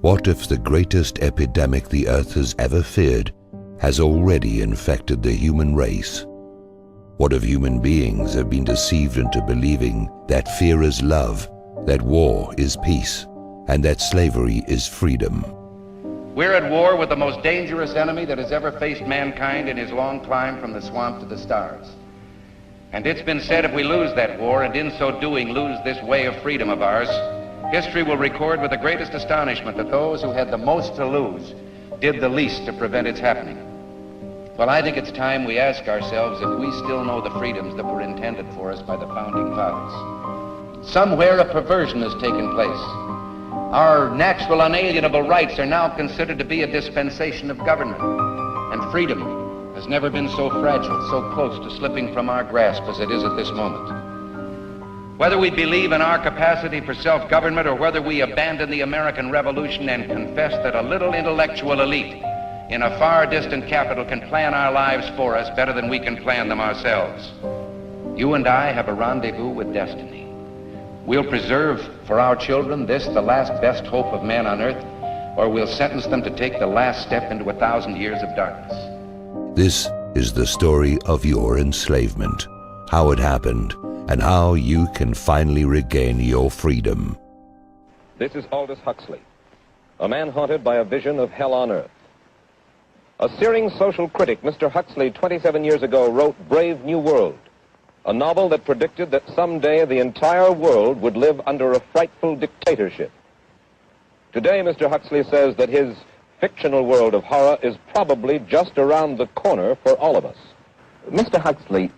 What if the greatest epidemic the earth has ever feared has already infected the human race? What if human beings have been deceived into believing that fear is love, that war is peace, and that slavery is freedom? We're at war with the most dangerous enemy that has ever faced mankind in his long climb from the swamp to the stars. And it's been said if we lose that war, and in so doing lose this way of freedom of ours, history will record with the greatest astonishment that those who had the most to lose did the least to prevent its happening. Well, I think it's time we ask ourselves if we still know the freedoms that were intended for us by the founding fathers. Somewhere a perversion has taken place. Our natural unalienable rights are now considered to be a dispensation of government, and freedom has never been so fragile, so close to slipping from our grasp as it is at this moment. Whether we believe in our capacity for self-government or whether we abandon the American Revolution and confess that a little intellectual elite in a far distant capital can plan our lives for us better than we can plan them ourselves, you and I have a rendezvous with destiny. We'll preserve for our children this, the last best hope of man on earth, or we'll sentence them to take the last step into 1,000 years of darkness. This is the story of your enslavement, how it happened, and how you can finally regain your freedom. This is Aldous Huxley, a man haunted by a vision of hell on earth. A searing social critic, Mr. Huxley, 27 years ago, wrote Brave New World, a novel that predicted that someday the entire world would live under a frightful dictatorship. Today, Mr. Huxley says that his fictional world of horror is probably just around the corner for all of us. Mr. Huxley,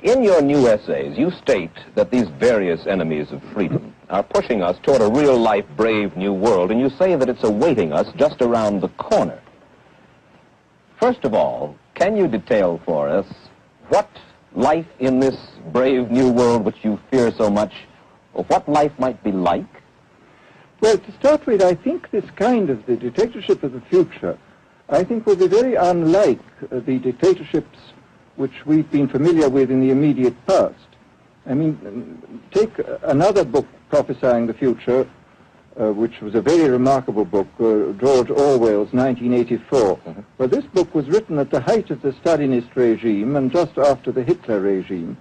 in your new essays, you state that these various enemies of freedom are pushing us toward a real-life brave new world, and you say that it's awaiting us just around the corner. First of all, can you detail for us what life in this brave new world which you fear so much, or what life might be like? Well, to start with, I think this kind of the dictatorship of the future, I think will be very unlike the dictatorships which we've been familiar with in the immediate past. I mean, take another book prophesying the future, which was a very remarkable book, George Orwell's 1984. Well, this book was written at the height of the Stalinist regime and just after the Hitler regime.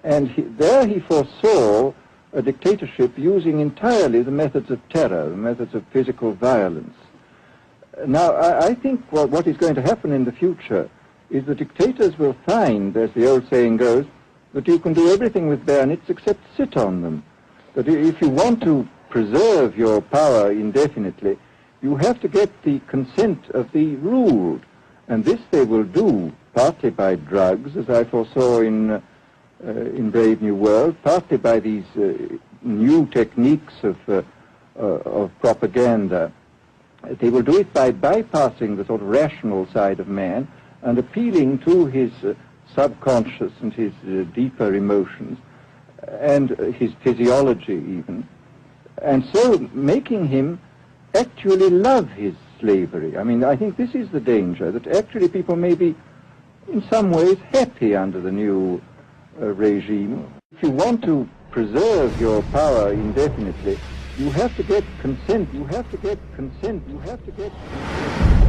And there he foresaw a dictatorship using entirely the methods of terror, the methods of physical violence. Now, I think what is going to happen in the future is the dictators will find, as the old saying goes, that you can do everything with bayonets except sit on them. That if you want to preserve your power indefinitely, you have to get the consent of the ruled. And this they will do partly by drugs, as I foresaw in Brave New World, partly by these new techniques of propaganda. They will do it by bypassing the sort of rational side of man and appealing to his subconscious and his deeper emotions and his physiology even, and so making him actually love his slavery. I mean, I think this is the danger, that actually people may be in some ways happy under the new regime. If you want to preserve your power indefinitely, you have to get consent, you have to get consent, you have to get consent.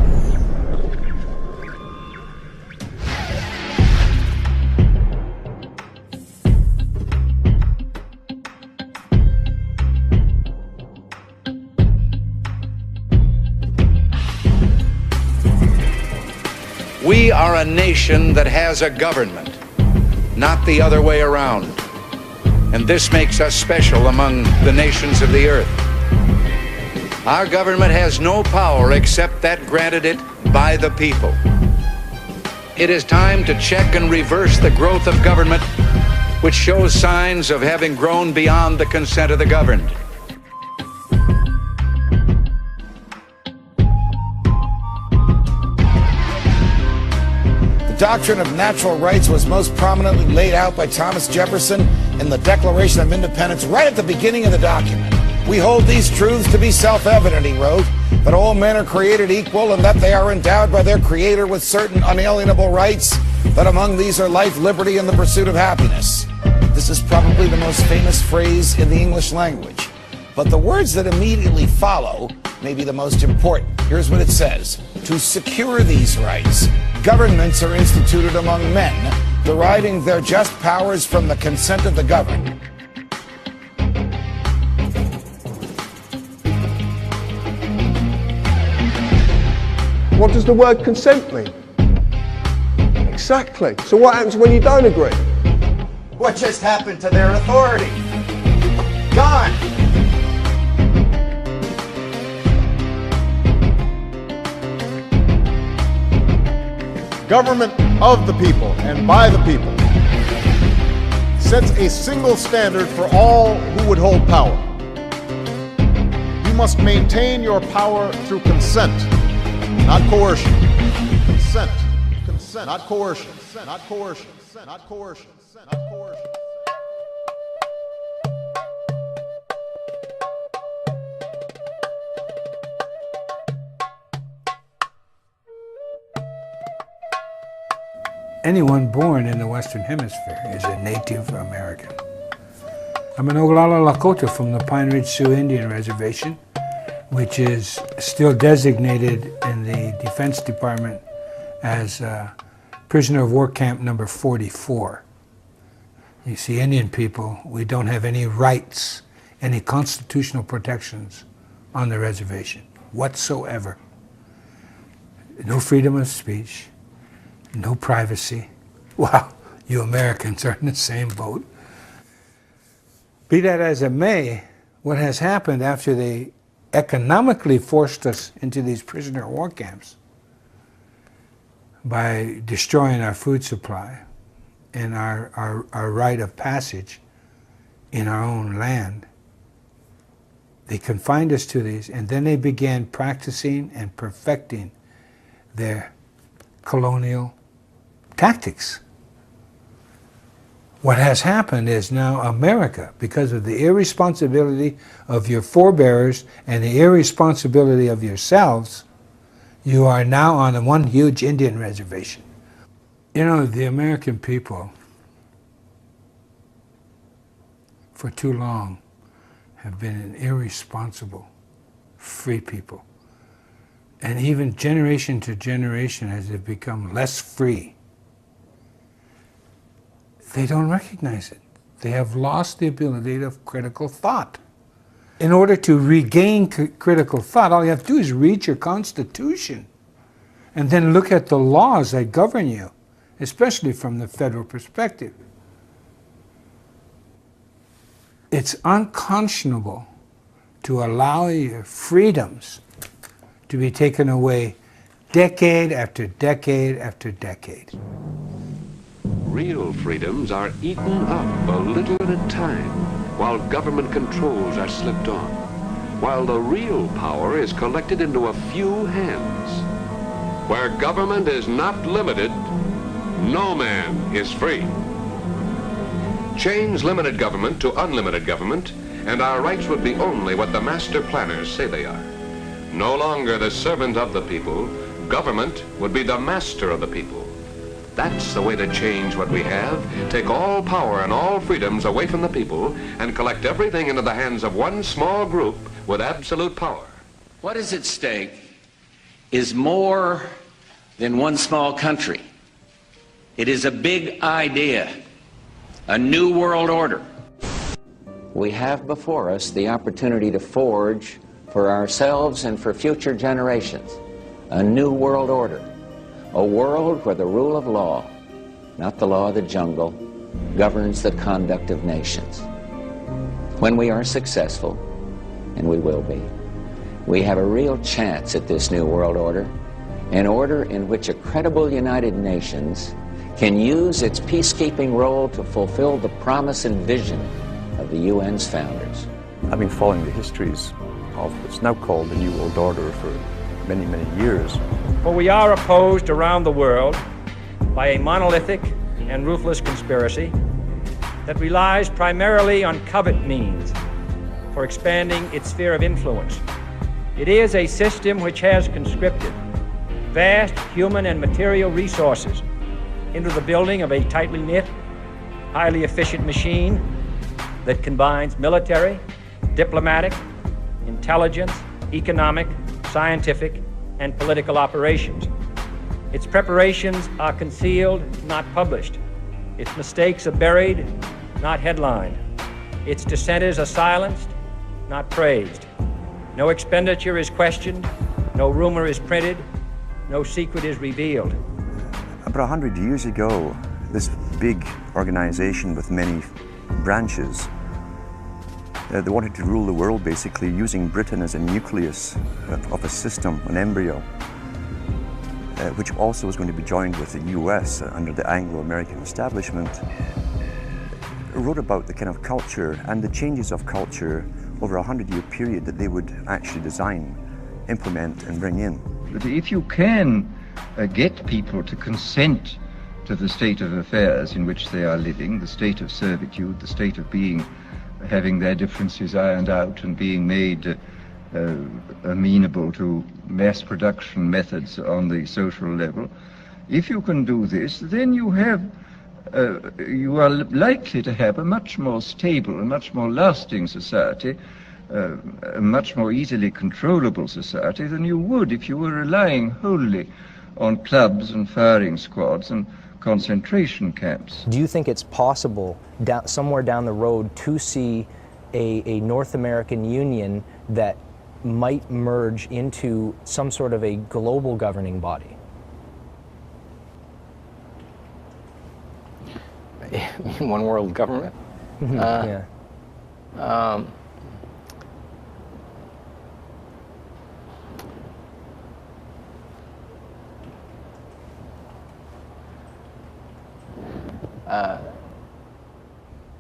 We are a nation that has a government, not the other way around. And this makes us special among the nations of the earth. Our government has no power except that granted it by the people. It is time to check and reverse the growth of government, which shows signs of having grown beyond the consent of the governed. The doctrine of natural rights was most prominently laid out by Thomas Jefferson in the Declaration of Independence right at the beginning of the document. We hold these truths to be self-evident, he wrote, that all men are created equal and that they are endowed by their Creator with certain unalienable rights, that among these are life, liberty, and the pursuit of happiness. This is probably the most famous phrase in the English language. But the words that immediately follow may be the most important. Here's what it says. To secure these rights, governments are instituted among men, deriving their just powers from the consent of the governed. What does the word consent mean? Exactly. So what happens when you don't agree? What just happened to their authority? Gone. Government of the people and by the people sets a single standard for all who would hold power. You must maintain your power through consent, not coercion. Consent, consent, not coercion, not coercion, not coercion, not coercion. Anyone born in the Western Hemisphere is a Native American. I'm an Oglala Lakota from the Pine Ridge Sioux Indian Reservation, which is still designated in the Defense Department as prisoner of war camp number 44. You see, Indian people, we don't have any rights, any constitutional protections on the reservation whatsoever. No freedom of speech. No privacy. Wow, you Americans are in the same boat. Be that as it may, what has happened after they economically forced us into these prisoner of war camps by destroying our food supply and our right of passage in our own land, they confined us to these, and then they began practicing and perfecting their colonial tactics. What has happened is now America, because of the irresponsibility of your forebears and the irresponsibility of yourselves, you are now on one huge Indian reservation. You know, the American people, for too long, have been an irresponsible, free people. And even generation to generation, as they've become less free, they don't recognize it. They have lost the ability of critical thought. In order to regain critical thought, all you have to do is read your Constitution and then look at the laws that govern you, especially from the federal perspective. It's unconscionable to allow your freedoms to be taken away decade after decade after decade. Real freedoms are eaten up a little at a time, while government controls are slipped on, while the real power is collected into a few hands. Where government is not limited, no man is free. Change limited government to unlimited government, and our rights would be only what the master planners say they are. No longer the servant of the people, government would be the master of the people. That's the way to change what we have, take all power and all freedoms away from the people and collect everything into the hands of one small group with absolute power. What is at stake is more than one small country. It is a big idea, a new world order. We have before us the opportunity to forge for ourselves and for future generations a new world order. A world where the rule of law, not the law of the jungle, governs the conduct of nations. When we are successful, and we will be, we have a real chance at this new world order, an order in which a credible United Nations can use its peacekeeping role to fulfill the promise and vision of the UN's founders. I've been following the histories of what's now called the New World Order for many, many years. For we are opposed around the world by a monolithic and ruthless conspiracy that relies primarily on covert means for expanding its sphere of influence. It is a system which has conscripted vast human and material resources into the building of a tightly knit, highly efficient machine that combines military, diplomatic, intelligence, economic, scientific, and political operations. Its preparations are concealed, not published. Its mistakes are buried, not headlined. Its dissenters are silenced, not praised. No expenditure is questioned, no rumor is printed, no secret is revealed. About 100 years ago, this big organization with many branches, they wanted to rule the world basically using Britain as a nucleus of a system, an embryo, which also was going to be joined with the US under the Anglo-American establishment, wrote about the kind of culture and the changes of culture over a 100-year period that they would actually design, implement and bring in. But if you can get people to consent to the state of affairs in which they are living, the state of servitude, the state of being, having their differences ironed out and being made amenable to mass production methods on the social level, if you can do this, then you are likely to have a much more stable, a much more lasting society, a much more easily controllable society than you would if you were relying wholly on clubs and firing squads and concentration camps. Do you think it's possible somewhere down the road to see a North American Union that might merge into some sort of a global governing body? One world government? Yeah.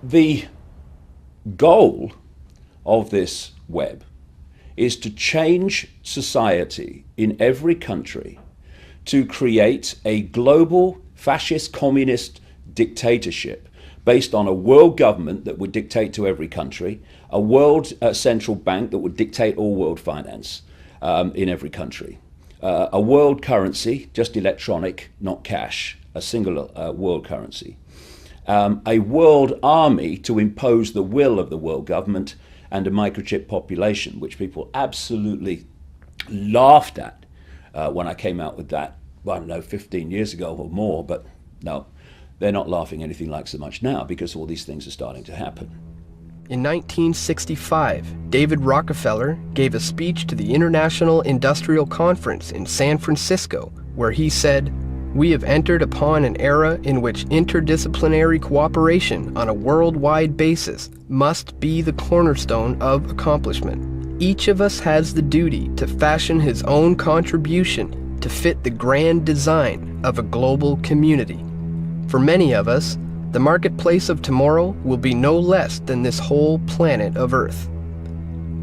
The goal of this web is to change society in every country to create a global fascist communist dictatorship based on a world government that would dictate to every country, a world central bank that would dictate all world finance in every country, a world currency, just electronic, not cash, a single world currency, a world army to impose the will of the world government, and a microchip population, which people absolutely laughed at when I came out with that, well, I don't know, 15 years ago or more, but no, they're not laughing anything like so much now because all these things are starting to happen. In 1965, David Rockefeller gave a speech to the International Industrial Conference in San Francisco, where he said, "We have entered upon an era in which interdisciplinary cooperation on a worldwide basis must be the cornerstone of accomplishment. Each of us has the duty to fashion his own contribution to fit the grand design of a global community. For many of us, the marketplace of tomorrow will be no less than this whole planet of Earth.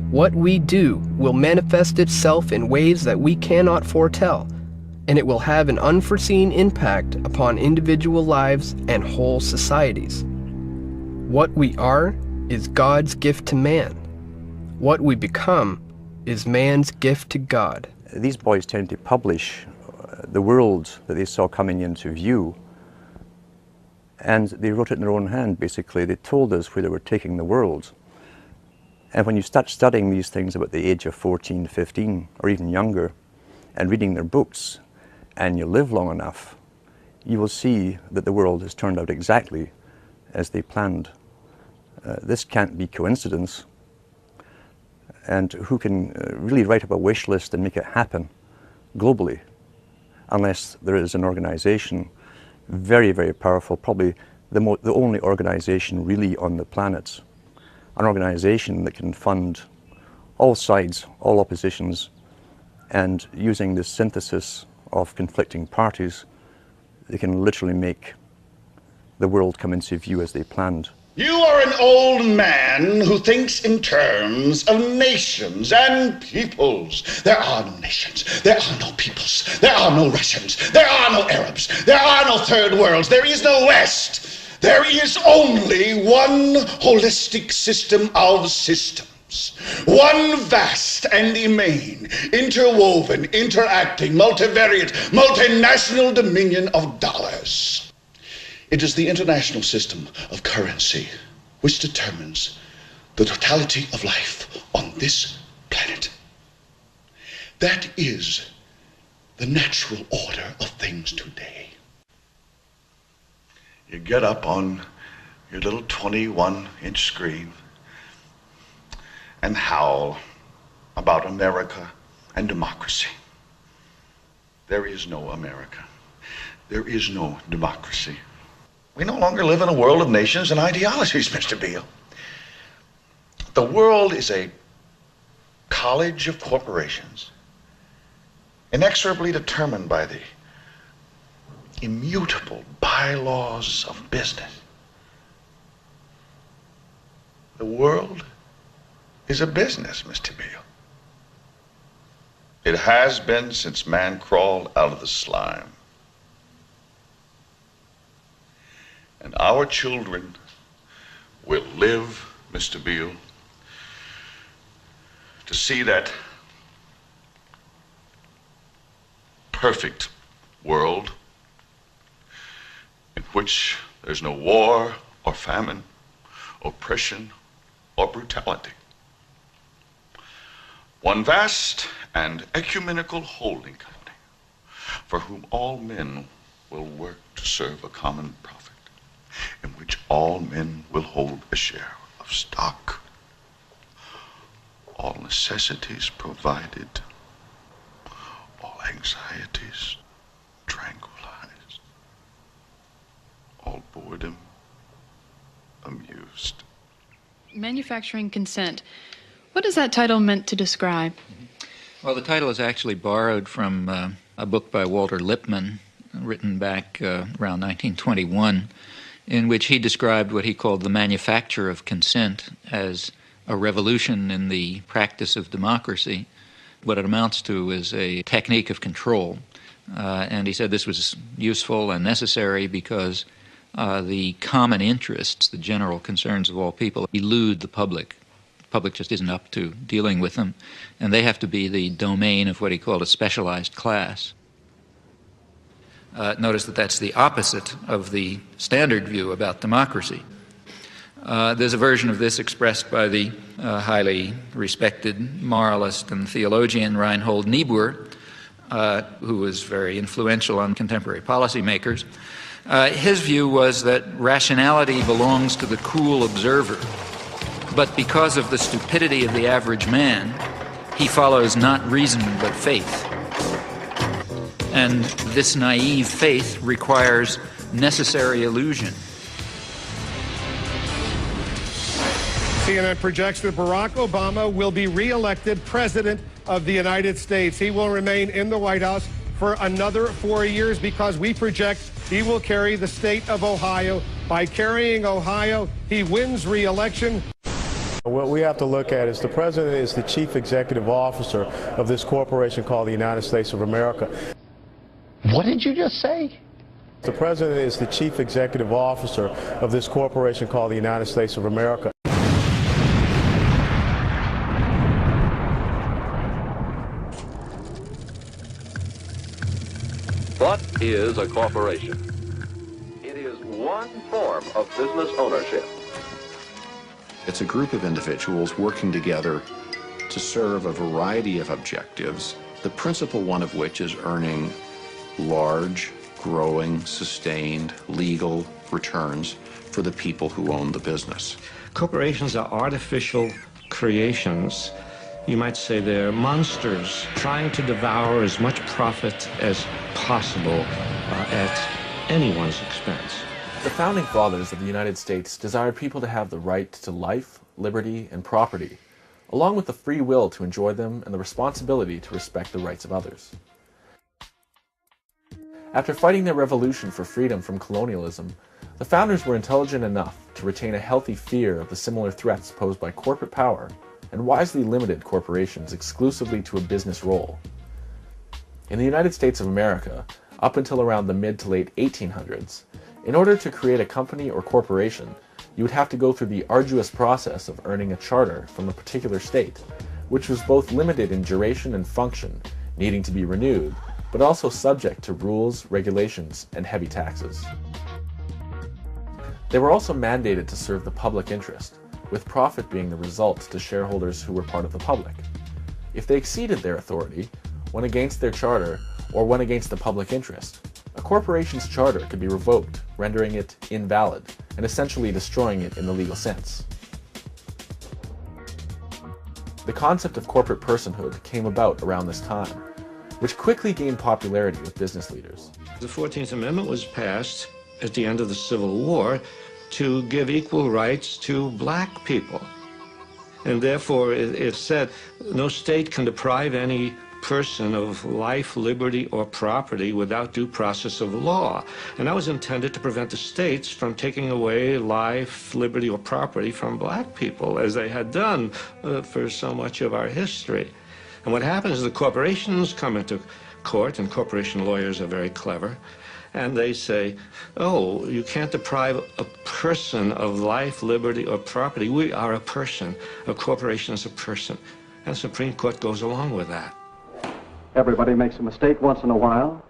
What we do will manifest itself in ways that we cannot foretell, and it will have an unforeseen impact upon individual lives and whole societies. What we are is God's gift to man. What we become is man's gift to God." These boys tend to publish the world that they saw coming into view, and they wrote it in their own hand, basically. They told us where they were taking the world. And when you start studying these things about the age of 14, 15, or even younger, and reading their books, and you live long enough, you will see that the world has turned out exactly as they planned. This can't be coincidence. And who can really write up a wish list and make it happen globally, unless there is an organization very, very powerful, probably the only organization really on the planet, an organization that can fund all sides, all oppositions, and using this synthesis of conflicting parties, they can literally make the world come into view as they planned. You are an old man who thinks in terms of nations and peoples. There are no nations. There are no peoples. There are no Russians. There are no Arabs. There are no third worlds. There is no West. There is only one holistic system of systems. One vast and immane, interwoven, interacting, multivariate, multinational dominion of dollars. It is the international system of currency which determines the totality of life on this planet. That is the natural order of things today. You get up on your little 21-inch screen and howl about America and democracy. There is no America. There is no democracy. We no longer live in a world of nations and ideologies, Mr. Beale. The world is a college of corporations, inexorably determined by the immutable bylaws of business. The world is a business, Mr. Beale. It has been since man crawled out of the slime. And our children will live, Mr. Beale, to see that perfect world in which there's no war or famine, oppression or brutality. One vast and ecumenical holding company for whom all men will work to serve a common profit, in which all men will hold a share of stock, all necessities provided, all anxieties tranquilized, all boredom amused. Manufacturing consent. What is that title meant to describe? Well, the title is actually borrowed from a book by Walter Lippmann, written back around 1921, in which he described what he called the manufacture of consent as a revolution in the practice of democracy. What it amounts to is a technique of control. And he said this was useful and necessary because the common interests, the general concerns of all people, elude the public. The public just isn't up to dealing with them, and they have to be the domain of what he called a specialized class. Notice that that's the opposite of the standard view about democracy. There's a version of this expressed by the highly respected moralist and theologian Reinhold Niebuhr, who was very influential on contemporary policymakers. His view was that rationality belongs to the cool observer, but because of the stupidity of the average man, he follows not reason but faith. And this naive faith requires necessary illusion. CNN projects that Barack Obama will be re-elected president of the United States. He will remain in the White House for another 4 years because we project he will carry the state of Ohio. By carrying Ohio, he wins re-election. What we have to look at is the president is the chief executive officer of this corporation called the United States of America. What did you just say? The president is the chief executive officer of this corporation called the United States of America. What is a corporation? It is one form of business ownership. It's a group of individuals working together to serve a variety of objectives, the principal one of which is earning large, growing, sustained, legal returns for the people who own the business. Corporations are artificial creations. You might say they're monsters trying to devour as much profit as possible at anyone's expense. The founding fathers of the United States desired people to have the right to life, liberty, and property, along with the free will to enjoy them and the responsibility to respect the rights of others. After fighting their revolution for freedom from colonialism, the founders were intelligent enough to retain a healthy fear of the similar threats posed by corporate power and wisely limited corporations exclusively to a business role. In the United States of America, up until around the mid to late 1800s, in order to create a company or corporation, you would have to go through the arduous process of earning a charter from a particular state, which was both limited in duration and function, needing to be renewed, but also subject to rules, regulations, and heavy taxes. They were also mandated to serve the public interest, with profit being the result to shareholders who were part of the public. If they exceeded their authority, when against their charter, or when against the public interest, a corporation's charter could be revoked, rendering it invalid, and essentially destroying it in the legal sense. The concept of corporate personhood came about around this time, which quickly gained popularity with business leaders. The 14th Amendment was passed at the end of the Civil War to give equal rights to black people. And therefore it said no state can deprive any person of life, liberty, or property without due process of law. And that was intended to prevent the states from taking away life, liberty, or property from black people, as they had done for so much of our history. And what happens is the corporations come into court, and corporation lawyers are very clever, and they say, oh, you can't deprive a person of life, liberty, or property. We are a person. A corporation is a person. And the Supreme Court goes along with that. Everybody makes a mistake once in a while.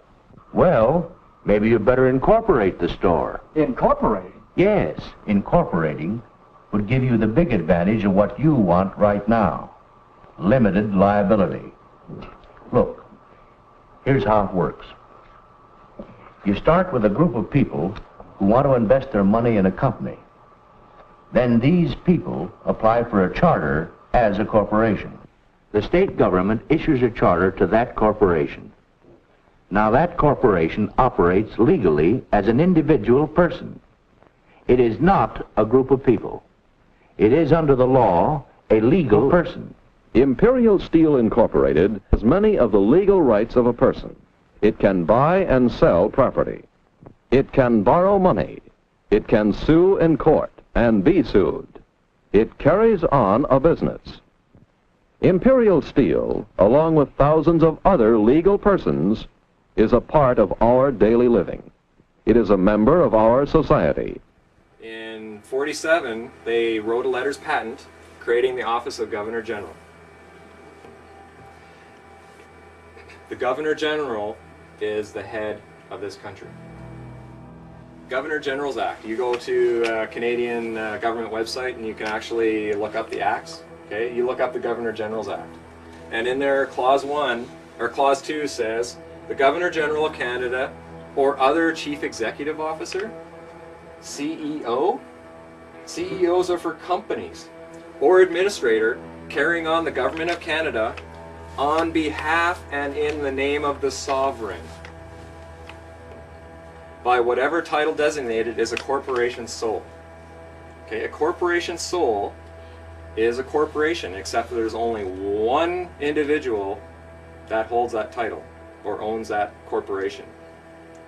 Well, maybe you better incorporate the store. Incorporate? Yes, incorporating would give you the big advantage of what you want right now. Limited liability. Look, here's how it works. You start with a group of people who want to invest their money in a company. Then these people apply for a charter as a corporation. The state government issues a charter to that corporation. Now that corporation operates legally as an individual person. It is not a group of people. It is under the law a legal person. Imperial Steel Incorporated has many of the legal rights of a person. It can buy and sell property. It can borrow money. It can sue in court and be sued. It carries on a business. Imperial Steel, along with thousands of other legal persons, is a part of our daily living. It is a member of our society. In '47, they wrote a letters patent creating the office of Governor General. The Governor General is the head of this country. Governor General's Act. You go to a Canadian government website and you can actually look up the acts. Okay, you look up the Governor General's Act. And in there, Clause 1, or Clause 2 says, the Governor General of Canada or other Chief Executive Officer, CEO, CEOs are for companies, or administrator carrying on the Government of Canada on behalf and in the name of the sovereign, by whatever title designated is a corporation sole. Okay, a corporation sole is a corporation, except that there's only one individual that holds that title or owns that corporation.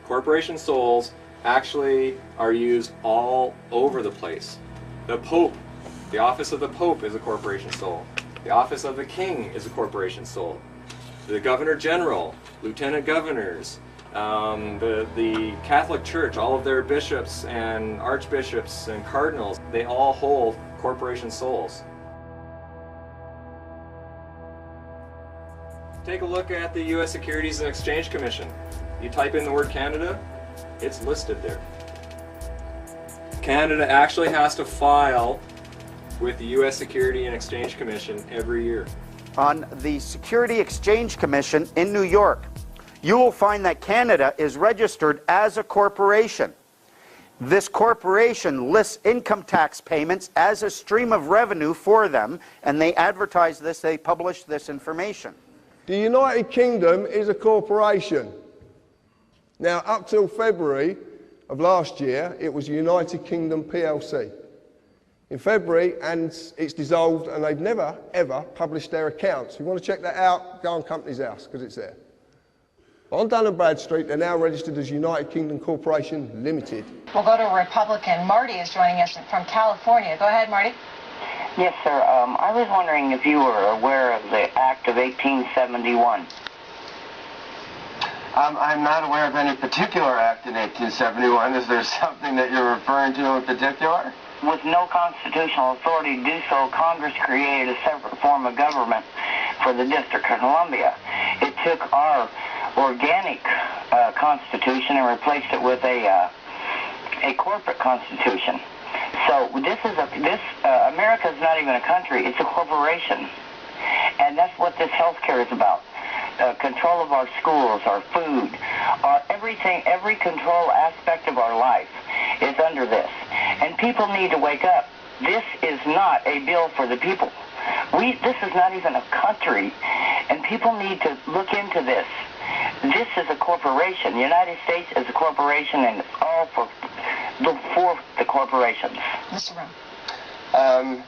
Corporation soles actually are used all over the place. The Pope, the office of the Pope is a corporation sole. The office of the King is a corporation sole. The Governor General, Lieutenant Governors, the Catholic Church, all of their bishops and archbishops and cardinals, they all hold corporation soles. Take a look at the U.S. Securities and Exchange Commission. You type in the word Canada, it's listed there. Canada actually has to file with the U.S. Securities and Exchange Commission every year. On the Security Exchange Commission in New York, you will find that Canada is registered as a corporation. This corporation lists income tax payments as a stream of revenue for them, and they advertise this, they publish this information. The United Kingdom is a corporation. Now, up till February of last year, it was United Kingdom PLC. In February, and it's dissolved, and they've never, ever published their accounts. If you want to check that out, go on Companies House, because it's there. On Dun & Bradstreet, they're now registered as United Kingdom Corporation Limited. We'll go to Republican. Marty is joining us from California. Go ahead, Marty. Yes, sir. I was wondering if you were aware of the Act of 1871. I'm not aware of any particular act in 1871. Is there something that you're referring to in particular? With no constitutional authority to do so, Congress created a separate form of government for the District of Columbia. It took our organic constitution and replaced it with a corporate constitution. So America is not even a country, it's a corporation. And that's what this health care is about. control of our schools, our food, everything, every control aspect of our life is under this. And people need to wake up. This is not a bill for the people. This is not even a country, and people need to look into this. This is a corporation. The United States is a corporation, and it's all for the corporations. Mr. Rum.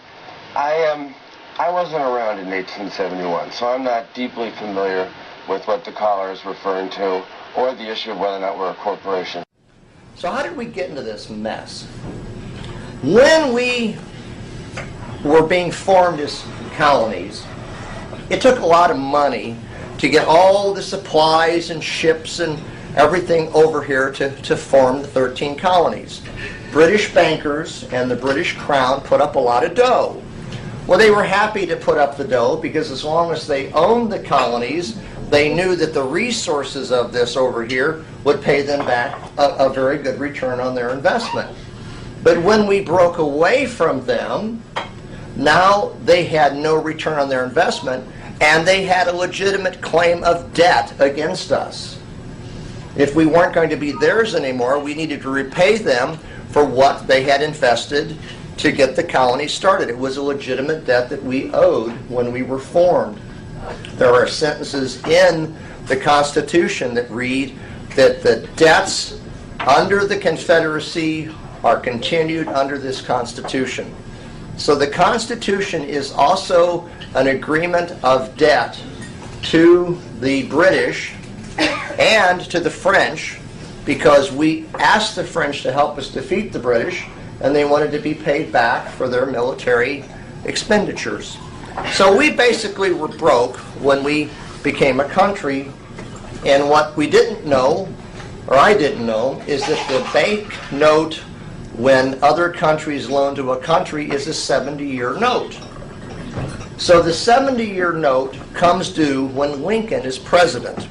I wasn't around in 1871, so I'm not deeply familiar with what the caller is referring to, or the issue of whether or not we're a corporation. So how did we get into this mess? When we were being formed as colonies, it took a lot of money to get all the supplies and ships and everything over here to form the 13 colonies. British bankers and the British Crown put up a lot of dough. Well, they were happy to put up the dough because as long as they owned the colonies, they knew that the resources of this over here would pay them back a very good return on their investment. But when we broke away from them, now they had no return on their investment, and they had a legitimate claim of debt against us. If we weren't going to be theirs anymore, we needed to repay them for what they had invested to get the colony started. It was a legitimate debt that we owed when we were formed. There are sentences in the Constitution that read that the debts under the Confederacy are continued under this Constitution. So the Constitution is also an agreement of debt to the British and to the French, because we asked the French to help us defeat the British, and they wanted to be paid back for their military expenditures. So we basically were broke when we became a country, and what we didn't know, or I didn't know, is that the bank note when other countries loan to a country is a 70-year note. So the 70-year note comes due when Lincoln is president.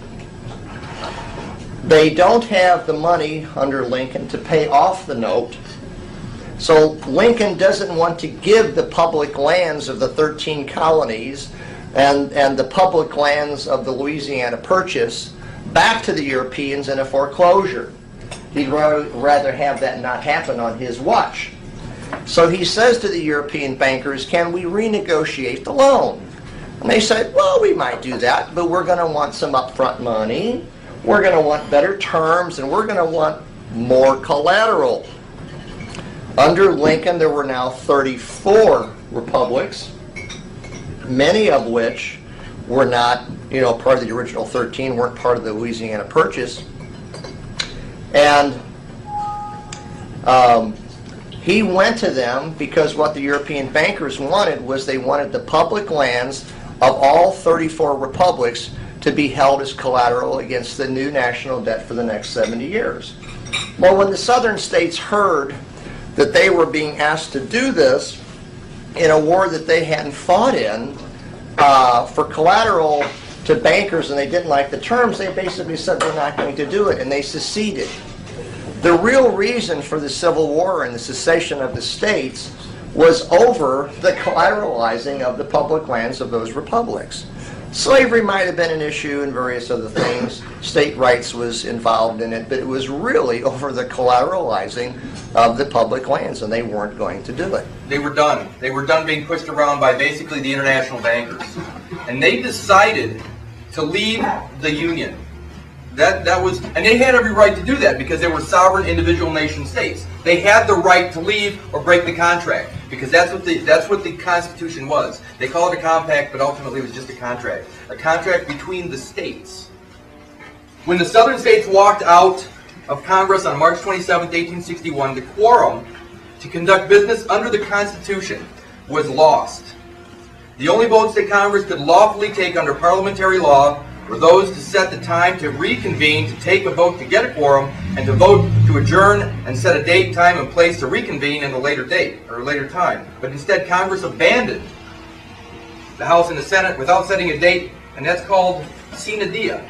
They don't have the money under Lincoln to pay off the note, so Lincoln doesn't want to give the public lands of the 13 colonies and the public lands of the Louisiana Purchase back to the Europeans in a foreclosure. He'd rather have that not happen on his watch. So he says to the European bankers, can we renegotiate the loan? And they said, well, we might do that, but we're going to want some upfront money, we're going to want better terms, and we're going to want more collateral. Under Lincoln, there were now 34 republics, many of which were not, part of the original 13, weren't part of the Louisiana Purchase. And he went to them because what the European bankers wanted was they wanted the public lands of all 34 republics to be held as collateral against the new national debt for the next 70 years. Well, when the southern states heard that they were being asked to do this in a war that they hadn't fought in for collateral to bankers, and they didn't like the terms, they basically said we're not going to do it, and they seceded. The real reason for the Civil War and the secession of the states was over the collateralizing of the public lands of those republics. Slavery might have been an issue and various other things. State rights was involved in it, but it was really over the collateralizing of the public lands, and they weren't going to do it. They were done. They were done being pushed around by basically the international bankers. And they decided to leave the Union. And they had every right to do that because they were sovereign individual nation states. They had the right to leave or break the contract because that's what the Constitution was. They call it a compact, but ultimately it was just a contract between the states. When the southern states walked out of Congress on March 27, 1861, the quorum to conduct business under the Constitution was lost. The only votes that Congress could lawfully take under parliamentary law were those to set the time to reconvene, to take a vote to get a quorum, and to vote to adjourn and set a date, time, and place to reconvene in a later date or a later time. But instead, Congress abandoned the House and the Senate without setting a date, and that's called sine die.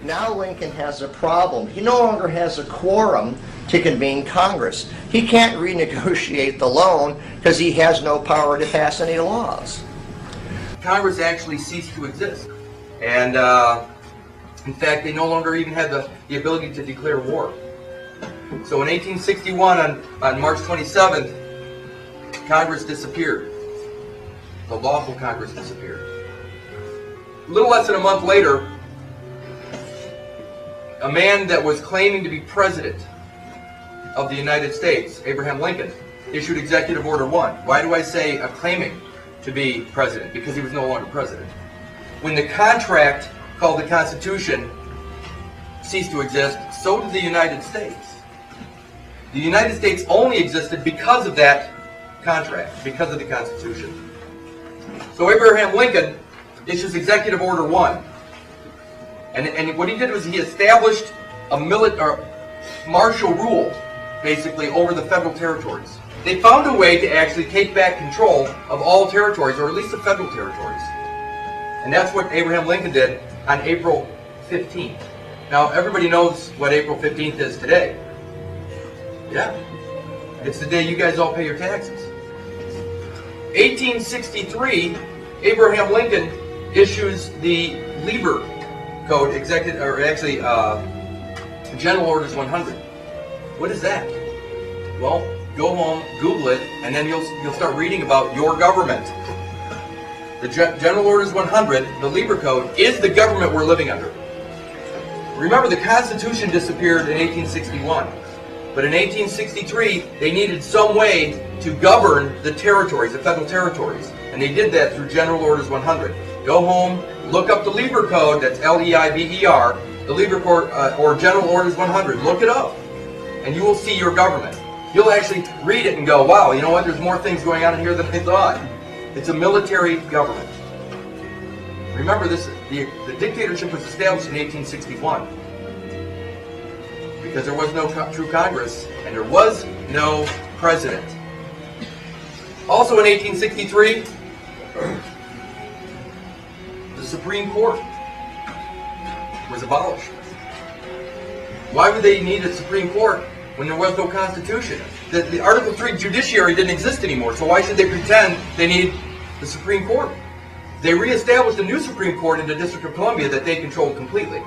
Now Lincoln has a problem. He no longer has a quorum to convene Congress. He can't renegotiate the loan because he has no power to pass any laws. Congress actually ceased to exist. And in fact, they no longer even had the ability to declare war. So in 1861, on March 27th, Congress disappeared. The lawful Congress disappeared. A little less than a month later, a man that was claiming to be president of the United States, Abraham Lincoln, issued Executive Order 1. Why do I say claiming to be president? Because he was no longer president. When the contract called the Constitution ceased to exist, so did the United States. The United States only existed because of that contract, because of the Constitution. So Abraham Lincoln issues Executive Order 1. And what he did was he established a martial rule, basically, over the federal territories. They found a way to actually take back control of all territories, or at least the federal territories. And that's what Abraham Lincoln did on April 15th. Now, everybody knows what April 15th is today. Yeah. It's the day you guys all pay your taxes. 1863, Abraham Lincoln issues the Lieber Code, General Orders 100. What is that? Well, go home, Google it, and then you'll start reading about your government. The General Orders 100, the Lieber Code, is the government we're living under. Remember, the Constitution disappeared in 1861. But in 1863, they needed some way to govern the territories, the federal territories. And they did that through General Orders 100. Go home, look up the Lieber Code, that's L-E-I-B-E-R, the Lieber Code, or General Orders 100. Look it up, and you will see your government. You'll actually read it and go, wow, you know what, there's more things going on in here than I thought. It's a military government. Remember, the dictatorship was established in 1861. Because there was no true Congress, and there was no president. Also in 1863, the Supreme Court was abolished. Why would they need a Supreme Court when there was no Constitution? The Article 3 judiciary didn't exist anymore, so why should they pretend they need the Supreme Court? They reestablished a new Supreme Court in the District of Columbia that they controlled completely.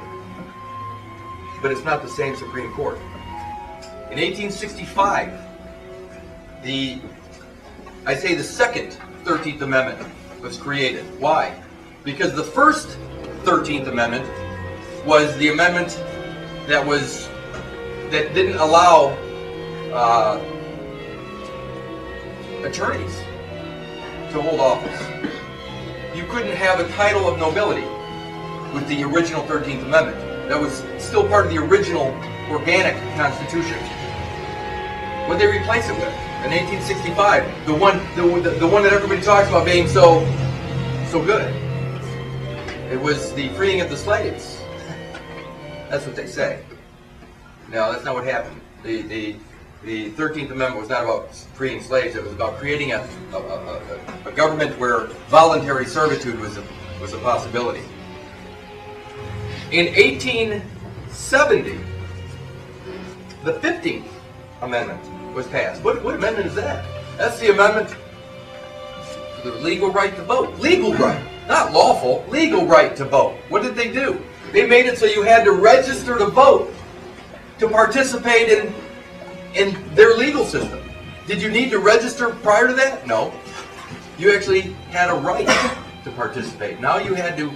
But it's not the same Supreme Court. In 1865, the second 13th Amendment was created. Why? Because the first 13th Amendment was the amendment that didn't allow attorneys to hold office. You couldn't have a title of nobility with the original 13th Amendment. That was still part of the original organic Constitution. What did they replace it with? In 1865, the one that everybody talks about being so good. It was the freeing of the slaves. That's what they say. No, that's not what happened. The 13th Amendment was not about freeing slaves. It was about creating a government where voluntary servitude was a possibility. In 1870, the 15th Amendment was passed. What amendment is that? That's the amendment to the legal right to vote. Legal right, not lawful, legal right to vote. What did they do? They made it so you had to register to vote to participate in their legal system. Did you need to register prior to that? No. You actually had a right to participate. Now you had to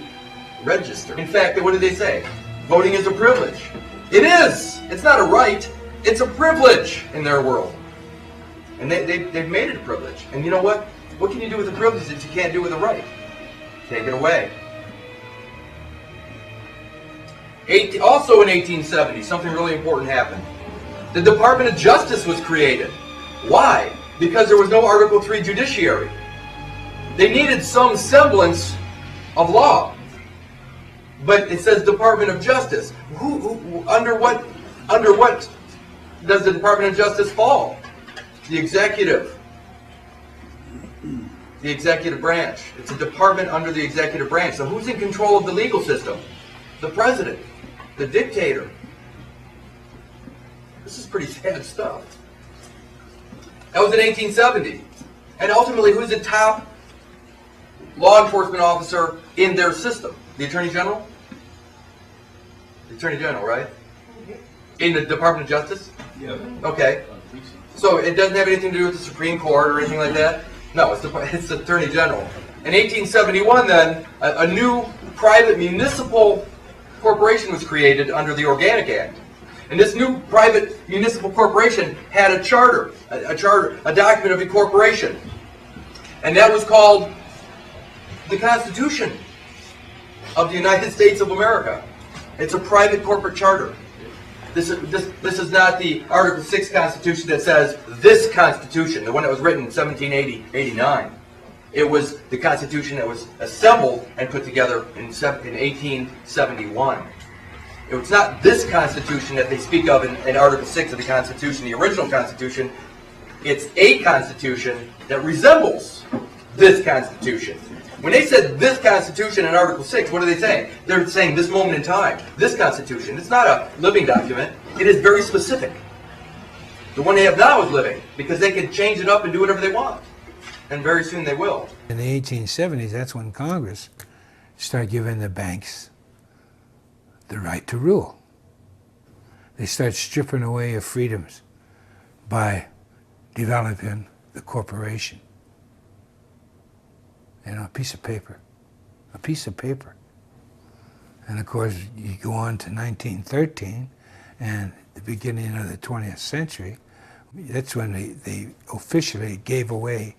register. In fact, what did they say? Voting is a privilege. It is. It's not a right. It's a privilege in their world. And they've made it a privilege. And you know what? What can you do with a privilege that you can't do with a right? Take it away. Also in 1870, something really important happened. The Department of Justice was created. Why? Because there was no Article 3 judiciary. They needed some semblance of law. But it says Department of Justice. Under what does the Department of Justice fall? The executive. The executive branch. It's a department under the executive branch. So who's in control of the legal system? The president. The dictator. This is pretty sad stuff. That was in 1870. And ultimately, who's the top law enforcement officer in their system? The Attorney General? The Attorney General, right? In the Department of Justice? Yeah. Okay. So it doesn't have anything to do with the Supreme Court or anything like that? No, it's the Attorney General. In 1871, then, a new private municipal corporation was created under the Organic Act. And this new private municipal corporation had a charter, a document of incorporation. And that was called the Constitution of the United States of America. It's a private corporate charter. This is not the Article 6 Constitution that says this Constitution, the one that was written in 1789. It was the Constitution that was assembled and put together in 1871. It's not this Constitution that they speak of in Article 6 of the Constitution, the original Constitution. It's a Constitution that resembles this Constitution. When they said this Constitution in Article 6, what are they saying? They're saying this moment in time, this Constitution. It's not a living document. It is very specific. The one they have now is living, because they can change it up and do whatever they want. And very soon they will. In the 1870s, that's when Congress started giving the banks the right to rule. They start stripping away your freedoms by developing the corporation. You know, a piece of paper. A piece of paper. And of course, you go on to 1913 and the beginning of the 20th century, that's when they officially gave away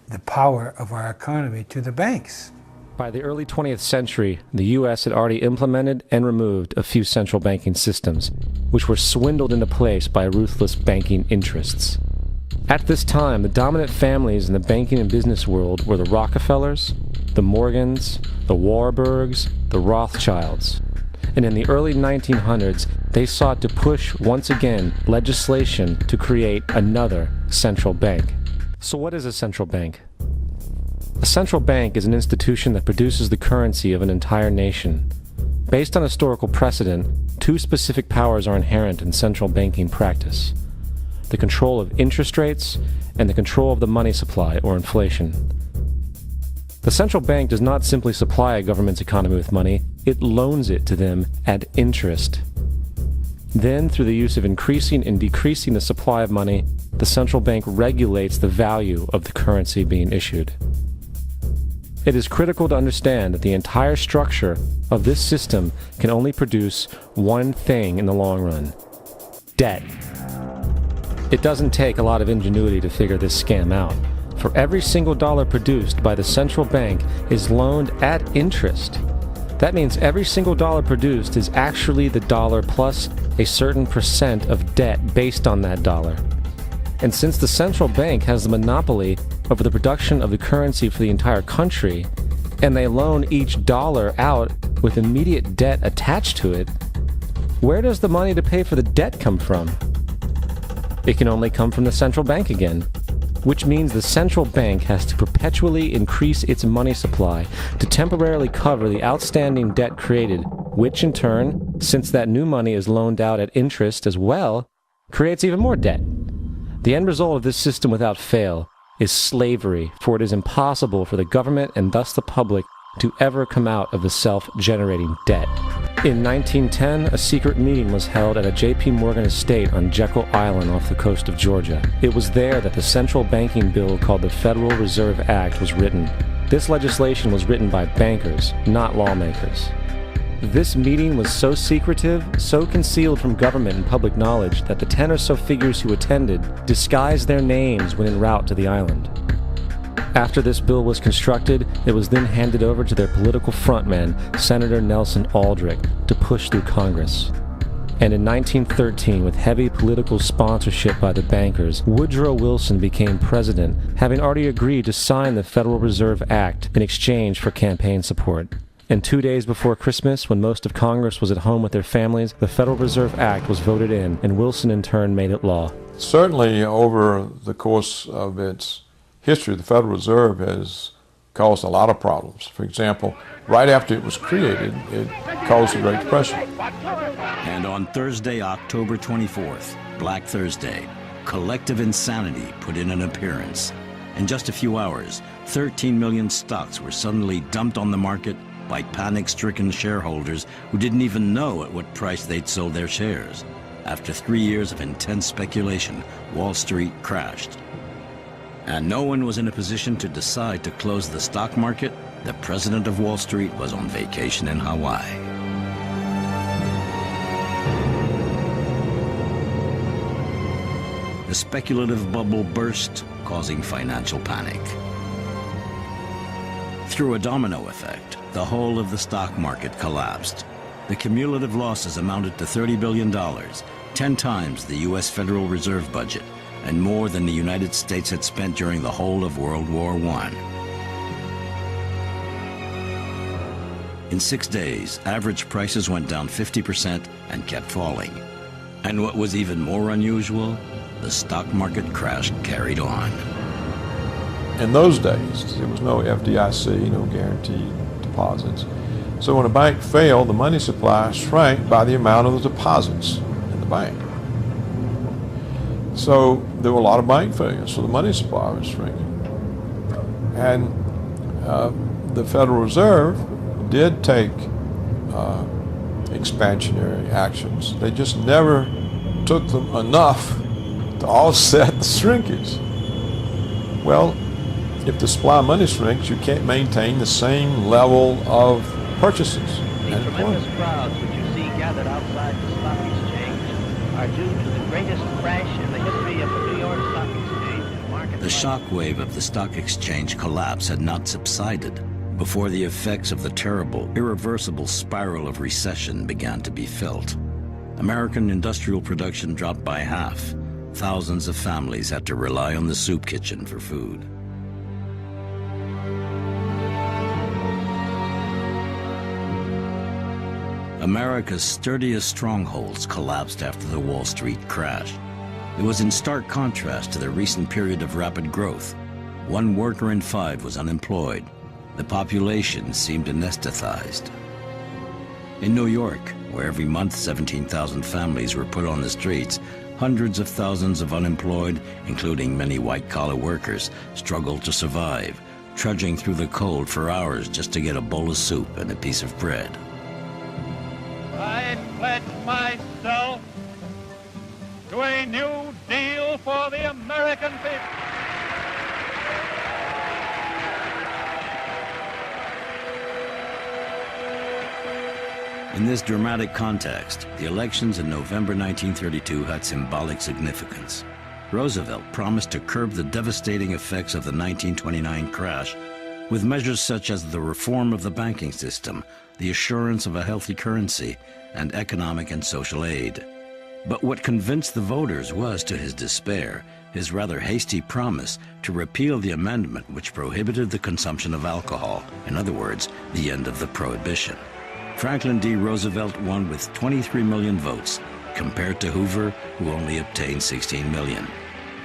the power of our economy to the banks. By the early 20th century, the U.S. had already implemented and removed a few central banking systems, which were swindled into place by ruthless banking interests. At this time, the dominant families in the banking and business world were the Rockefellers, the Morgans, the Warburgs, the Rothschilds. And in the early 1900s, they sought to push, once again, legislation to create another central bank. So what is a central bank? A central bank is an institution that produces the currency of an entire nation. Based on historical precedent, two specific powers are inherent in central banking practice: the control of interest rates and the control of the money supply, or inflation. The central bank does not simply supply a government's economy with money, it loans it to them at interest. Then, through the use of increasing and decreasing the supply of money, the central bank regulates the value of the currency being issued. It is critical to understand that the entire structure of this system can only produce one thing in the long run: debt. It doesn't take a lot of ingenuity to figure this scam out. For every single dollar produced by the central bank is loaned at interest. That means every single dollar produced is actually the dollar plus a certain percent of debt based on that dollar. And since the central bank has the monopoly over the production of the currency for the entire country, and they loan each dollar out with immediate debt attached to it, where does the money to pay for the debt come from? It can only come from the central bank again, which means the central bank has to perpetually increase its money supply to temporarily cover the outstanding debt created, which in turn, since that new money is loaned out at interest as well, creates even more debt. The end result of this system without fail is slavery, for it is impossible for the government and thus the public to ever come out of the self-generating debt. In 1910, a secret meeting was held at a J.P. Morgan estate on Jekyll Island off the coast of Georgia. It was there that the central banking bill called the Federal Reserve Act was written. This legislation was written by bankers, not lawmakers. This meeting was so secretive, so concealed from government and public knowledge that the 10 or so figures who attended disguised their names when en route to the island. After this bill was constructed, it was then handed over to their political frontman, Senator Nelson Aldrich, to push through Congress. And in 1913, with heavy political sponsorship by the bankers, Woodrow Wilson became president, having already agreed to sign the Federal Reserve Act in exchange for campaign support. And 2 days before Christmas, when most of Congress was at home with their families, the Federal Reserve Act was voted in, and Wilson in turn made it law. Certainly, over the course of its history, the Federal Reserve has caused a lot of problems. For example, right after it was created, it caused the Great Depression. And on Thursday, October 24th, Black Thursday, collective insanity put in an appearance. In just a few hours, 13 million stocks were suddenly dumped on the market by panic-stricken shareholders who didn't even know at what price they'd sold their shares. After 3 years of intense speculation, Wall Street crashed. And no one was in a position to decide to close the stock market. The president of Wall Street was on vacation in Hawaii. The speculative bubble burst, causing financial panic. Through a domino effect, the whole of the stock market collapsed. The cumulative losses amounted to $30 billion, 10 times the U.S. Federal Reserve budget, and more than the United States had spent during the whole of World War I. In 6 days, average prices went down 50% and kept falling. And what was even more unusual, the stock market crash carried on. In those days, there was no FDIC, no guaranteed deposits. So when a bank failed, the money supply shrank by the amount of the deposits in the bank. So there were a lot of bank failures, so the money supply was shrinking. And the Federal Reserve did take expansionary actions. They just never took them enough to offset the shrinkage. Well, if the supply of money shrinks, you can't maintain the same level of purchases. The tremendous crowds which you see gathered outside the stock exchange are due to the greatest crash in the history of the New York Stock Exchange. The shock wave of the stock exchange collapse had not subsided before the effects of the terrible, irreversible spiral of recession began to be felt. American industrial production dropped by half. Thousands of families had to rely on the soup kitchen for food. America's sturdiest strongholds collapsed after the Wall Street crash. It was in stark contrast to the recent period of rapid growth. 1 worker in 5 was unemployed. The population seemed anesthetized. In New York, where every month 17,000 families were put on the streets, hundreds of thousands of unemployed, including many white-collar workers, struggled to survive, trudging through the cold for hours just to get a bowl of soup and a piece of bread. I pledge myself to a new deal for the American people. In this dramatic context, the elections in November 1932 had symbolic significance. Roosevelt promised to curb the devastating effects of the 1929 crash with measures such as the reform of the banking system, the assurance of a healthy currency, and economic and social aid. But what convinced the voters was, to his despair, his rather hasty promise to repeal the amendment which prohibited the consumption of alcohol, in other words, the end of the prohibition. Franklin D. Roosevelt won with 23 million votes, compared to Hoover, who only obtained 16 million.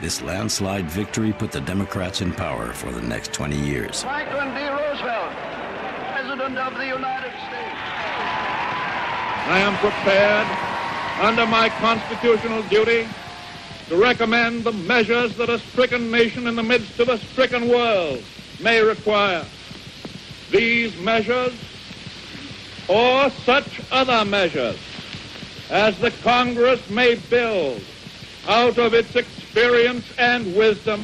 This landslide victory put the Democrats in power for the next 20 years. Franklin D. Roosevelt, President of the United States. I am prepared, under my constitutional duty, to recommend the measures that a stricken nation in the midst of a stricken world may require. These measures, or such other measures as the Congress may build out of its experience and wisdom,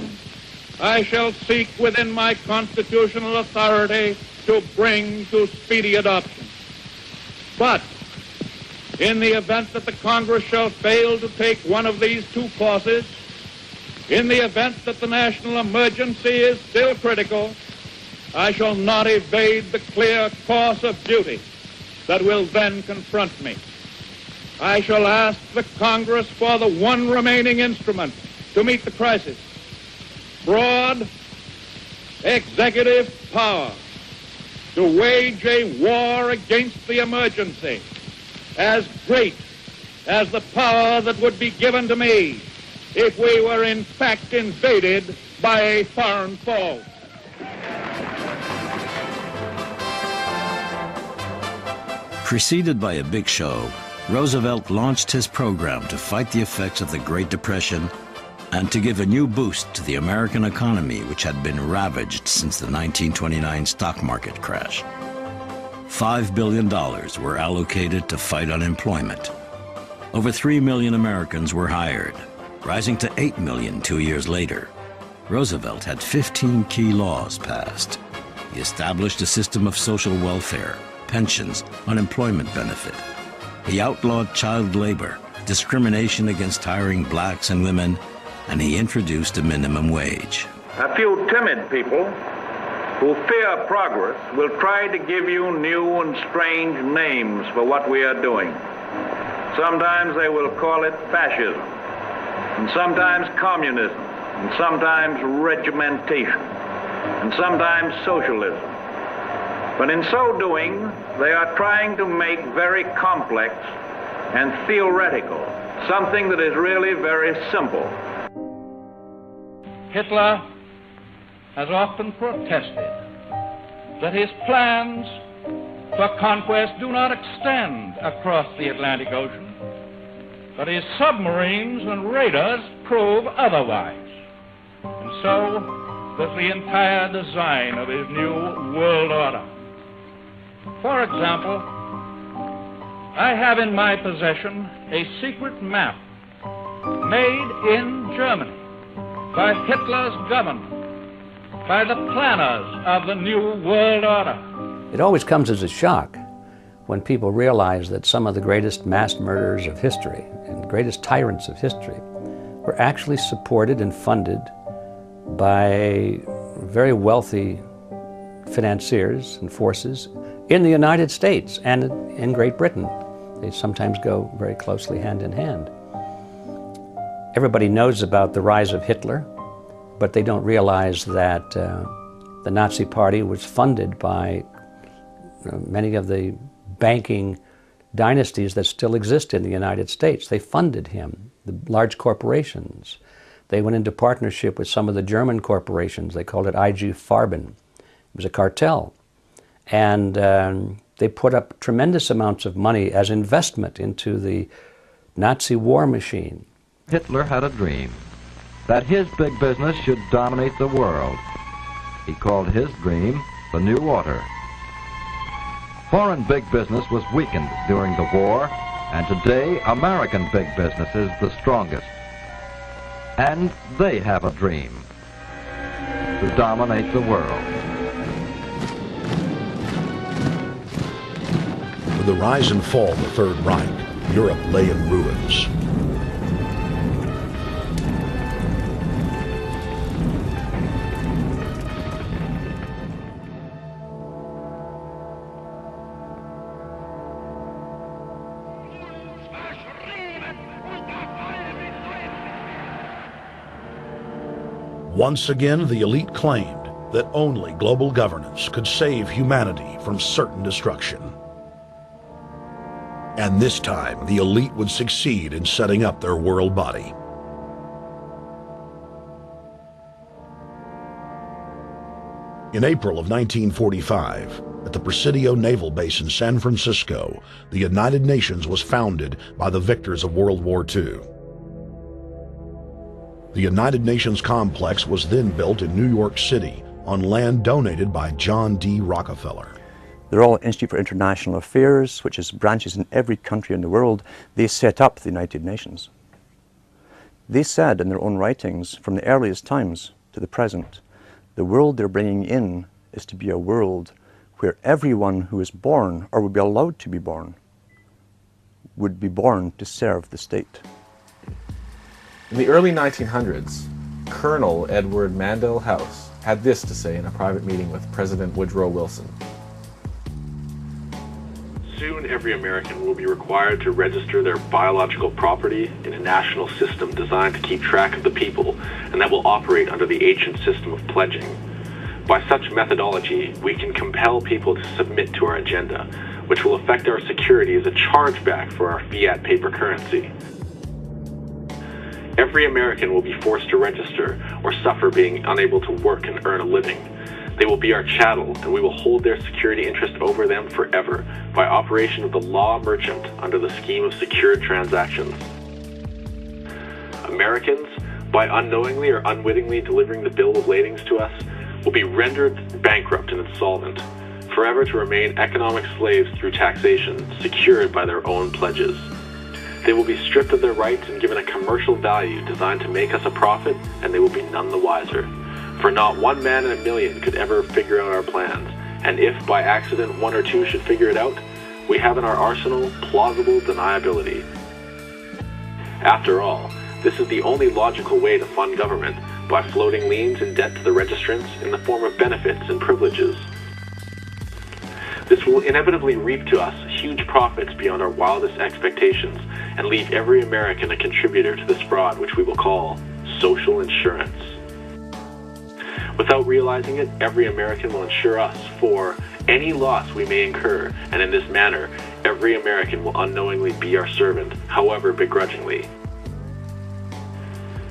I shall seek within my constitutional authority to bring to speedy adoption. But in the event that the Congress shall fail to take one of these 2 courses, in the event that the national emergency is still critical, I shall not evade the clear course of duty that will then confront me. I shall ask the Congress for the one remaining instrument to meet the crisis: broad executive power to wage a war against the emergency as great as the power that would be given to me if we were in fact invaded by a foreign foe. Preceded by a big show, Roosevelt launched his program to fight the effects of the Great Depression and to give a new boost to the American economy, which had been ravaged since the 1929 stock market crash. $5 billion were allocated to fight unemployment. Over 3 million Americans were hired, rising to 8 million 2 years later. Roosevelt had 15 key laws passed. He established a system of social welfare, pensions, unemployment benefit. He outlawed child labor, discrimination against hiring blacks and women, and he introduced a minimum wage. A few timid people who fear progress will try to give you new and strange names for what we are doing. Sometimes they will call it fascism, and sometimes communism, and sometimes regimentation, and sometimes socialism. But in so doing, they are trying to make very complex and theoretical something that is really very simple. Hitler has often protested that his plans for conquest do not extend across the Atlantic Ocean, but his submarines and raiders prove otherwise. And so does the entire design of his new world order. For example, I have in my possession a secret map made in Germany by Hitler's government, by the planners of the new world order. It always comes as a shock when people realize that some of the greatest mass murderers of history and greatest tyrants of history were actually supported and funded by very wealthy financiers and forces in the United States and in Great Britain. They sometimes go very closely hand in hand. Everybody knows about the rise of Hitler, but they don't realize that the Nazi Party was funded by many of the banking dynasties that still exist in the United States. They funded him, the large corporations. They went into partnership with some of the German corporations. They called it IG Farben. It was a cartel. And they put up tremendous amounts of money as investment into the Nazi war machine. Hitler had a dream that his big business should dominate the world. He called his dream the New Order. Foreign big business was weakened during the war, and today American big business is the strongest. And they have a dream to dominate the world. With the rise and fall of the Third Reich, Europe lay in ruins. Once again, the elite claimed that only global governance could save humanity from certain destruction. And this time, the elite would succeed in setting up their world body. In April of 1945, at the Presidio Naval Base in San Francisco, the United Nations was founded by the victors of World War II. The United Nations complex was then built in New York City on land donated by John D. Rockefeller. The Royal Institute for International Affairs, which has branches in every country in the world, they set up the United Nations. They said in their own writings, from the earliest times to the present, the world they're bringing in is to be a world where everyone who is born, or would be allowed to be born, would be born to serve the state. In the early 1900s, Colonel Edward Mandell House had this to say in a private meeting with President Woodrow Wilson. Soon every American will be required to register their biological property in a national system designed to keep track of the people and that will operate under the ancient system of pledging. By such methodology, we can compel people to submit to our agenda, which will affect our security as a chargeback for our fiat paper currency. Every American will be forced to register or suffer being unable to work and earn a living. They will be our chattel, and we will hold their security interest over them forever by operation of the law merchant under the scheme of secured transactions. Americans, by unknowingly or unwittingly delivering the bill of ladings to us, will be rendered bankrupt and insolvent. forever to remain economic slaves through taxation, secured by their own pledges. They will be stripped of their rights and given a commercial value designed to make us a profit, and they will be none the wiser. For not one man in a million could ever figure out our plans, and if by accident one or two should figure it out, we have in our arsenal plausible deniability. After all, this is the only logical way to fund government, by floating liens and debt to the registrants in the form of benefits and privileges. This will inevitably reap to us huge profits beyond our wildest expectations and leave every American a contributor to this fraud, which we will call social insurance. Without realizing it, every American will insure us for any loss we may incur, and in this manner, every American will unknowingly be our servant, however begrudgingly.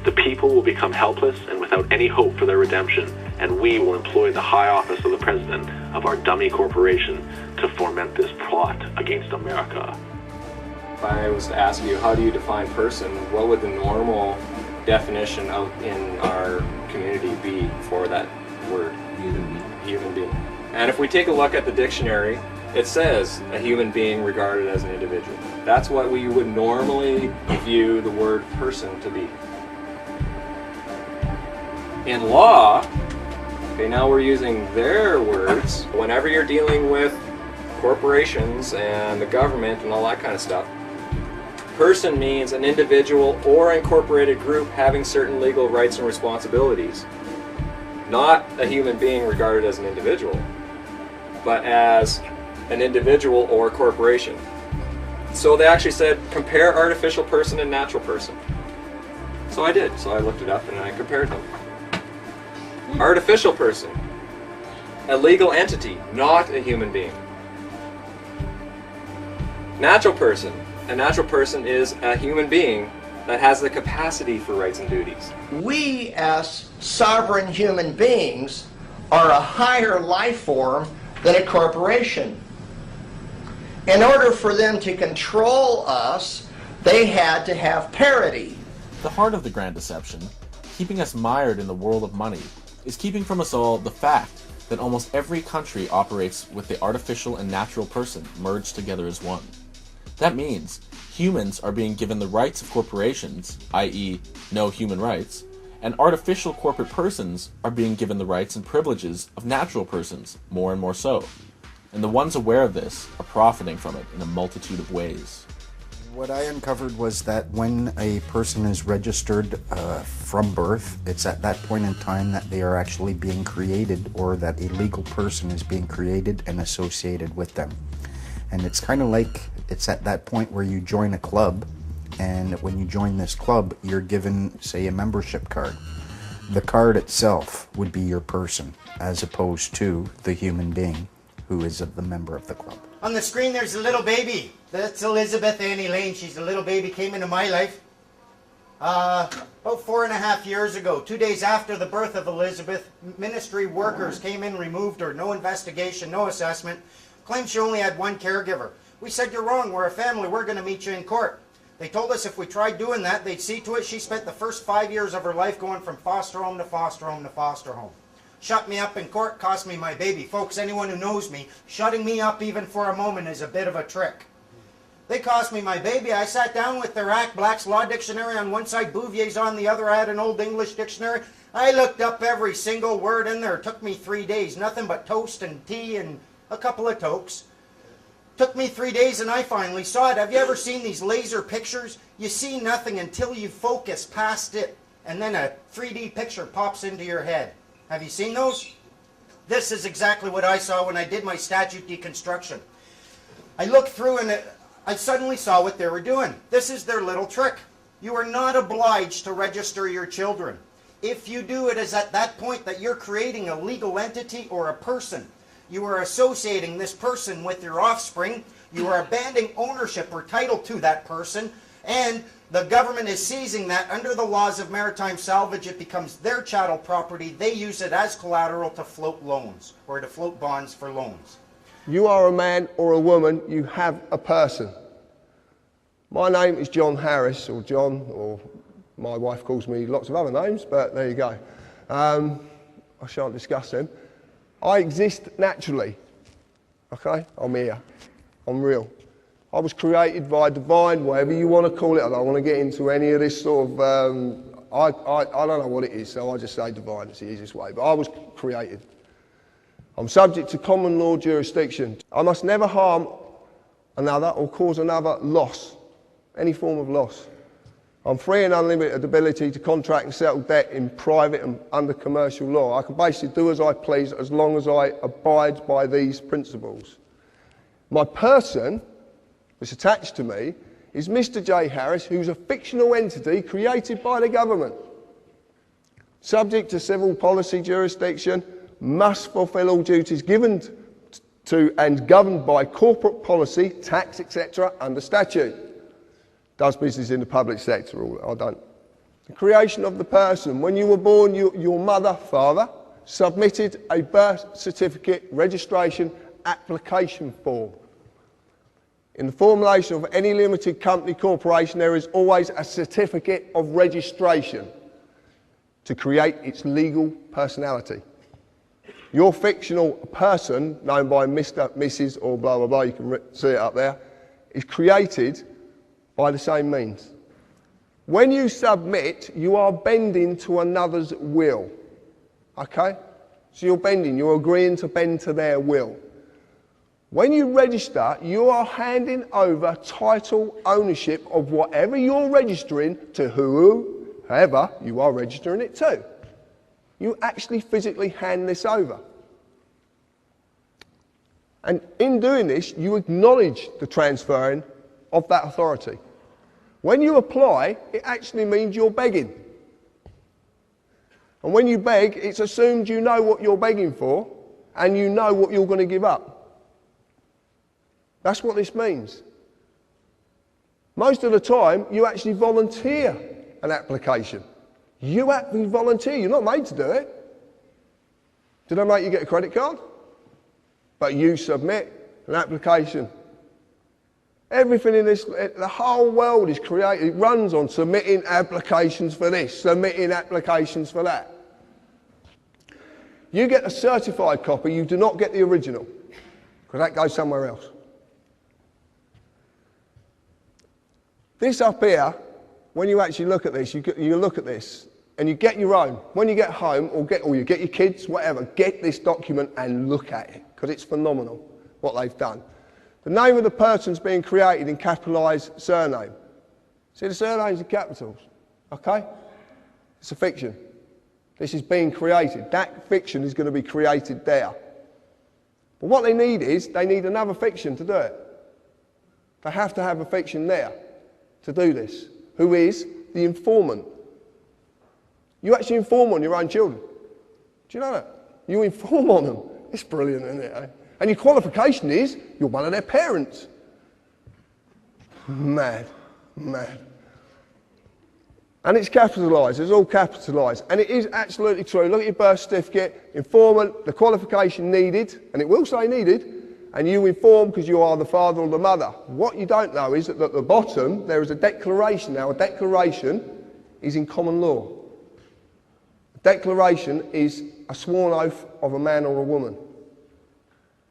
The people will become helpless and without any hope for their redemption, and we will employ the high office of the president of our dummy corporation to foment this plot against America. If I was to ask you, how do you define person, what would the normal definition out in our community be for that word? Human being. And if we take a look at the dictionary, it says a human being regarded as an individual. That's what we would normally view the word person to be. In law, okay, now we're using their words. Whenever you're dealing with corporations and the government and all that kind of stuff, person means an individual or incorporated group having certain legal rights and responsibilities. Not a human being regarded as an individual, but as an individual or corporation. So they actually said, compare artificial person and natural person. So I did. So I looked it up and I compared them. Artificial person, a legal entity, not a human being. Natural person, a natural person is a human being that has the capacity for rights and duties. We, as sovereign human beings, are a higher life form than a corporation. In order for them to control us, they had to have parity. The heart of the Grand Deception, keeping us mired in the world of money, is keeping from us all the fact that almost every country operates with the artificial and natural person merged together as one. That means humans are being given the rights of corporations, i.e. no human rights, and artificial corporate persons are being given the rights and privileges of natural persons, more and more so. And the ones aware of this are profiting from it in a multitude of ways. What I uncovered was that when a person is registered from birth, it's at that point in time that they are actually being created, or that a legal person is being created and associated with them. And it's kind of like it's at that point where you join a club, and when you join this club, you're given, say, a membership card. The card itself would be your person, as opposed to the human being who is the member of the club. On the screen there's a little baby. That's Elizabeth Annie Lane. She's a little baby, came into my life about 4.5 years ago. 2 days after the birth of Elizabeth, ministry workers came in, removed her. No investigation, no assessment. Claimed she only had one caregiver. We said, you're wrong, we're a family, we're going to meet you in court. They told us if we tried doing that, they'd see to it she spent the first 5 years of her life going from foster home to foster home to foster home. Shut me up in court, cost me my baby. Folks, anyone who knows me, shutting me up even for a moment is a bit of a trick. They cost me my baby. I sat down with their Act Black's Law Dictionary on one side, Bouvier's on the other. I had an Old English dictionary. I looked up every single word in there. It took me 3 days. Nothing but toast and tea and a couple of tokes. Took me 3 days and I finally saw it. Have you ever seen these laser pictures? You see nothing until you focus past it, and then a 3D picture pops into your head. Have you seen those? This is exactly what I saw when I did my statute deconstruction. I looked through and I suddenly saw what they were doing. This is their little trick. You are not obliged to register your children. If you do, it is at that point that you're creating a legal entity or a person. You are associating this person with your offspring. You are abandoning ownership or title to that person, and the government is seizing that under the laws of maritime salvage. It becomes their chattel property. They use it as collateral to float loans or to float bonds for loans. You are a man or a woman, you have a person. My name is John Harris, or John, or my wife calls me lots of other names, but there you go. I shan't discuss them. I exist naturally. Okay? I'm here. I'm real. I was created by divine, whatever you want to call it. I don't want to get into any of this sort of, I don't know what it is, so I just say divine, it's the easiest way. But I was created. I'm subject to common law jurisdiction. I must never harm another or cause another loss, any form of loss. I'm free and unlimited ability to contract and settle debt in private and under commercial law. I can basically do as I please as long as I abide by these principles. My person that's attached to me is Mr. J. Harris, who's a fictional entity created by the government. Subject to civil policy jurisdiction, must fulfil all duties given to and governed by corporate policy, tax, etc. under statute. Does business in the public sector, or I don't. The creation of the person. When you were born, your mother, father, submitted a birth certificate registration application form. In the formulation of any limited company corporation, there is always a certificate of registration to create its legal personality. Your fictional person, known by Mr., Mrs. or blah, blah, blah, you can see it up there, is created by the same means. When you submit, you are bending to another's will. Okay? So you're bending, you're agreeing to bend to their will. When you register, you are handing over title ownership of whatever you're registering to whoever you are registering it to. You actually physically hand this over. And in doing this, you acknowledge the transferring of that authority. When you apply, it actually means you're begging. And when you beg, it's assumed you know what you're begging for and you know what you're going to give up. That's what this means. Most of the time, you actually volunteer an application. You actually volunteer. You're not made to do it. Do they make you get a credit card? But you submit an application. Everything in this, the whole world is created, it runs on submitting applications for this, submitting applications for that. You get a certified copy, you do not get the original, because that goes somewhere else. This up here, when you actually look at this, you look at this, and you get your own. When you get home, or you get your kids, whatever, get this document and look at it, because it's phenomenal what they've done. The name of the person's being created in capitalised surname. See, the surname's in capitals, okay? It's a fiction. This is being created. That fiction is going to be created there. But what they need is, they need another fiction to do it. They have to have a fiction there to do this, who is the informant. You actually inform on your own children. Do you know that? You inform on them. It's brilliant, isn't it? Eh? And your qualification is, you're one of their parents. Mad, mad. And it's capitalised, it's all capitalised. And it is absolutely true. Look at your birth certificate, informant, the qualification needed, and it will say needed, and you inform because you are the father or the mother. What you don't know is that at the bottom, there is a declaration. Now, a declaration is in common law. A declaration is a sworn oath of a man or a woman.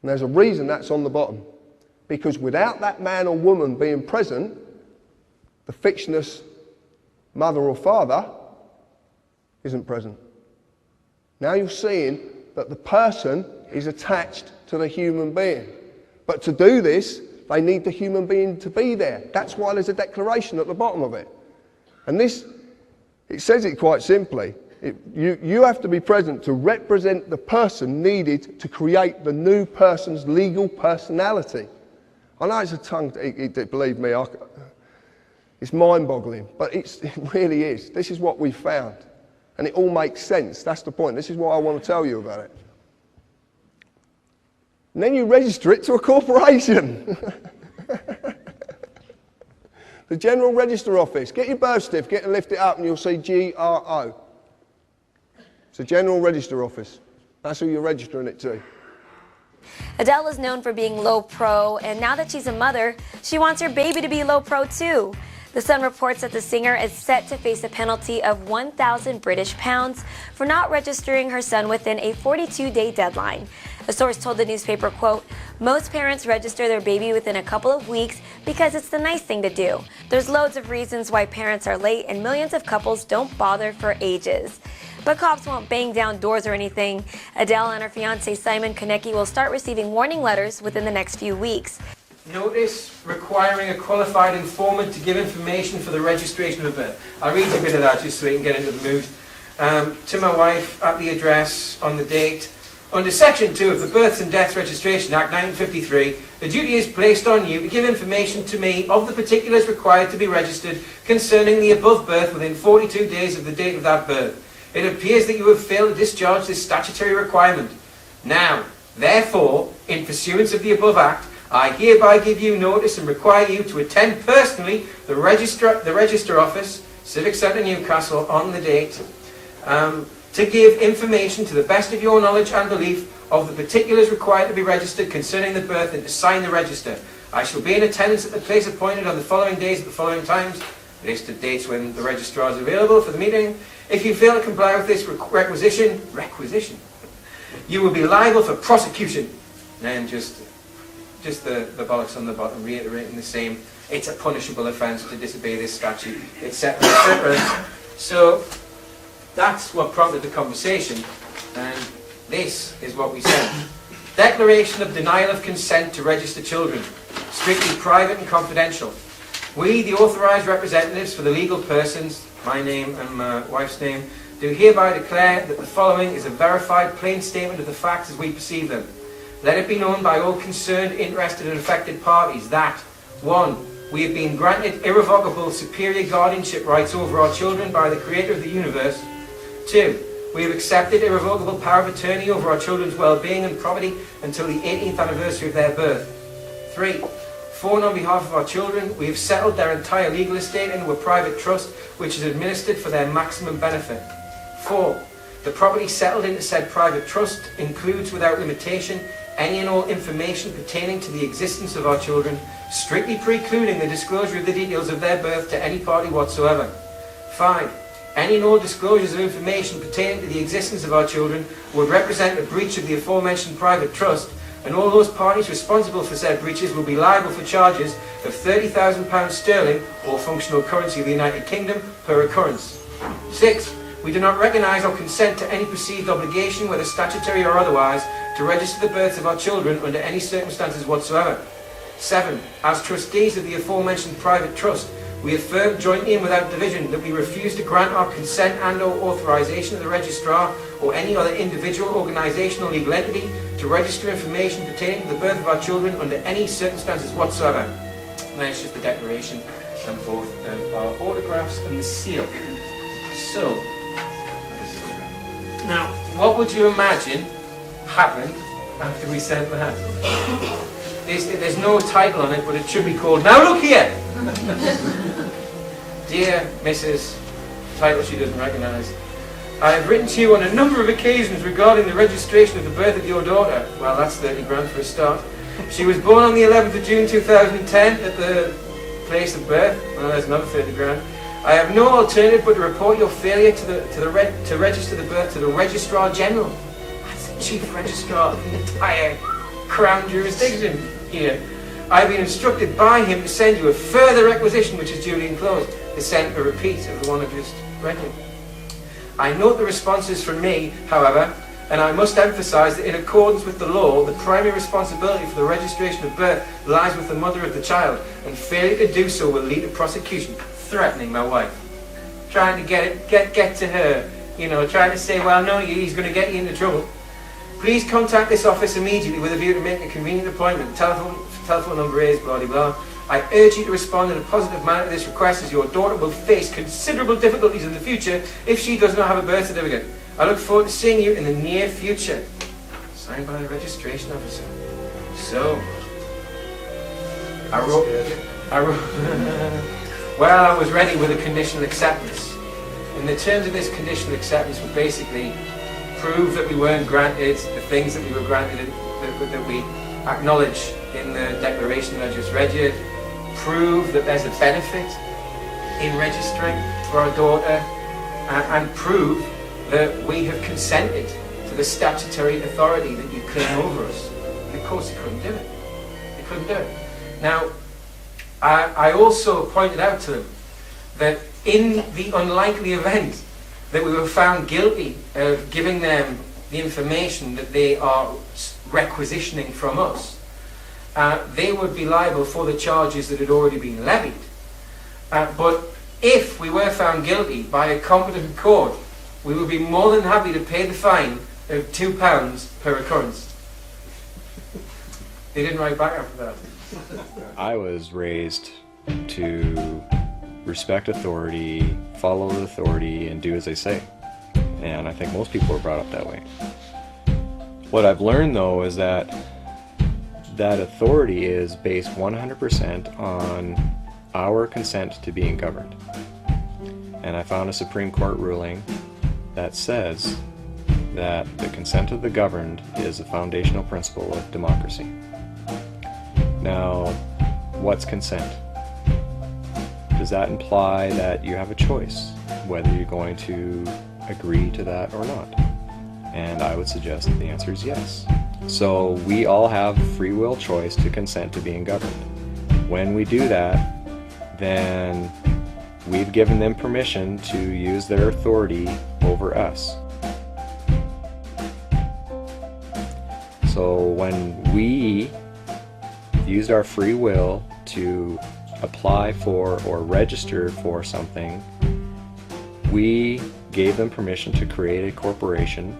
And there's a reason that's on the bottom. Because without that man or woman being present, the fictitious mother or father isn't present. Now you're seeing that the person is attached to the human being. But to do this, they need the human being to be there. That's why there's a declaration at the bottom of it. And this, it says it quite simply. You have to be present to represent the person needed to create the new person's legal personality. I know it's a tongue, believe me, it's mind-boggling, but it really is. This is what we've found. And it all makes sense. That's the point. This is what I want to tell you about it. And then you register it to a corporation. The General Register Office. Get your birth certificate and lift it up and you'll see GRO. It's a General Register Office. That's who you're registering it to. Adele is known for being low pro, and now that she's a mother, she wants her baby to be low pro too. The Sun reports that the singer is set to face a penalty of 1,000 British pounds for not registering her son within a 42-day deadline. A source told the newspaper, quote, "Most parents register their baby within a couple of weeks because it's the nice thing to do. There's loads of reasons why parents are late and millions of couples don't bother for ages." But cops won't bang down doors or anything. Adele and her fiancé Simon Konecki will start receiving warning letters within the next few weeks. Notice requiring a qualified informant to give information for the registration of birth. I'll read you a bit of that just so we can get into the mood. To my wife, at the address, on the date. Under Section 2 of the Births and Deaths Registration Act 1953, the duty is placed on you to give information to me of the particulars required to be registered concerning the above birth within 42 days of the date of that birth. It appears that you have failed to discharge this statutory requirement. Now, therefore, in pursuance of the above Act, I hereby give you notice and require you to attend personally the Register Office, Civic Centre, Newcastle, on the date, to give information to the best of your knowledge and belief of the particulars required to be registered concerning the birth and to sign the register. I shall be in attendance at the place appointed on the following days at the following times. List of dates when the registrar is available for the meeting. If you fail to comply with this requisition, you will be liable for prosecution. And just the bollocks on the bottom, reiterating the same. It's a punishable offence to disobey this statute, etc., etc. So that's what prompted the conversation, and this is what we said. Declaration of denial of consent to register children, strictly private and confidential. We, the authorised representatives for the legal persons, my name and my wife's name, do hereby declare that the following is a verified plain statement of the facts as we perceive them. Let it be known by all concerned, interested and affected parties that 1. We have been granted irrevocable superior guardianship rights over our children by the Creator of the universe. 2. We have accepted irrevocable power of attorney over our children's well-being and property until the 18th anniversary of their birth. 3. 4. On behalf of our children, we have settled their entire legal estate into a private trust which is administered for their maximum benefit. 4. The property settled into said private trust includes without limitation any and all information pertaining to the existence of our children, strictly precluding the disclosure of the details of their birth to any party whatsoever. 5. Any and all disclosures of information pertaining to the existence of our children would represent a breach of the aforementioned private trust, and all those parties responsible for said breaches will be liable for charges of £30,000 sterling or functional currency of the United Kingdom per occurrence. 6. We do not recognise or consent to any perceived obligation, whether statutory or otherwise, to register the births of our children under any circumstances whatsoever. 7. As trustees of the aforementioned private trust, we affirm jointly and without division that we refuse to grant our consent and or authorisation of the registrar or any other individual, organisation or legal entity to register information pertaining to the birth of our children under any circumstances whatsoever. And then it's just the declaration and both of our autographs and the seal. So, now, what would you imagine happened after we sent that? There's no title on it, but it should be called, "Now look here!" Dear Mrs. Title she doesn't recognise. I have written to you on a number of occasions regarding the registration of the birth of your daughter. Well, that's 30 grand for a start. She was born on the 11th of June 2010 at the place of birth. Well, there's another 30 grand. I have no alternative but to report your failure to register the birth to the Registrar General. That's the Chief Registrar of the entire Crown jurisdiction here. I have been instructed by him to send you a further requisition which is duly enclosed, to send a repeat of the one I've just read you. I note the responses from me, however, and I must emphasise that in accordance with the law, the primary responsibility for the registration of birth lies with the mother of the child, and failure to do so will lead to prosecution. Threatening my wife, trying to get to her, trying to say, well, no, he's going to get you into trouble. Please contact this office immediately with a view to make a convenient appointment. Telephone number is blah, blah, blah. I urge you to respond in a positive manner to this request, as your daughter will face considerable difficulties in the future if she does not have a birth certificate. I look forward to seeing you in the near future. Signed by the registration officer. So, I wrote well, I was ready with a conditional acceptance. And the terms of this conditional acceptance were basically prove that we weren't granted the things that we were granted, that we acknowledge in the declaration that I just read you, prove that there's a benefit in registering for our daughter, and prove that we have consented to the statutory authority that you claim over us. And of course, they couldn't do it. They couldn't do it. Now, I also pointed out to them that in the unlikely event that we were found guilty of giving them the information that they are requisitioning from us, they would be liable for the charges that had already been levied. But if we were found guilty by a competent court, we would be more than happy to pay the fine of £2 per occurrence. They didn't write back after that. I was raised to respect authority, follow the authority, and do as they say. And I think most people are brought up that way. What I've learned, though, is that that authority is based 100% on our consent to being governed. And I found a Supreme Court ruling that says that the consent of the governed is a foundational principle of democracy. Now, what's consent? Does that imply that you have a choice whether you're going to agree to that or not? And I would suggest that the answer is yes. So we all have free will choice to consent to being governed. When we do that, then we've given them permission to use their authority over us. So when we used our free will to apply for or register for something, we gave them permission to create a corporation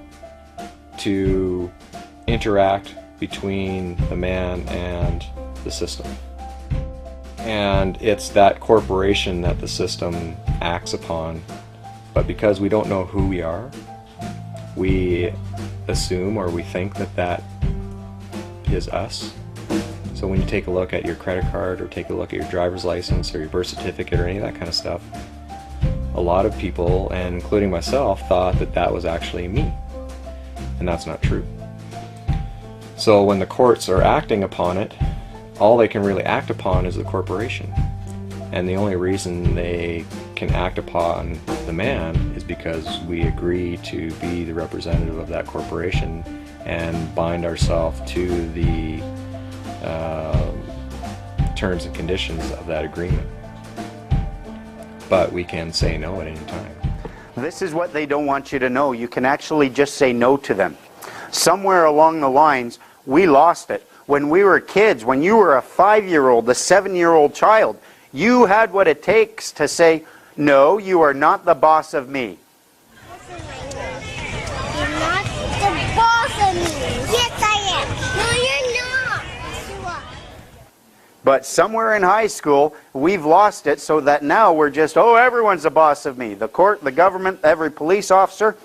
to interact between the man and the system. And it's that corporation that the system acts upon. But because we don't know who we are, we assume or we think that that is us. So when you take a look at your credit card or take a look at your driver's license or your birth certificate or any of that kind of stuff, a lot of people, and including myself, thought that that was actually me. And that's not true. So when the courts are acting upon it, all they can really act upon is the corporation. And the only reason they can act upon the man is because we agree to be the representative of that corporation and bind ourselves to the terms and conditions of that agreement. But we can say no at any time. This is what they don't want you to know. You can actually just say no to them. Somewhere along the lines, we lost it. When we were kids, when you were a 5-year-old, a 7-year-old child, you had what it takes to say, no, you are not the boss of me. You're not the boss of me. Yes, I am. No, you're not. Yes, you are. But somewhere in high school, we've lost it so that now we're just, oh, everyone's the boss of me. The court, the government, every police officer.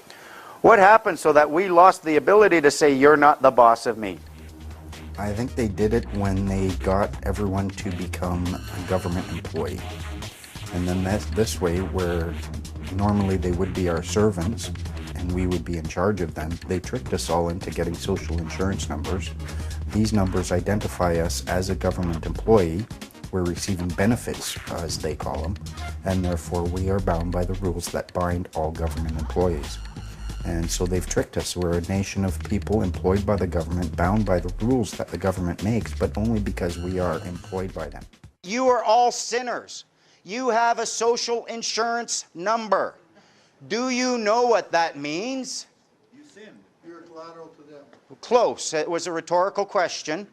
What happened so that we lost the ability to say, you're not the boss of me? I think they did it when they got everyone to become a government employee. And then that's this way, where normally they would be our servants and we would be in charge of them. They tricked us all into getting social insurance numbers. These numbers identify us as a government employee. We're receiving benefits, as they call them, and therefore we are bound by the rules that bind all government employees. And so they've tricked us. We're a nation of people employed by the government, bound by the rules that the government makes, but only because we are employed by them. You are all sinners. You have a social insurance number. Do you know what that means? You sin. You're collateral to them. Close. It was a rhetorical question.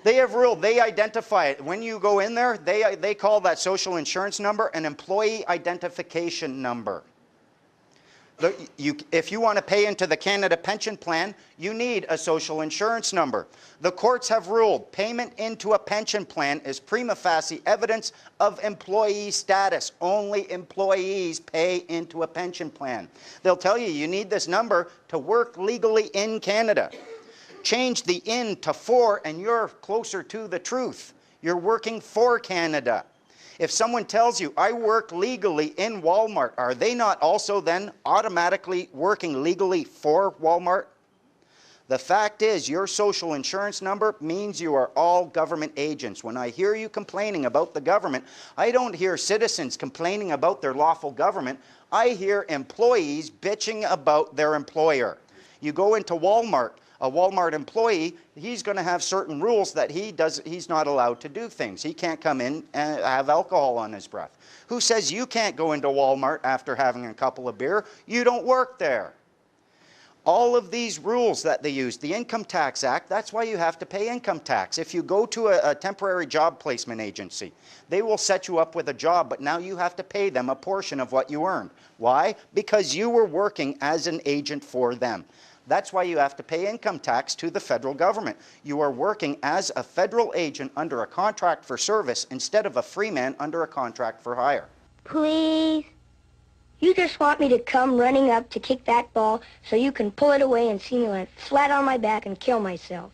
They have ruled, they identify it. When you go in there, they call that social insurance number an employee identification number. If you want to pay into the Canada Pension Plan, you need a social insurance number. The courts have ruled payment into a pension plan is prima facie evidence of employee status. Only employees pay into a pension plan. They'll tell you you need this number to work legally in Canada. Change the in to for and you're closer to the truth. You're working for Canada. If someone tells you, I work legally in Walmart, are they not also then automatically working legally for Walmart? The fact is, your social insurance number means you are all government agents. When I hear you complaining about the government, I don't hear citizens complaining about their lawful government. I hear employees bitching about their employer. You go into Walmart, a Walmart employee, he's going to have certain rules that he's not allowed to do things. He can't come in and have alcohol on his breath. Who says you can't go into Walmart after having a couple of beer? You don't work there. All of these rules that they use, the Income Tax Act, that's why you have to pay income tax. If you go to a temporary job placement agency, they will set you up with a job, but now you have to pay them a portion of what you earned. Why? Because you were working as an agent for them. That's why you have to pay income tax to the federal government. You are working as a federal agent under a contract for service instead of a free man under a contract for hire. Please? You just want me to come running up to kick that ball so you can pull it away and see me land flat on my back and kill myself.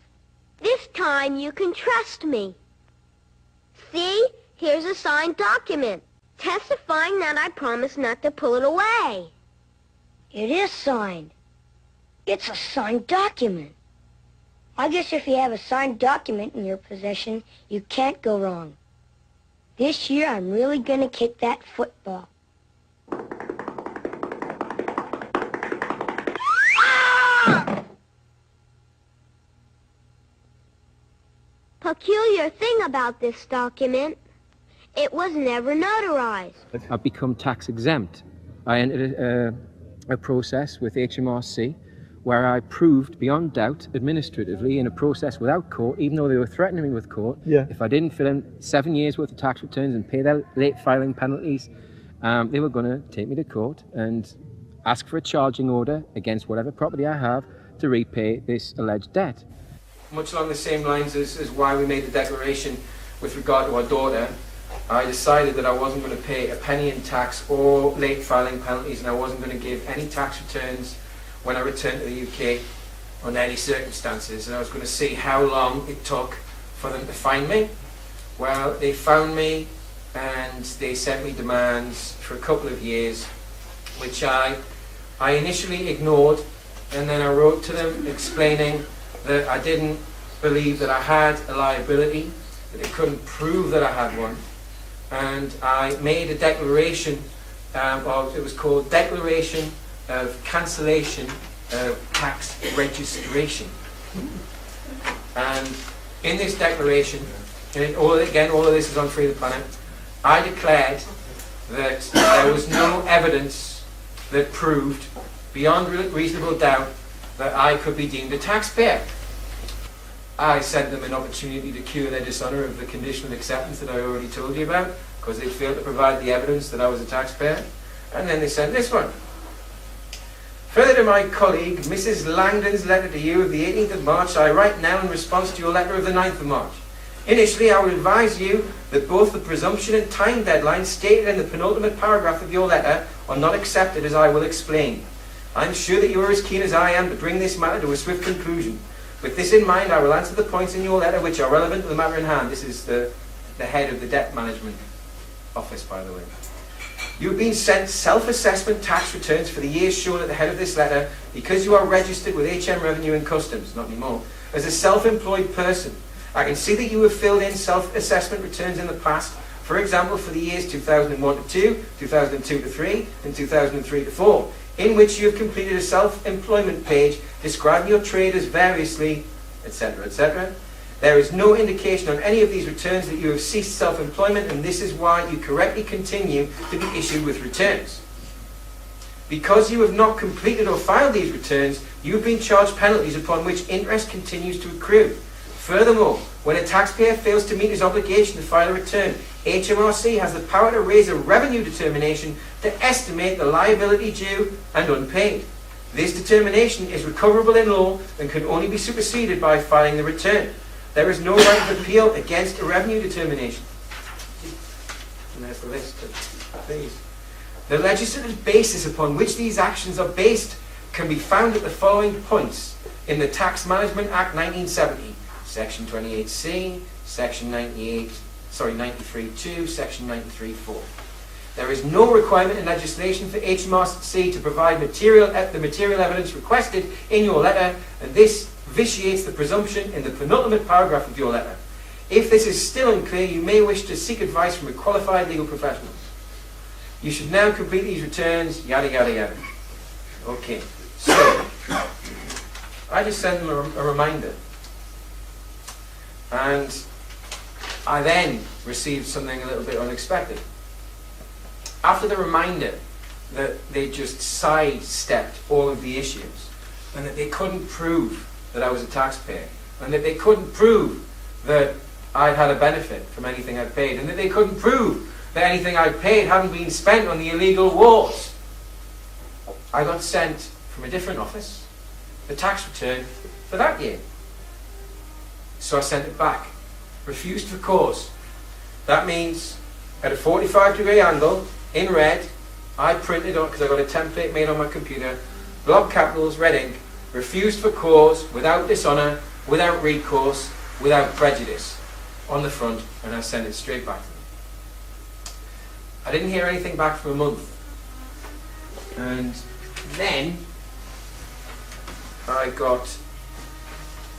This time you can trust me. See? Here's a signed document testifying that I promise not to pull it away. It is signed. It's a signed document. I guess if you have a signed document in your possession, you can't go wrong. This year I'm really gonna kick that football. Peculiar thing about this document, it was never notarized. I've become tax exempt. I entered a process with HMRC where I proved beyond doubt administratively in a process without court, even though they were threatening me with court, if I didn't fill in 7 years worth of tax returns and pay their late filing penalties, they were going to take me to court and ask for a charging order against whatever property I have to repay this alleged debt. Much along the same lines as why we made the declaration with regard to our daughter, I decided that I wasn't going to pay a penny in tax or late filing penalties, and I wasn't going to give any tax returns when I returned to the UK under any circumstances, and I was going to see how long it took for them to find me. Well, they found me and they sent me demands for a couple of years, which I initially ignored, and then I wrote to them explaining that I didn't believe that I had a liability, that they couldn't prove that I had one, and I made a declaration, it was called Declaration of Cancellation of Tax Registration. And in this declaration, and all of this is on Free the Planet, I declared that there was no evidence that proved beyond reasonable doubt that I could be deemed a taxpayer. I sent them an opportunity to cure their dishonour of the conditional acceptance that I already told you about, because they failed to provide the evidence that I was a taxpayer. And then they sent this one. Further to my colleague, Mrs. Langdon's letter to you of the 18th of March, I write now in response to your letter of the 9th of March. Initially, I will advise you that both the presumption and time deadline stated in the penultimate paragraph of your letter are not accepted, as I will explain. I am sure that you are as keen as I am to bring this matter to a swift conclusion. With this in mind, I will answer the points in your letter which are relevant to the matter in hand. This is the head of the Debt Management Office, by the way. You have been sent self-assessment tax returns for the years shown at the head of this letter because you are registered with HM Revenue and Customs, not anymore, as a self-employed person. I can see that you have filled in self-assessment returns in the past, for example, for the years 2001 to 2, 2002 to 3, and 2003 to 4, in which you have completed a self-employment page describing your trade as variously, etc., etc. There is no indication on any of these returns that you have ceased self-employment, and this is why you correctly continue to be issued with returns. Because you have not completed or filed these returns, you have been charged penalties upon which interest continues to accrue. Furthermore, when a taxpayer fails to meet his obligation to file a return, HMRC has the power to raise a revenue determination to estimate the liability due and unpaid. This determination is recoverable in law and can only be superseded by filing the return. There is no right of appeal against a revenue determination. And there's the list of things. The legislative basis upon which these actions are based can be found at the following points in the Tax Management Act 1970, Section 28C, Section 93.2, Section 93.4. There is no requirement in legislation for HMRC to provide the material evidence requested in your letter, and this vitiates the presumption in the penultimate paragraph of your letter. If this is still unclear, you may wish to seek advice from a qualified legal professional. You should now complete these returns, yada yada yada. Okay, so I just sent them a reminder. And I then received something a little bit unexpected. After the reminder that they just sidestepped all of the issues, and that they couldn't prove that I was a taxpayer, and that they couldn't prove that I'd had a benefit from anything I'd paid, and that they couldn't prove that anything I'd paid hadn't been spent on the illegal wars, I got sent from a different office the tax return for that year. So I sent it back. Refused for cause. That means at a 45-degree angle, in red, I printed on, because I got a template made on my computer, block capitals, red ink, refused for cause, without dishonour, without recourse, without prejudice, on the front, and I sent it straight back to them. I didn't hear anything back for a month. And then I got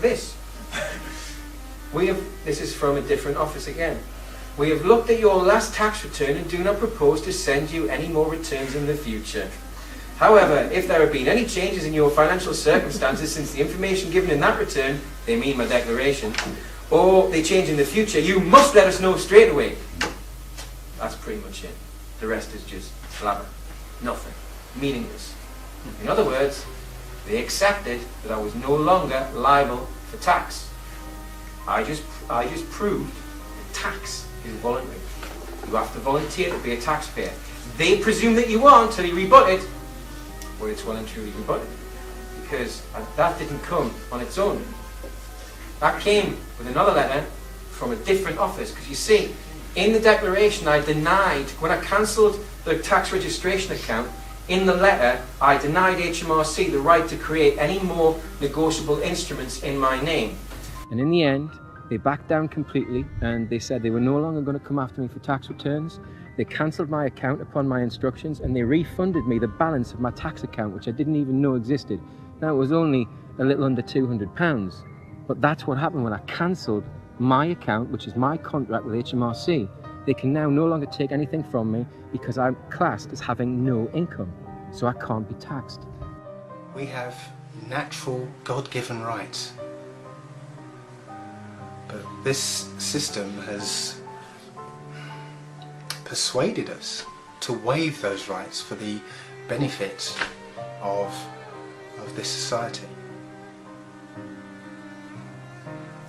this. This is from a different office again. We have looked at your last tax return and do not propose to send you any more returns in the future. However, if there have been any changes in your financial circumstances since the information given in that return, they mean my declaration, or they change in the future, you must let us know straight away. That's pretty much it. The rest is just blabber. Nothing. Meaningless. In other words, they accepted that I was no longer liable for tax. I just proved that tax is voluntary. You have to volunteer to be a taxpayer. They presume that you are until you rebut it. Well, it's well and truly rebutted. Because that didn't come on its own. That came with another letter from a different office. Because you see, in the declaration I denied, when I cancelled the tax registration account, in the letter I denied HMRC the right to create any more negotiable instruments in my name. And in the end, they backed down completely and they said they were no longer going to come after me for tax returns. They cancelled my account upon my instructions and they refunded me the balance of my tax account, which I didn't even know existed. Now, it was only a little under £200, but that's what happened when I cancelled my account, which is my contract with HMRC. They can now no longer take anything from me because I'm classed as having no income, so I can't be taxed. We have natural, God-given rights. But this system has persuaded us to waive those rights for the benefit of this society.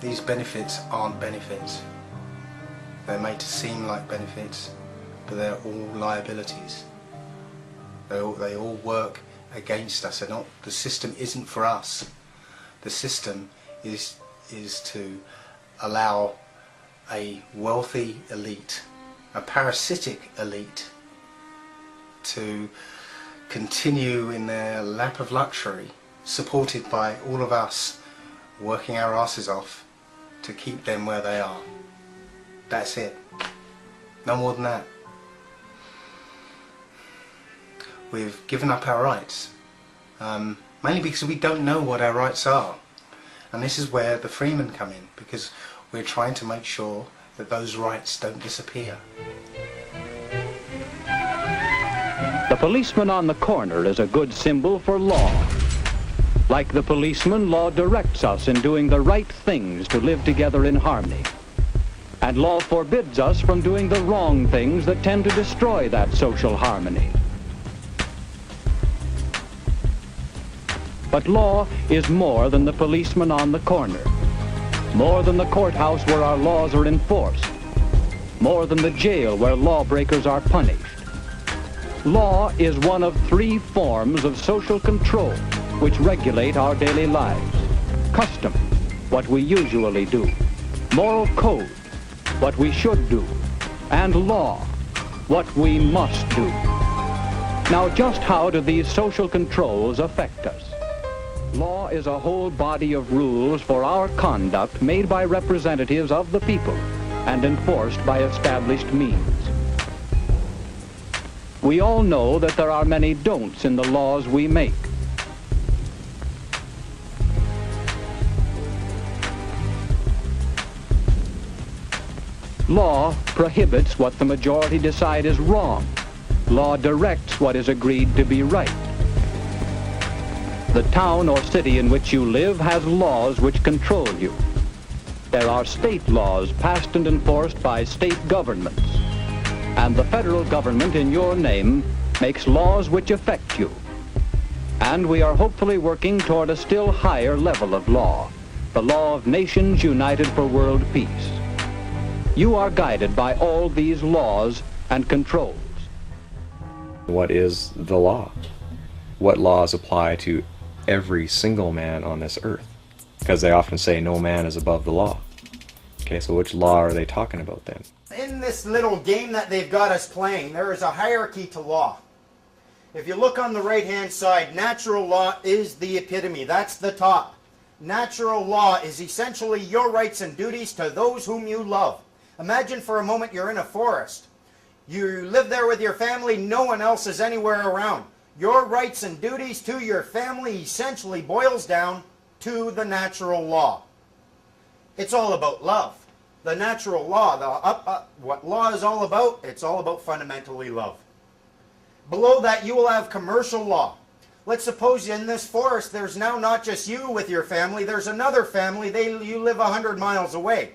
These benefits aren't benefits. They're made to seem like benefits, but they're all liabilities. They all work against us. The system isn't for us. The system is to allow a wealthy elite, a parasitic elite, to continue in their lap of luxury, supported by all of us working our asses off to keep them where they are. That's it. No more than that. We've given up our rights, mainly because we don't know what our rights are. And this is where the freemen come in, because we're trying to make sure that those rights don't disappear. The policeman on the corner is a good symbol for law. Like the policeman, law directs us in doing the right things to live together in harmony. And law forbids us from doing the wrong things that tend to destroy that social harmony. But law is more than the policeman on the corner, more than the courthouse where our laws are enforced, more than the jail where lawbreakers are punished. Law is one of three forms of social control which regulate our daily lives. Custom, what we usually do. Moral code, what we should do. And law, what we must do. Now, just how do these social controls affect us? Law is a whole body of rules for our conduct made by representatives of the people and enforced by established means. We all know that there are many don'ts in the laws we make. Law prohibits what the majority decide is wrong. Law directs what is agreed to be right. The town or city in which you live has laws which control you. There are state laws passed and enforced by state governments. And the federal government in your name makes laws which affect you. And we are hopefully working toward a still higher level of law, the law of nations united for world peace. You are guided by all these laws and controls. What is the law? What laws apply to every single man on this earth? Because they often say no man is above the law. Okay, so which law are they talking about then? In this little game that they've got us playing, there is a hierarchy to law. If you look on the right-hand side, natural law is the epitome. That's the top. Natural law is essentially your rights and duties to those whom you love. Imagine for a moment you're in a forest. You live there with your family, no one else is anywhere around. Your rights and duties to your family essentially boils down to the natural law. It's all about love. The natural law, what law is all about, it's all about fundamentally love. Below that you will have commercial law. Let's suppose in this forest there's now not just you with your family, there's another family, you live 100 miles away.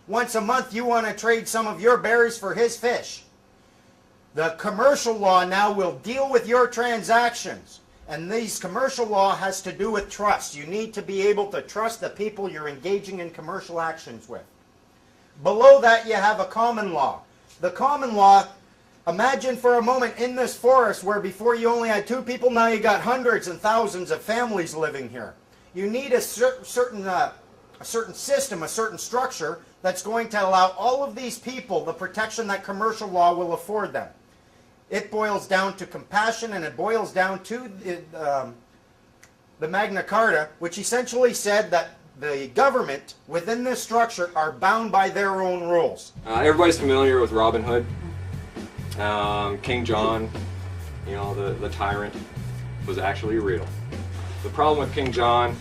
Once a month you want to trade some of your berries for his fish. The commercial law now will deal with your transactions. And these commercial law has to do with trust. You need to be able to trust the people you're engaging in commercial actions with. Below that you have a common law. The common law, imagine for a moment in this forest where before you only had 2 people, now you got hundreds and thousands of families living here. You need a certain system, a certain structure that's going to allow all of these people the protection that commercial law will afford them. It boils down to compassion, and it boils down to the Magna Carta, which essentially said that the government within this structure are bound by their own rules. Everybody's familiar with Robin Hood. King John, you know, the tyrant, was actually real. The problem with King John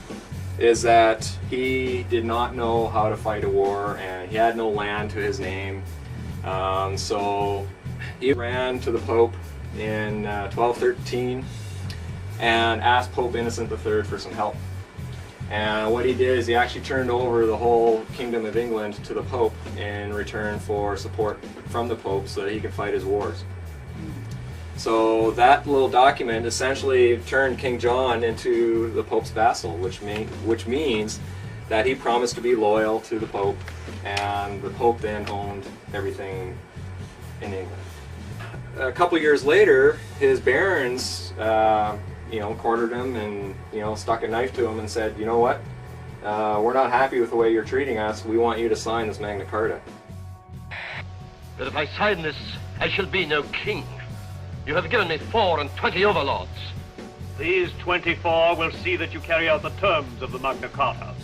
is that he did not know how to fight a war, and he had no land to his name. So he ran to the Pope in 1213 and asked Pope Innocent III for some help. And what he did is he actually turned over the whole Kingdom of England to the Pope in return for support from the Pope so that he could fight his wars. So that little document essentially turned King John into the Pope's vassal, which means that he promised to be loyal to the Pope, and the Pope then owned everything in England. A couple years later, his barons cornered him and stuck a knife to him and said, you know what, we're not happy with the way you're treating us, we want you to sign this Magna Carta. But if I sign this, I shall be no king. You have given me 24 overlords. These 24 will see that you carry out the terms of the Magna Carta.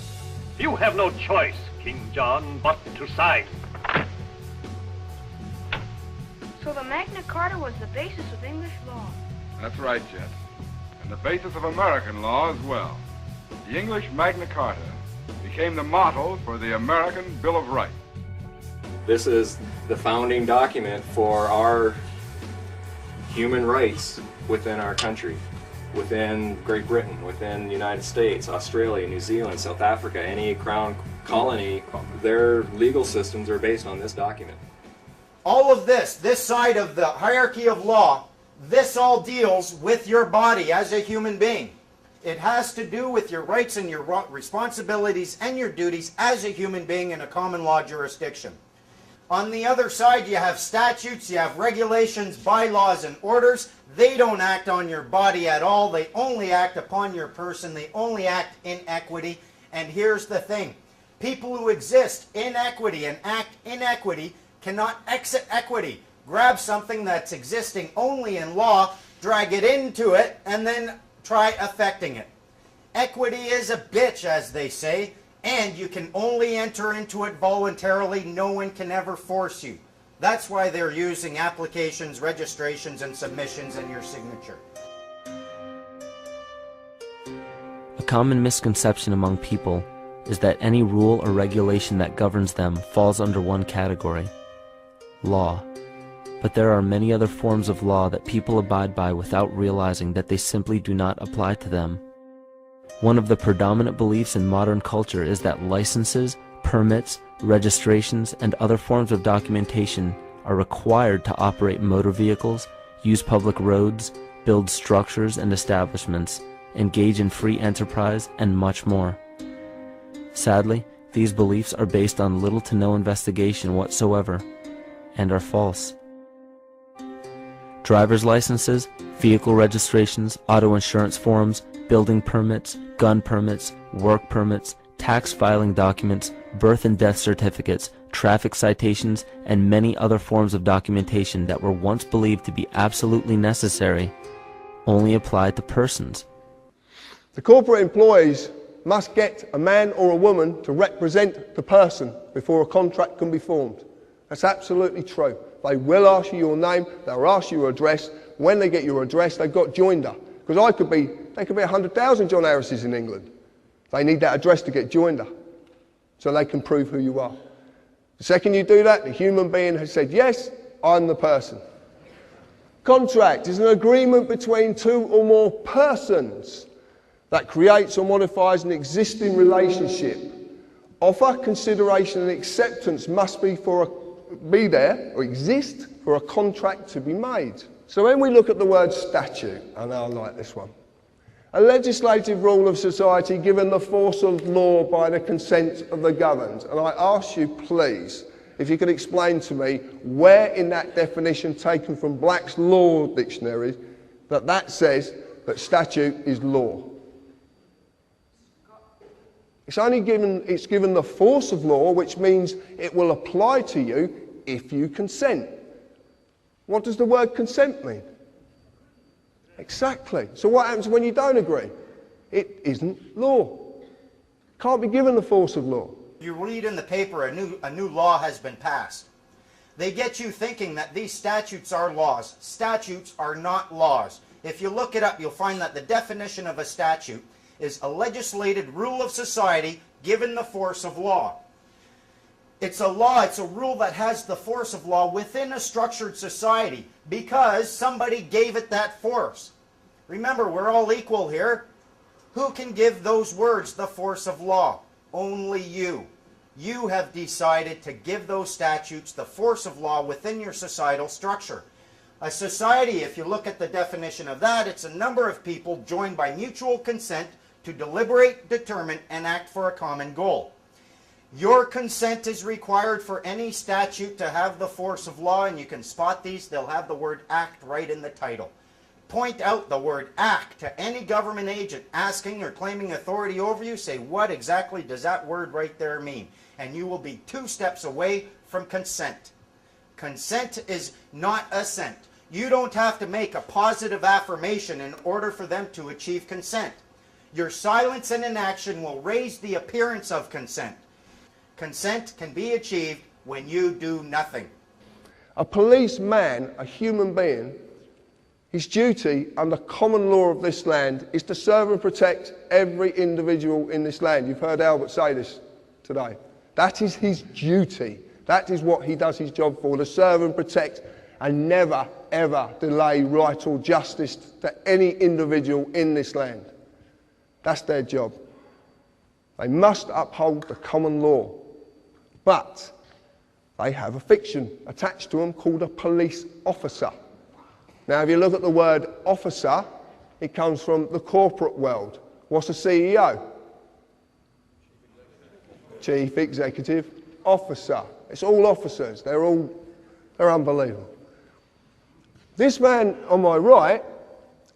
You have no choice, King John, but to sign. So the Magna Carta was the basis of English law. That's right, Jet. And the basis of American law as well. The English Magna Carta became the model for the American Bill of Rights. This is the founding document for our human rights within our country, within Great Britain, within the United States, Australia, New Zealand, South Africa, any crown colony, their legal systems are based on this document. All of this side of the hierarchy of law, this all deals with your body as a human being. It has to do with your rights and your responsibilities and your duties as a human being in a common law jurisdiction. On the other side, you have statutes, you have regulations, bylaws, and orders. They don't act on your body at all. They only act upon your person. They only act in equity. And here's the thing. People who exist in equity and act in equity cannot exit equity. Grab something that's existing only in law, drag it into it, and then try affecting it. Equity is a bitch, as they say, and you can only enter into it voluntarily. No one can ever force you. That's why they're using applications, registrations, and submissions in your signature. A common misconception among people is that any rule or regulation that governs them falls under one category, law. But there are many other forms of law that people abide by without realizing that they simply do not apply to them. One of the predominant beliefs in modern culture is that licenses, permits, registrations, and other forms of documentation are required to operate motor vehicles, use public roads, build structures and establishments, engage in free enterprise, and much more. Sadly, these beliefs are based on little to no investigation whatsoever, and are false. Driver's licenses, vehicle registrations, auto insurance forms, building permits, gun permits, work permits, tax filing documents, birth and death certificates, traffic citations, and many other forms of documentation that were once believed to be absolutely necessary only apply to persons. The corporate employees must get a man or a woman to represent the person before a contract can be formed. That's absolutely true. They will ask you your name, they'll ask you your address. When they get your address, they've got joinder. Because there could be 100,000 John Harrises in England. They need that address to get joinder, so they can prove who you are. The second you do that, the human being has said, yes, I'm the person. Contract is an agreement between two or more persons that creates or modifies an existing relationship. Offer, consideration and acceptance must be there or exist for a contract to be made. So when we look at the word statute, I know I like this one, a legislative rule of society given the force of law by the consent of the governed. And I ask you, please, if you could explain to me where in that definition taken from Black's Law Dictionary that says that statute is law. It's given the force of law, which means it will apply to you if you consent. What does the word consent mean? Exactly. So what happens when you don't agree? It isn't law. Can't be given the force of law. You read in the paper a new law has been passed. They get you thinking that these statutes are laws. Statutes are not laws. If you look it up, you'll find that the definition of a statute is a legislated rule of society given the force of law. It's a law, it's a rule that has the force of law within a structured society because somebody gave it that force. Remember, we're all equal here. Who can give those words the force of law? Only you. You have decided to give those statutes the force of law within your societal structure. A society, if you look at the definition of that, it's a number of people joined by mutual consent to deliberate, determine, and act for a common goal. Your consent is required for any statute to have the force of law, and you can spot these. They'll have the word act right in the title. Point out the word act to any government agent asking or claiming authority over you. Say, what exactly does that word right there mean? And you will be 2 steps away from consent. Consent is not assent. You don't have to make a positive affirmation in order for them to achieve consent. Your silence and inaction will raise the appearance of consent. Consent can be achieved when you do nothing. A policeman, a human being, his duty under common law of this land is to serve and protect every individual in this land. You've heard Albert say this today. That is his duty. That is what he does his job for, to serve and protect and never, ever delay right or justice to any individual in this land. That's their job. They must uphold the common law. But they have a fiction attached to them called a police officer. Now, if you look at the word officer, it comes from the corporate world. What's a CEO? Chief Executive Officer. It's all officers. They're unbelievable. This man on my right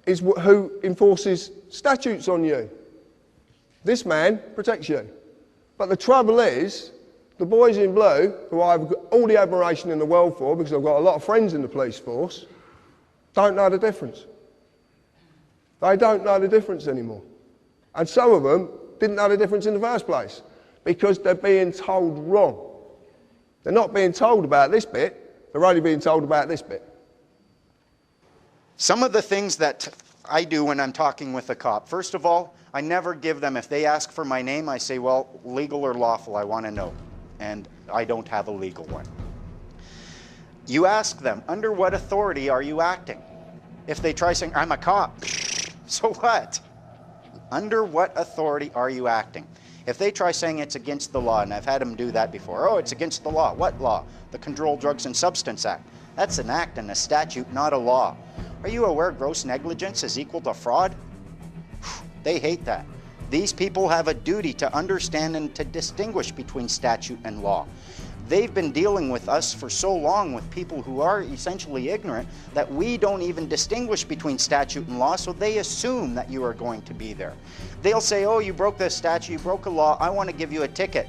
is who enforces statutes on you. This man protects you. But the trouble is, the boys in blue, who I've got all the admiration in the world for because I've got a lot of friends in the police force, don't know the difference. They don't know the difference anymore. And some of them didn't know the difference in the first place because they're being told wrong. They're not being told about this bit, they're only being told about this bit. Some of the things that I do when I'm talking with a cop, first of all, I never give them, if they ask for my name, I say, well, legal or lawful, I want to know. And I don't have a legal one. You ask them, under what authority are you acting? If they try saying, I'm a cop, so what? Under what authority are you acting? If they try saying it's against the law, and I've had them do that before, oh, it's against the law. What law? The Controlled Drugs and Substance Act. That's an act and a statute, not a law. Are you aware gross negligence is equal to fraud? They hate that. These people have a duty to understand and to distinguish between statute and law. They've been dealing with us for so long with people who are essentially ignorant that we don't even distinguish between statute and law, so they assume that you are going to be there. They'll say, oh, you broke this statute, you broke a law, I want to give you a ticket.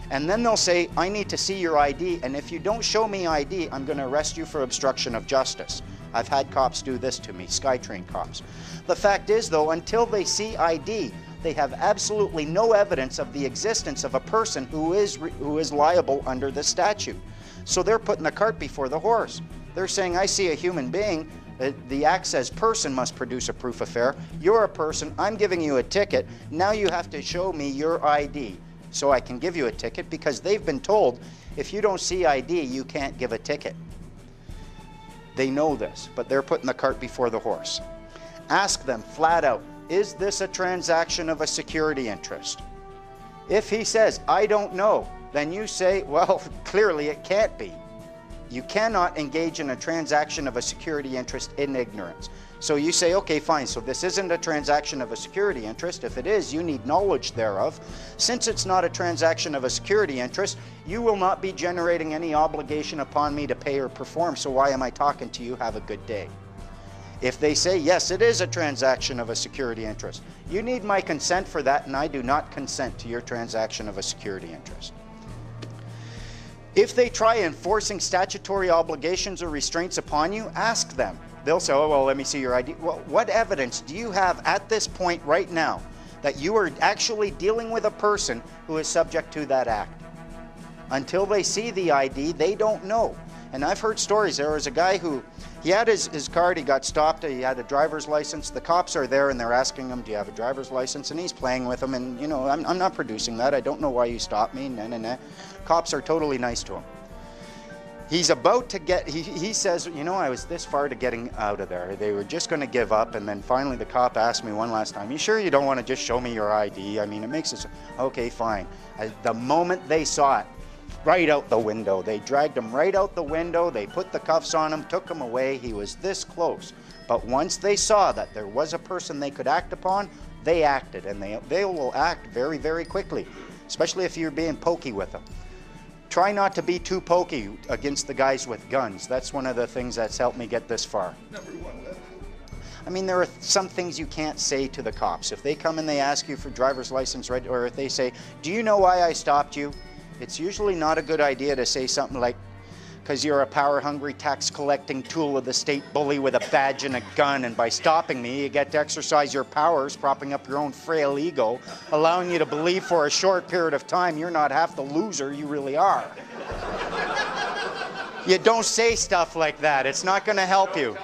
And then they'll say, I need to see your ID, and if you don't show me ID, I'm going to arrest you for obstruction of justice. I've had cops do this to me, SkyTrain cops. The fact is, though, until they see ID, they have absolutely no evidence of the existence of a person who is liable under the statute. So they're putting the cart before the horse. They're saying, I see a human being, the act says person must produce a proof of fare. You're a person, I'm giving you a ticket, now you have to show me your ID so I can give you a ticket, because they've been told if you don't see ID, you can't give a ticket. They know this, but they're putting the cart before the horse. Ask them flat out, is this a transaction of a security interest? If he says, I don't know, then you say, well, clearly it can't be. You cannot engage in a transaction of a security interest in ignorance. So you say, okay, fine, so this isn't a transaction of a security interest. If it is, you need knowledge thereof. Since it's not a transaction of a security interest, you will not be generating any obligation upon me to pay or perform, so why am I talking to you? Have a good day. If they say, yes, it is a transaction of a security interest, you need my consent for that, and I do not consent to your transaction of a security interest. If they try enforcing statutory obligations or restraints upon you, ask them. They'll say, oh, well, let me see your ID. Well, what evidence do you have at this point right now that you are actually dealing with a person who is subject to that act? Until they see the ID, they don't know. And I've heard stories. There was a guy who, he had his card, he got stopped, he had a driver's license. The cops are there and they're asking him, do you have a driver's license? And he's playing with them, and, you know, I'm not producing that. I don't know why you stopped me. Nah, nah, nah. Cops are totally nice to him. He's about to get, he says, you know, I was this far to getting out of there. They were just going to give up, and then finally the cop asked me one last time, you sure you don't want to just show me your ID? I mean, it makes it, okay, fine. The moment they saw it, right out the window. They dragged him right out the window. They put the cuffs on him, took him away. He was this close. But once they saw that there was a person they could act upon, they acted, and they will act very, very quickly, especially if you're being pokey with them. Try not to be too pokey against the guys with guns. That's one of the things that's helped me get this far. I mean, there are some things you can't say to the cops. If they come and they ask you for driver's license, or if they say, do you know why I stopped you? It's usually not a good idea to say something like, because you're a power-hungry, tax-collecting tool of the state bully with a badge and a gun, and by stopping me, you get to exercise your powers, propping up your own frail ego, allowing you to believe for a short period of time you're not half the loser you really are. You don't say stuff like that. It's not going to help you.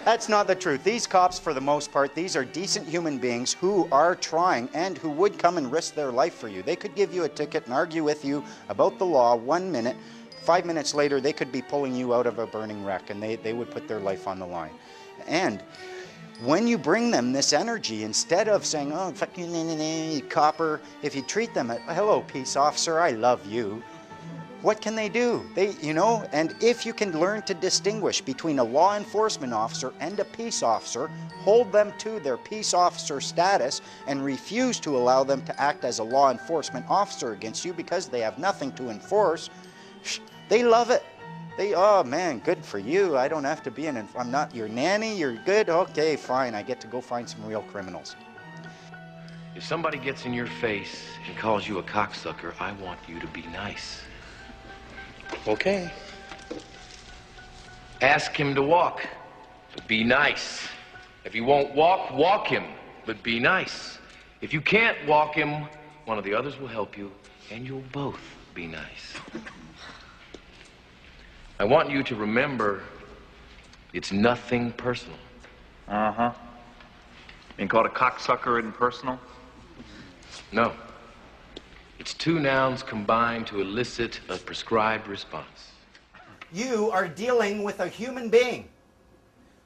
That's not the truth. These cops, for the most part, these are decent human beings who are trying and who would come and risk their life for you. They could give you a ticket and argue with you about the law 1 minute. 5 minutes later, they could be pulling you out of a burning wreck, and they would put their life on the line. And when you bring them this energy, instead of saying, oh, fuck you, copper, if you treat them, hello, peace officer, I love you. What can they do? You know, and if you can learn to distinguish between a law enforcement officer and a peace officer, hold them to their peace officer status and refuse to allow them to act as a law enforcement officer against you because they have nothing to enforce, they love it. Oh man, good for you. I don't have to be I'm not your nanny, you're good? Okay, fine, I get to go find some real criminals. If somebody gets in your face and calls you a cocksucker, I want you to be nice. Okay. Ask him to walk, but be nice. If he won't walk, walk him, but be nice. If you can't walk him, one of the others will help you, and you'll both be nice. I want you to remember, it's nothing personal. Uh-huh. Being called a cocksucker isn't personal? No. It's two nouns combined to elicit a prescribed response. You are dealing with a human being.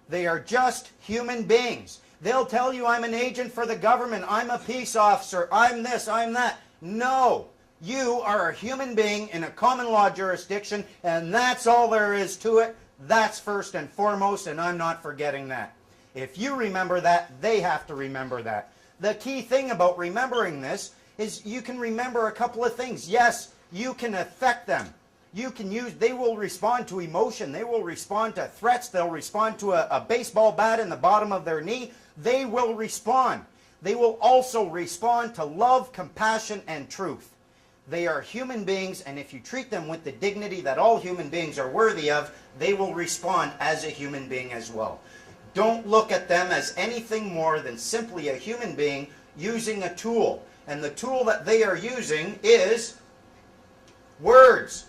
They are just human beings. They'll tell you, I'm an agent for the government, I'm a peace officer, I'm this, I'm that. No. You are a human being in a common law jurisdiction, and that's all there is to it. That's first and foremost, and I'm not forgetting that. If you remember that, they have to remember that. The key thing about remembering this is you can remember a couple of things. Yes, you can affect them. You can use, they will respond to emotion. They will respond to threats. They'll respond to a baseball bat in the bottom of their knee. They will respond. They will also respond to love, compassion, and truth. They are human beings, and if you treat them with the dignity that all human beings are worthy of, they will respond as a human being as well. Don't look at them as anything more than simply a human being using a tool. And the tool that they are using is words.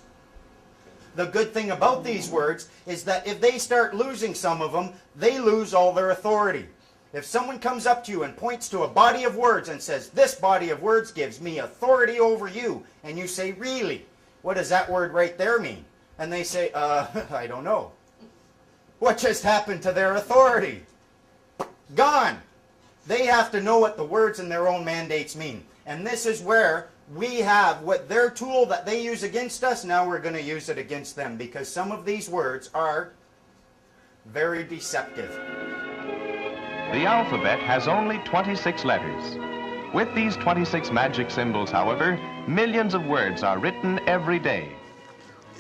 The good thing about these words is that if they start losing some of them, they lose all their authority. If someone comes up to you and points to a body of words and says, this body of words gives me authority over you, and you say, really? What does that word right there mean? And they say, I don't know. What just happened to their authority? Gone. They have to know what the words in their own mandates mean. And this is where we have what their tool that they use against us, now we're going to use it against them, because some of these words are very deceptive. The alphabet has only 26 letters. With these 26 magic symbols, however, millions of words are written every day.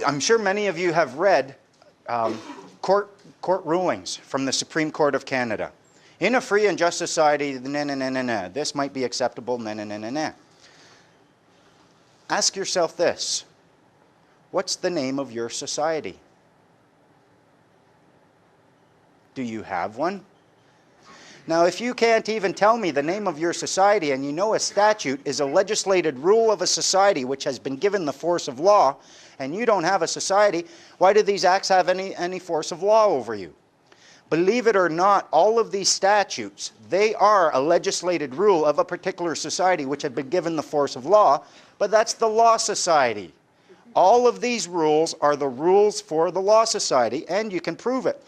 I'm sure many of you have read court rulings from the Supreme Court of Canada. In a free and just society, this might be acceptable, Ask yourself this. What's the name of your society? Do you have one? Now, if you can't even tell me the name of your society, and you know a statute is a legislated rule of a society which has been given the force of law, and you don't have a society, why do these acts have any force of law over you? Believe it or not, all of these statutes, they are a legislated rule of a particular society which have been given the force of law, but that's the law society. All of these rules are the rules for the law society, and you can prove it.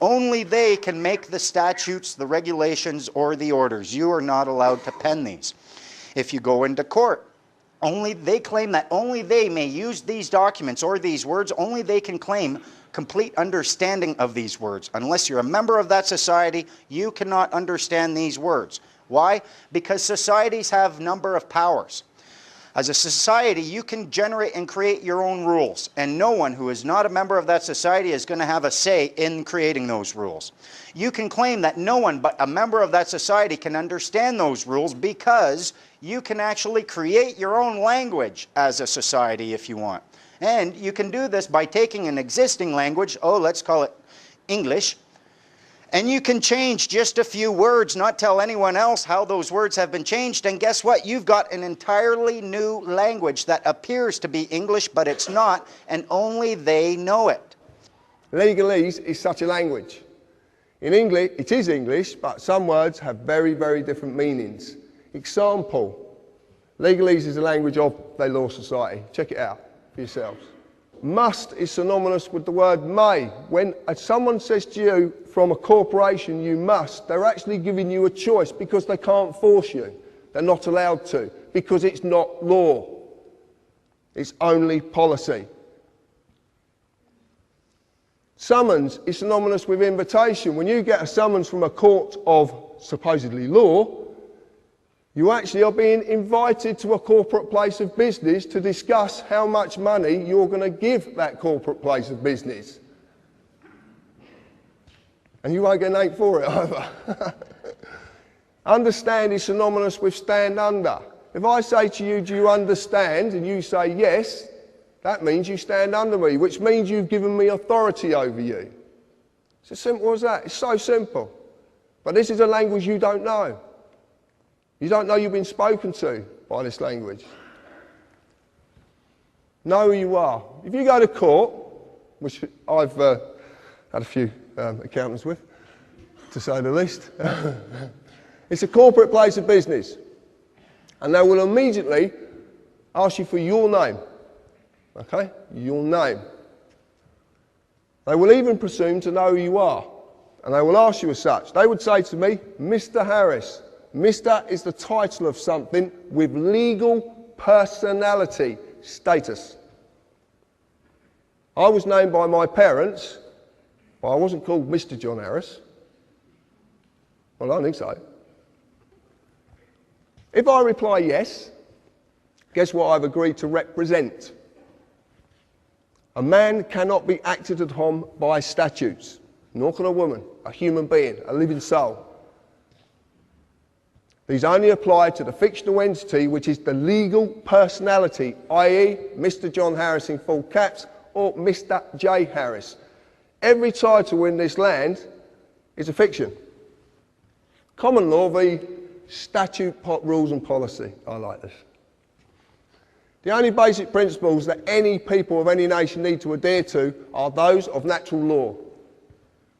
Only they can make the statutes, the regulations, or the orders. You are not allowed to pen these. If you go into court, they claim that only they may use these documents or these words, only they can claim complete understanding of these words. Unless you're a member of that society, you cannot understand these words. Why? Because societies have a number of powers. As a society, you can generate and create your own rules, and no one who is not a member of that society is going to have a say in creating those rules. You can claim that no one but a member of that society can understand those rules because you can actually create your own language as a society if you want. And you can do this by taking an existing language, let's call it English, and you can change just a few words, not tell anyone else how those words have been changed, and guess what? You've got an entirely new language that appears to be English, but it's not, and only they know it. Legalese is such a language. In English, it is English, but some words have very, very different meanings. Example, legalese is a language of the law society. Check it out for yourselves. Must is synonymous with the word may. When someone says to you from a corporation, you must, they're actually giving you a choice because they can't force you. They're not allowed to because it's not law. It's only policy. Summons is synonymous with invitation. When you get a summons from a court of supposedly law, you actually are being invited to a corporate place of business to discuss how much money you're going to give that corporate place of business. And you won't get an 8 for it either. Understand is synonymous with stand under. If I say to you, do you understand? And you say yes, that means you stand under me, which means you've given me authority over you. It's as simple as that. It's so simple. But this is a language you don't know. You don't know you've been spoken to by this language. Know who you are. If you go to court, which I've had a few accountants with, to say the least, it's a corporate place of business. And they will immediately ask you for your name. Okay? Your name. They will even presume to know who you are, and they will ask you as such. They would say to me, Mr. Harris. Mr. is the title of something with legal personality status. I was named by my parents, but I wasn't called Mr. John Harris. Well, I don't think so. If I reply yes, guess what I've agreed to represent? A man cannot be acted upon by statutes, nor can a woman, a human being, a living soul. These only apply to the fictional entity which is the legal personality, i.e. Mr. John Harris in full caps or Mr. J. Harris. Every title in this land is a fiction. Common law v. statute, rules and policy. I like this. The only basic principles that any people of any nation need to adhere to are those of natural law,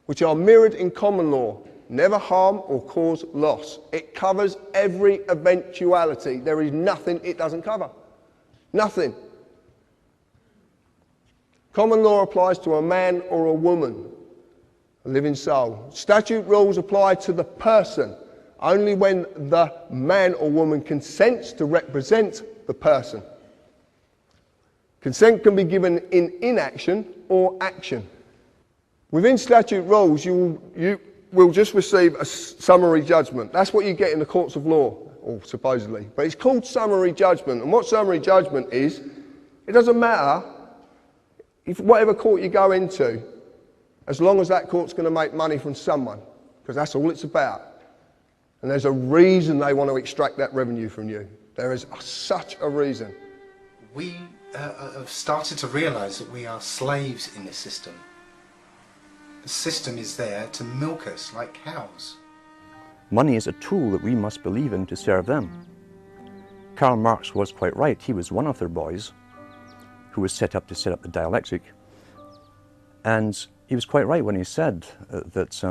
which are mirrored in common law. Never harm or cause loss. It covers every eventuality. There is nothing it doesn't cover. Nothing. Common law applies to a man or a woman, a living soul. Statute rules apply to the person only when the man or woman consents to represent the person. Consent can be given in inaction or action. Within statute rules, you will just receive a summary judgment. That's what you get in the courts of law, or supposedly. But it's called summary judgment. And what summary judgment is, it doesn't matter if whatever court you go into, as long as that court's going to make money from someone, because that's all it's about. And there's a reason they want to extract that revenue from you. There is such a reason. We have started to realise that we are slaves in this system. The system is there to milk us like cows. Money is a tool that we must believe in to serve them. Karl Marx was quite right. He was one of their boys who was set up to set up the dialectic. And he was quite right when he said that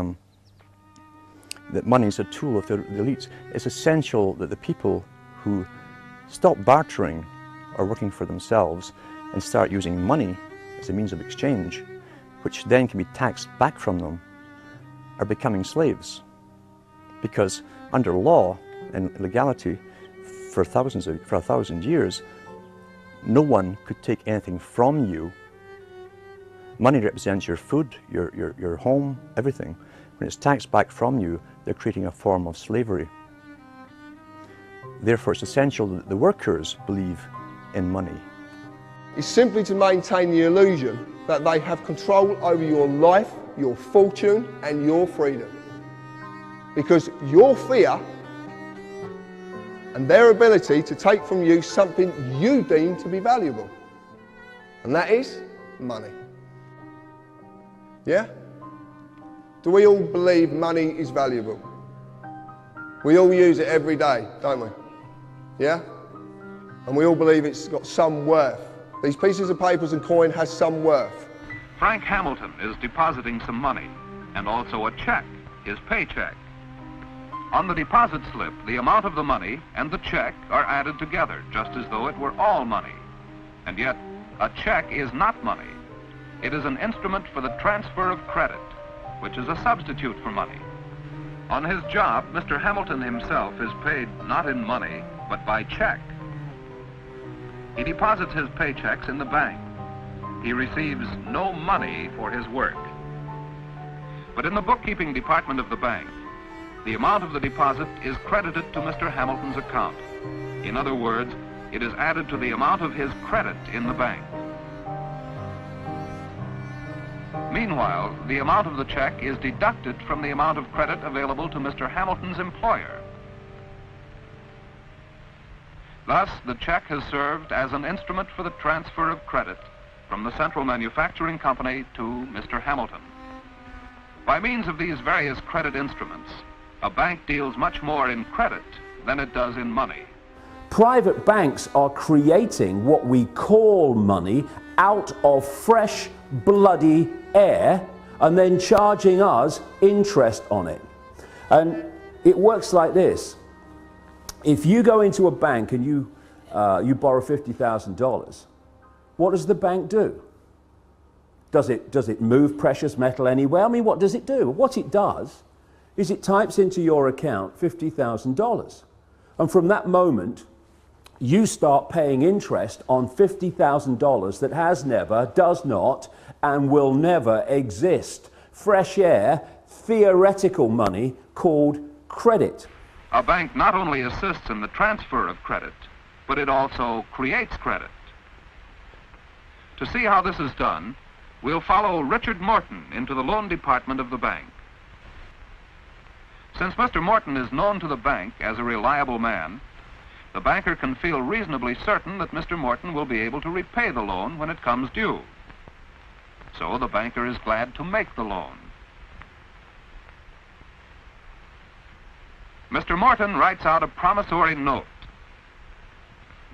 money is a tool of the elites. It's essential that the people who stop bartering or working for themselves and start using money as a means of exchange, which then can be taxed back from them, are becoming slaves. Because under law and legality, for a thousand years, no one could take anything from you. Money represents your food, your home, everything. When it's taxed back from you, they're creating a form of slavery. Therefore, it's essential that the workers believe in money. It's simply to maintain the illusion that they have control over your life, your fortune, and your freedom. Because your fear and their ability to take from you something you deem to be valuable. And that is money. Yeah? Do we all believe money is valuable? We all use it every day, don't we? Yeah? And we all believe it's got some worth. These pieces of papers and coin has some worth. Frank Hamilton is depositing some money, and also a check, his paycheck. On the deposit slip, the amount of the money and the check are added together, just as though it were all money. And yet, a check is not money. It is an instrument for the transfer of credit, which is a substitute for money. On his job, Mr. Hamilton himself is paid not in money, but by check. He deposits his paychecks in the bank. He receives no money for his work. But in the bookkeeping department of the bank, the amount of the deposit is credited to Mr. Hamilton's account. In other words, it is added to the amount of his credit in the bank. Meanwhile, the amount of the check is deducted from the amount of credit available to Mr. Hamilton's employer. Thus, the check has served as an instrument for the transfer of credit from the Central Manufacturing Company to Mr. Hamilton. By means of these various credit instruments, a bank deals much more in credit than it does in money. Private banks are creating what we call money out of fresh, bloody air and then charging us interest on it. And it works like this. If you go into a bank and you borrow $50,000, what does the bank do? Does it move precious metal anywhere? I mean, what does it do? What it does is it types into your account $50,000. And from that moment, you start paying interest on $50,000 that has never, does not, and will never exist. Fresh air, theoretical money called credit. A bank not only assists in the transfer of credit, but it also creates credit. To see how this is done, we'll follow Richard Morton into the loan department of the bank. Since Mr. Morton is known to the bank as a reliable man, the banker can feel reasonably certain that Mr. Morton will be able to repay the loan when it comes due. So the banker is glad to make the loan. Mr. Morton writes out a promissory note.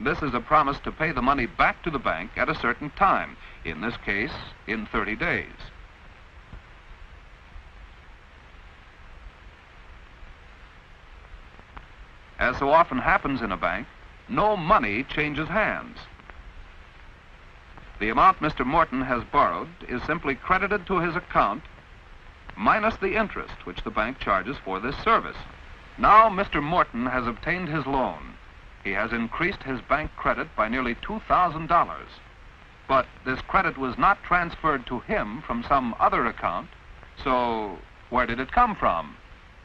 This is a promise to pay the money back to the bank at a certain time, in this case, in 30 days. As so often happens in a bank, no money changes hands. The amount Mr. Morton has borrowed is simply credited to his account, minus the interest which the bank charges for this service. Now Mr. Morton has obtained his loan. He has increased his bank credit by nearly $2,000. But this credit was not transferred to him from some other account, so where did it come from?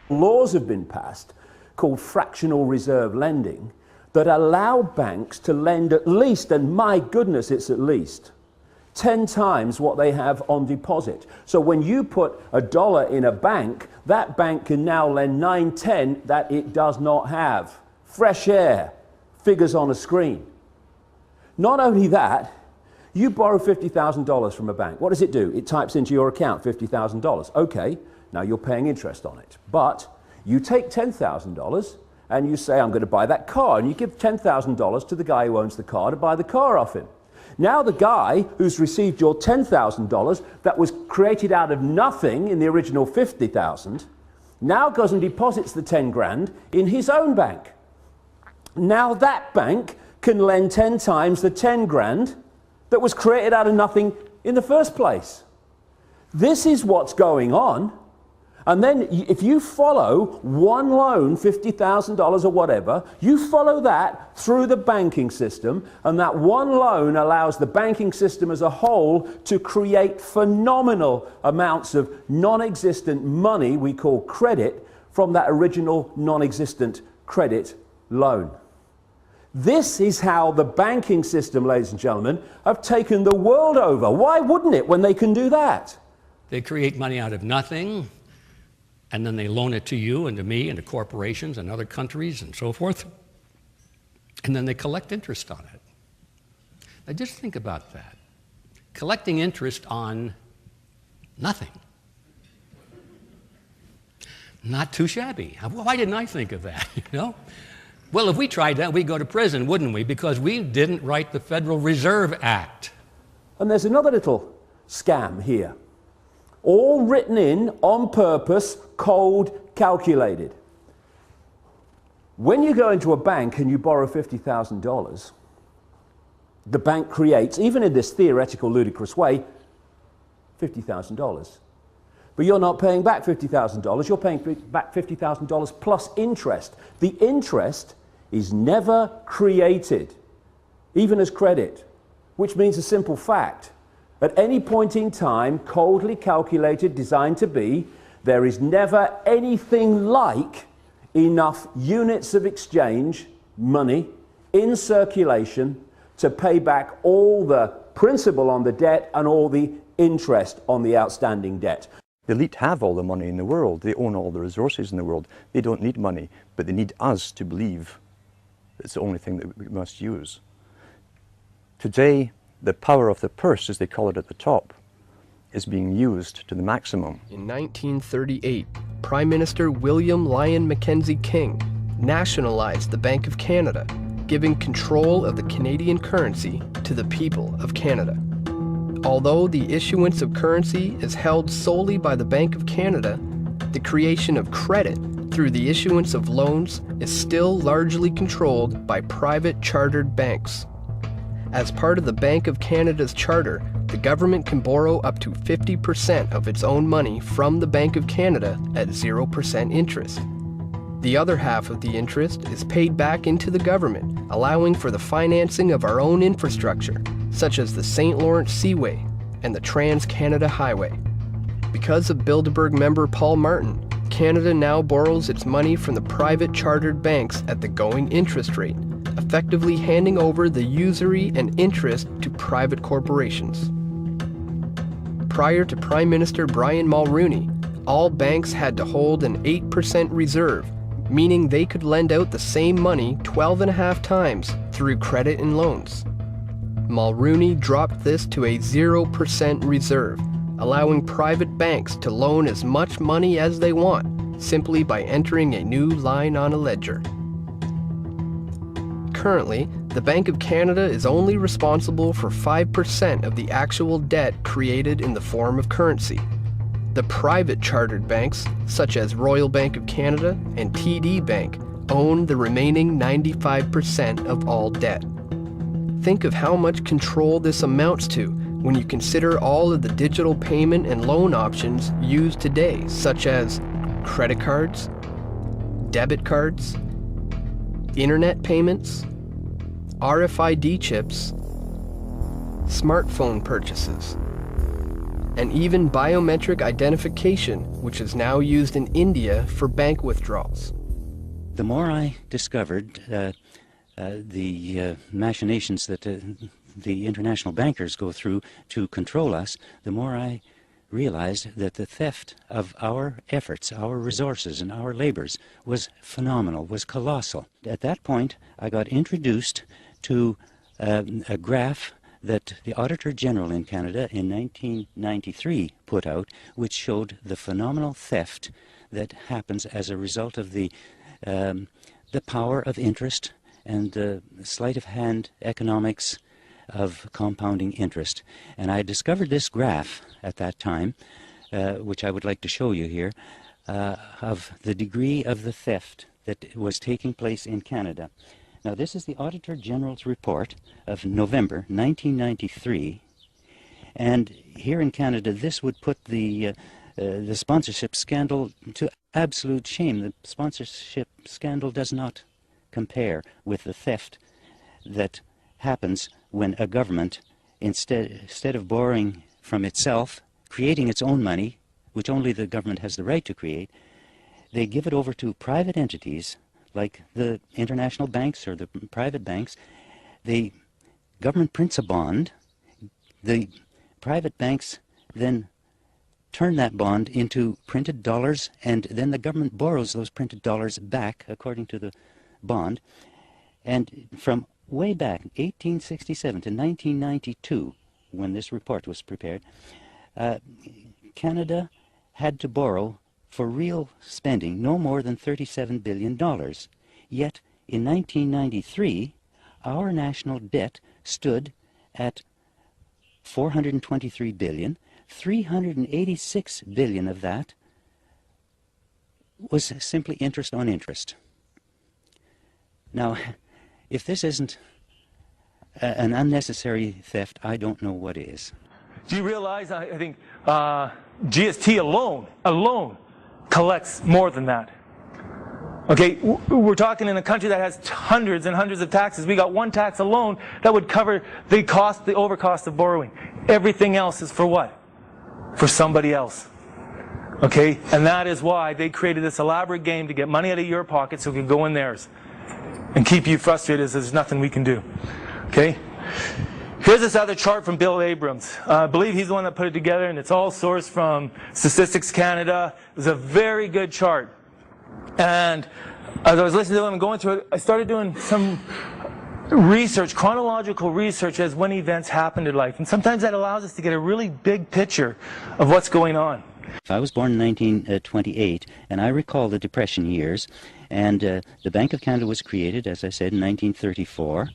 Laws have been passed called fractional reserve lending that allow banks to lend at least, and my goodness, it's at least 10 times what they have on deposit. So when you put $1 in a bank, that bank can now lend 9/10 that it does not have. Fresh air, figures on a screen. Not only that, you borrow $50,000 from a bank. What does it do? It types into your account $50,000. Okay, now you're paying interest on it. But you take $10,000 and you say, I'm going to buy that car, and you give $10,000 to the guy who owns the car to buy the car off him. Now the guy who's received your $10,000 that was created out of nothing in the original $50,000 now goes and deposits the 10 grand in his own bank. Now that bank can lend 10 times the 10 grand that was created out of nothing in the first place. This is what's going on. And then if you follow one loan, $50,000 or whatever, you follow that through the banking system, and that one loan allows the banking system as a whole to create phenomenal amounts of non-existent money we call credit from that original non-existent credit loan. This is how the banking system, ladies and gentlemen, have taken the world over. Why wouldn't it when they can do that? They create money out of nothing, and then they loan it to you and to me and to corporations and other countries and so forth, and then they collect interest on it. Now just think about that. Collecting interest on nothing. Not too shabby. Why didn't I think of that, you know? Well, if we tried that, we'd go to prison, wouldn't we? Because we didn't write the Federal Reserve Act. And there's another little scam here. All written in on purpose, cold calculated. When you go into a bank and you borrow $50,000, the bank creates, even in this theoretical, ludicrous way, $50,000. But you're not paying back $50,000, you're paying back $50,000 plus interest. The interest is never created, even as credit, which means a simple fact. At any point in time, coldly calculated, designed to be, there is never anything like enough units of exchange, money, in circulation to pay back all the principal on the debt and all the interest on the outstanding debt. The elite have all the money in the world. They own all the resources in the world. They don't need money, but they need us to believe it's the only thing that we must use. Today, the power of the purse, as they call it at the top, is being used to the maximum. In 1938, Prime Minister William Lyon Mackenzie King nationalized the Bank of Canada, giving control of the Canadian currency to the people of Canada. Although the issuance of currency is held solely by the Bank of Canada, the creation of credit through the issuance of loans is still largely controlled by private chartered banks. As part of the Bank of Canada's charter, the government can borrow up to 50% of its own money from the Bank of Canada at 0% interest. The other half of the interest is paid back into the government, allowing for the financing of our own infrastructure, such as the St. Lawrence Seaway and the Trans-Canada Highway. Because of Bilderberg member Paul Martin, Canada now borrows its money from the private chartered banks at the going interest rate, effectively handing over the usury and interest to private corporations. Prior to Prime Minister Brian Mulroney, all banks had to hold an 8% reserve, meaning they could lend out the same money 12.5 times through credit and loans. Mulroney dropped this to a 0% reserve, allowing private banks to loan as much money as they want, simply by entering a new line on a ledger. Currently, the Bank of Canada is only responsible for 5% of the actual debt created in the form of currency. The private chartered banks, such as Royal Bank of Canada and TD Bank, own the remaining 95% of all debt. Think of how much control this amounts to when you consider all of the digital payment and loan options used today, such as credit cards, debit cards, internet payments, RFID chips, smartphone purchases, and even biometric identification, which is now used in India for bank withdrawals. The more I discovered the machinations that the international bankers go through to control us, the more I realized that the theft of our efforts, our resources, and our labors was phenomenal, was colossal. At that point, I got introduced to a graph that the Auditor General in Canada in 1993 put out, which showed the phenomenal theft that happens as a result of the power of interest and the sleight of hand economics of compounding interest. And I discovered this graph at that time, which I would like to show you here, of the degree of the theft that was taking place in Canada. Now, this is the Auditor General's report of November 1993, and here in Canada, this would put the sponsorship scandal to absolute shame. The sponsorship scandal does not compare with the theft that happens when a government, instead of borrowing from itself, creating its own money, which only the government has the right to create, they give it over to private entities like the international banks or the private banks. The government prints a bond. The private banks then turn that bond into printed dollars, and then the government borrows those printed dollars back according to the bond. And from way back, 1867 to 1992, when this report was prepared, Canada had to borrow for real spending no more than $37 billion. Yet, in 1993, our national debt stood at $423 billion. $386 billion of that was simply interest on interest. Now, if this isn't an unnecessary theft, I don't know what is. Do you realize, I think, GST alone collects more than that? Okay, we're talking in a country that has hundreds and hundreds of taxes. We got one tax alone that would cover the cost, the overcost of borrowing. Everything else is for what? For somebody else. Okay, and that is why they created this elaborate game to get money out of your pocket so it can go in theirs and keep you frustrated as there's nothing we can do. Okay? Here's this other chart from Bill Abrams. I believe he's the one that put it together, and it's all sourced from Statistics Canada. It was a very good chart. And as I was listening to him and going through it, I started doing some research, chronological research as when events happened in life. And sometimes that allows us to get a really big picture of what's going on. I was born in 1928, and I recall the Depression years. And the Bank of Canada was created, as I said, in 1934.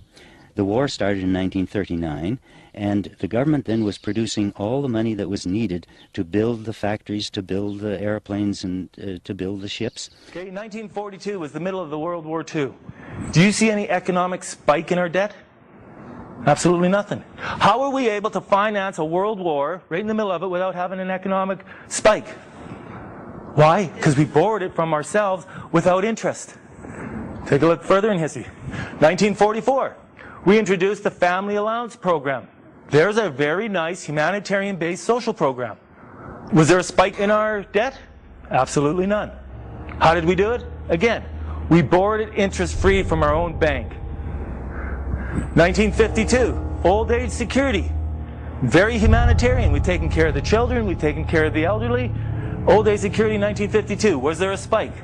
The war started in 1939, and the government then was producing all the money that was needed to build the factories, to build the airplanes, and to build the ships. Okay, 1942 was the middle of the World War II. Do you see any economic spike in our debt? Absolutely nothing. How are we able to finance a world war right in the middle of it without having an economic spike? Why? Because we borrowed it from ourselves without interest. Take a look further in history. 1944, we introduced the Family Allowance Program. There's a very nice humanitarian-based social program. Was there a spike in our debt? Absolutely none. How did we do it? Again, we borrowed it interest-free from our own bank. 1952, old age security. Very humanitarian. We've taken care of the children, we've taken care of the elderly. Old age security 1952. Was there a spike?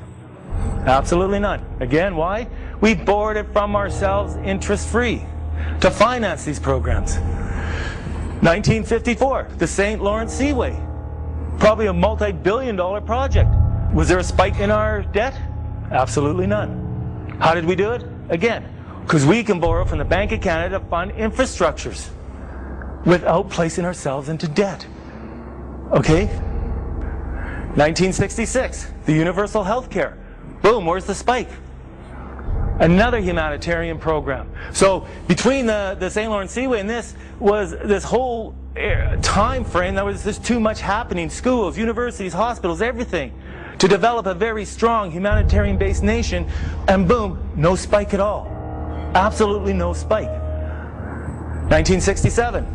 Absolutely none. Again, why? We borrowed it from ourselves interest-free to finance these programs. 1954, the St. Lawrence Seaway. Probably a multi-billion-dollar project. Was there a spike in our debt? Absolutely none. How did we do it? Again, because we can borrow from the Bank of Canada to fund infrastructures without placing ourselves into debt. Okay? 1966, the universal health care. Boom, where's the spike? Another humanitarian program. So between the St. Lawrence Seaway and this was this whole time frame, there was just too much happening. Schools, universities, hospitals, everything, to develop a very strong humanitarian-based nation, and boom, no spike at all. Absolutely no spike. 1967,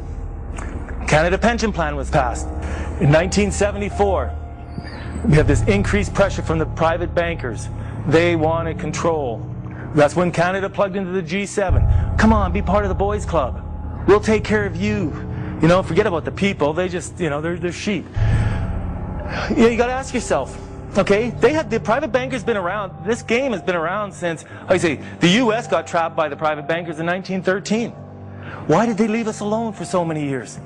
Canada Pension Plan was passed. In 1974, we have this increased pressure from the private bankers. They wanted control. That's when Canada plugged into the G7. Come on, be part of the boys club. We'll take care of you. You know, forget about the people. They just, you know, they're sheep. You got to ask yourself, okay, the private bankers been around. This game has been around since, I say, the U.S. got trapped by the private bankers in 1913. Why did they leave us alone for so many years?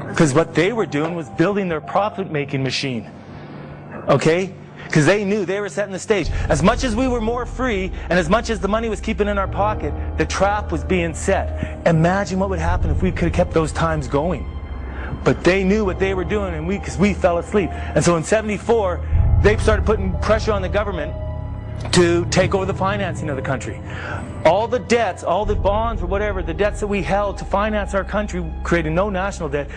Because what they were doing was building their profit-making machine. Okay? Because they knew they were setting the stage. As much as we were more free, and as much as the money was keeping in our pocket, the trap was being set. Imagine what would happen if we could have kept those times going. But they knew what they were doing, and because we fell asleep. And so in '74, they started putting pressure on the government to take over the financing of the country. All the debts, all the bonds or whatever, the debts that we held to finance our country, creating no national debt,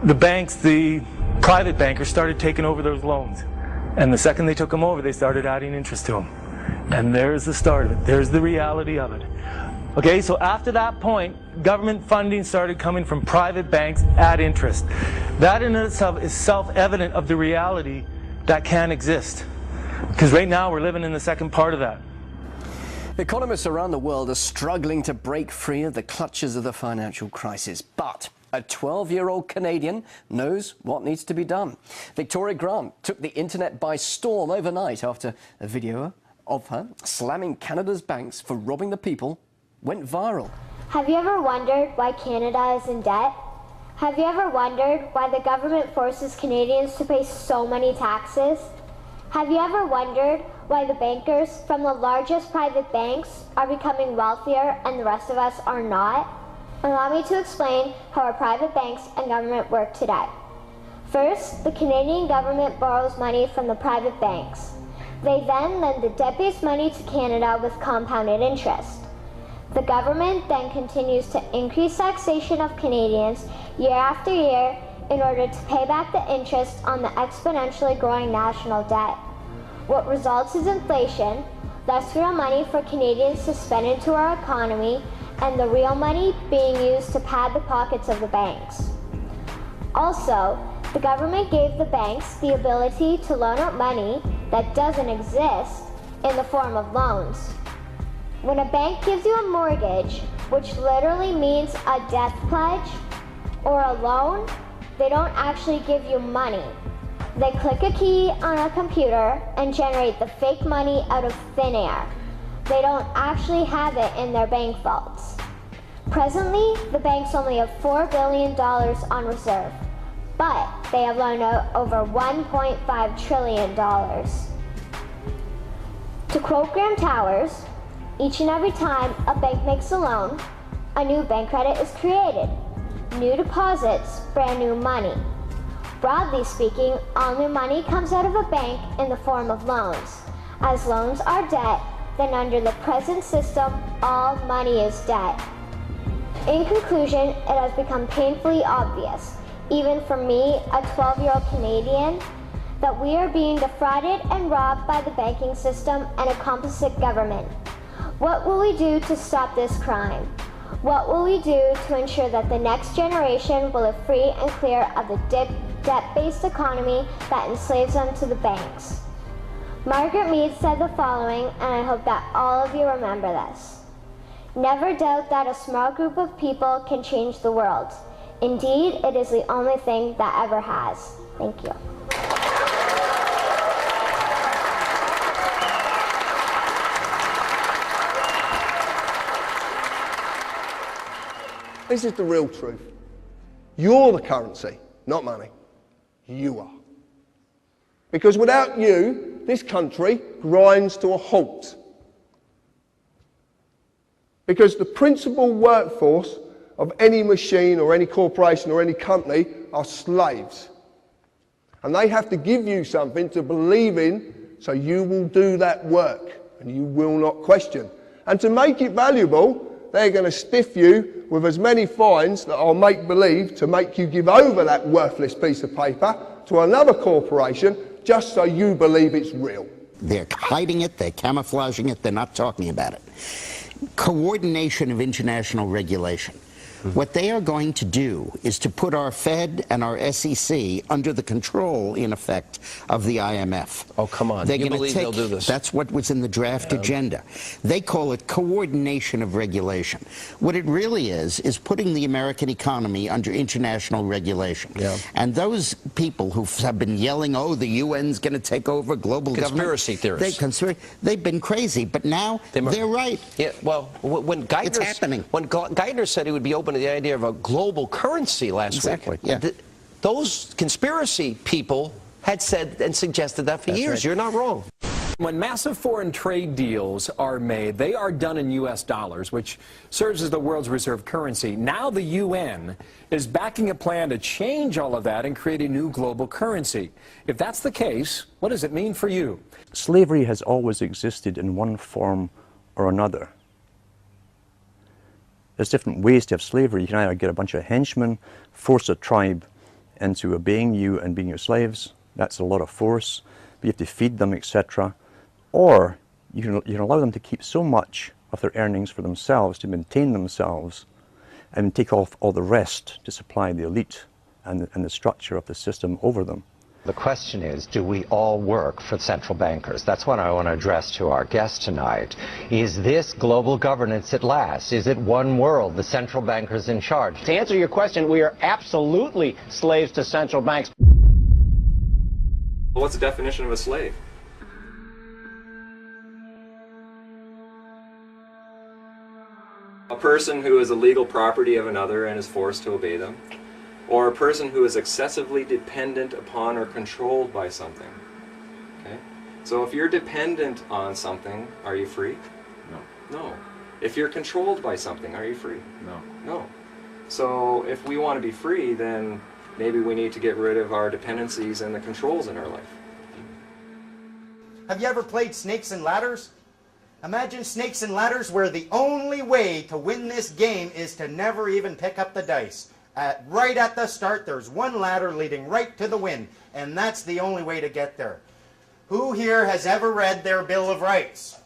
the banks, the private bankers started taking over those loans. And the second they took them over, they started adding interest to them. And there's the start of it. There's the reality of it. Okay, so after that point, government funding started coming from private banks at interest. That in itself is self-evident of the reality that can exist. Because right now we're living in the second part of that. Economists around the world are struggling to break free of the clutches of the financial crisis. But a 12-year-old Canadian knows what needs to be done. Victoria Grant took the internet by storm overnight after a video of her slamming Canada's banks for robbing the people went viral. Have you ever wondered why Canada is in debt? Have you ever wondered why the government forces Canadians to pay so many taxes? Have you ever wondered why the bankers from the largest private banks are becoming wealthier and the rest of us are not? Allow me to explain how our private banks and government work today. First, the Canadian government borrows money from the private banks. They then lend the debt-based money to Canada with compounded interest. The government then continues to increase taxation of Canadians year after year in order to pay back the interest on the exponentially growing national debt. What results is inflation, less real money for Canadians to spend into our economy, and the real money being used to pad the pockets of the banks. Also, the government gave the banks the ability to loan out money that doesn't exist in the form of loans. When a bank gives you a mortgage, which literally means a death pledge, or a loan, they don't actually give you money. They click a key on a computer and generate the fake money out of thin air. They don't actually have it in their bank vaults. Presently, the banks only have $4 billion on reserve, but they have loaned out over $1.5 trillion. To quote Graham Towers, each and every time a bank makes a loan, a new bank credit is created. New deposits, brand new money. Broadly speaking, all new money comes out of a bank in the form of loans. As loans are debt, then under the present system, all money is debt. In conclusion, it has become painfully obvious, even for me, a 12-year-old Canadian, that we are being defrauded and robbed by the banking system and a complicit government. What will we do to stop this crime? What will we do to ensure that the next generation will live free and clear of the debt-based economy that enslaves them to the banks? Margaret Mead said the following, and I hope that all of you remember this. Never doubt that a small group of people can change the world. Indeed, it is the only thing that ever has. Thank you. This is the real truth. You're the currency, not money. You are. Because without you, this country grinds to a halt. Because the principal workforce of any machine or any corporation or any company are slaves. And they have to give you something to believe in, so you will do that work and you will not question. And to make it valuable, they're going to stiff you with as many fines that are make-believe to make you give over that worthless piece of paper to another corporation just so you believe it's real. They're hiding it, they're camouflaging it, they're not talking about it. Coordination of international regulation. What they are going to do is to put our Fed and our SEC under the control, in effect, of the IMF. Oh, come on. They're You gonna believe they'll do this? That's what was in the draft agenda. They call it coordination of regulation. What it really is putting the American economy under international regulation. Yeah. And those people who have been yelling, oh, the UN's going to take over global Conspiracy government. theorists. They've been crazy, but now they're right. Yeah, well, when Geithner, It's happening. When Geithner said he would be open to the idea of a global currency last week, yeah. Those conspiracy people had said and suggested that for years. right. You're not wrong. When massive foreign trade deals are made, they are done in U.S. dollars, which serves as the world's reserve currency. Now the UN is backing a plan to change all of that and create a new global currency. If that's the case, what does it mean for you? Slavery has always existed in one form or another. There's different ways to have slavery. You can either get a bunch of henchmen, force a tribe into obeying you and being your slaves. That's a lot of force. But you have to feed them, etc. Or you can allow them to keep so much of their earnings for themselves, to maintain themselves, and take off all the rest to supply the elite and the structure of the system over them. The question is, do we all work for central bankers? That's what I want to address to our guest tonight. Is this global governance at last? Is it one world, the central bankers in charge? To answer your question, we are absolutely slaves to central banks. Well, what's the definition of a slave? A person who is a legal property of another and is forced to obey them. Or a person who is excessively dependent upon or controlled by something. Okay? So if you're dependent on something, are you free? No. No. If you're controlled by something, are you free? No. No. So if we want to be free, then maybe we need to get rid of our dependencies and the controls in our life. Have you ever played Snakes and Ladders? Imagine Snakes and Ladders where the only way to win this game is to never even pick up the dice. Right at the start, there's one ladder leading right to the win, and that's the only way to get there. Who here has ever read their Bill of Rights?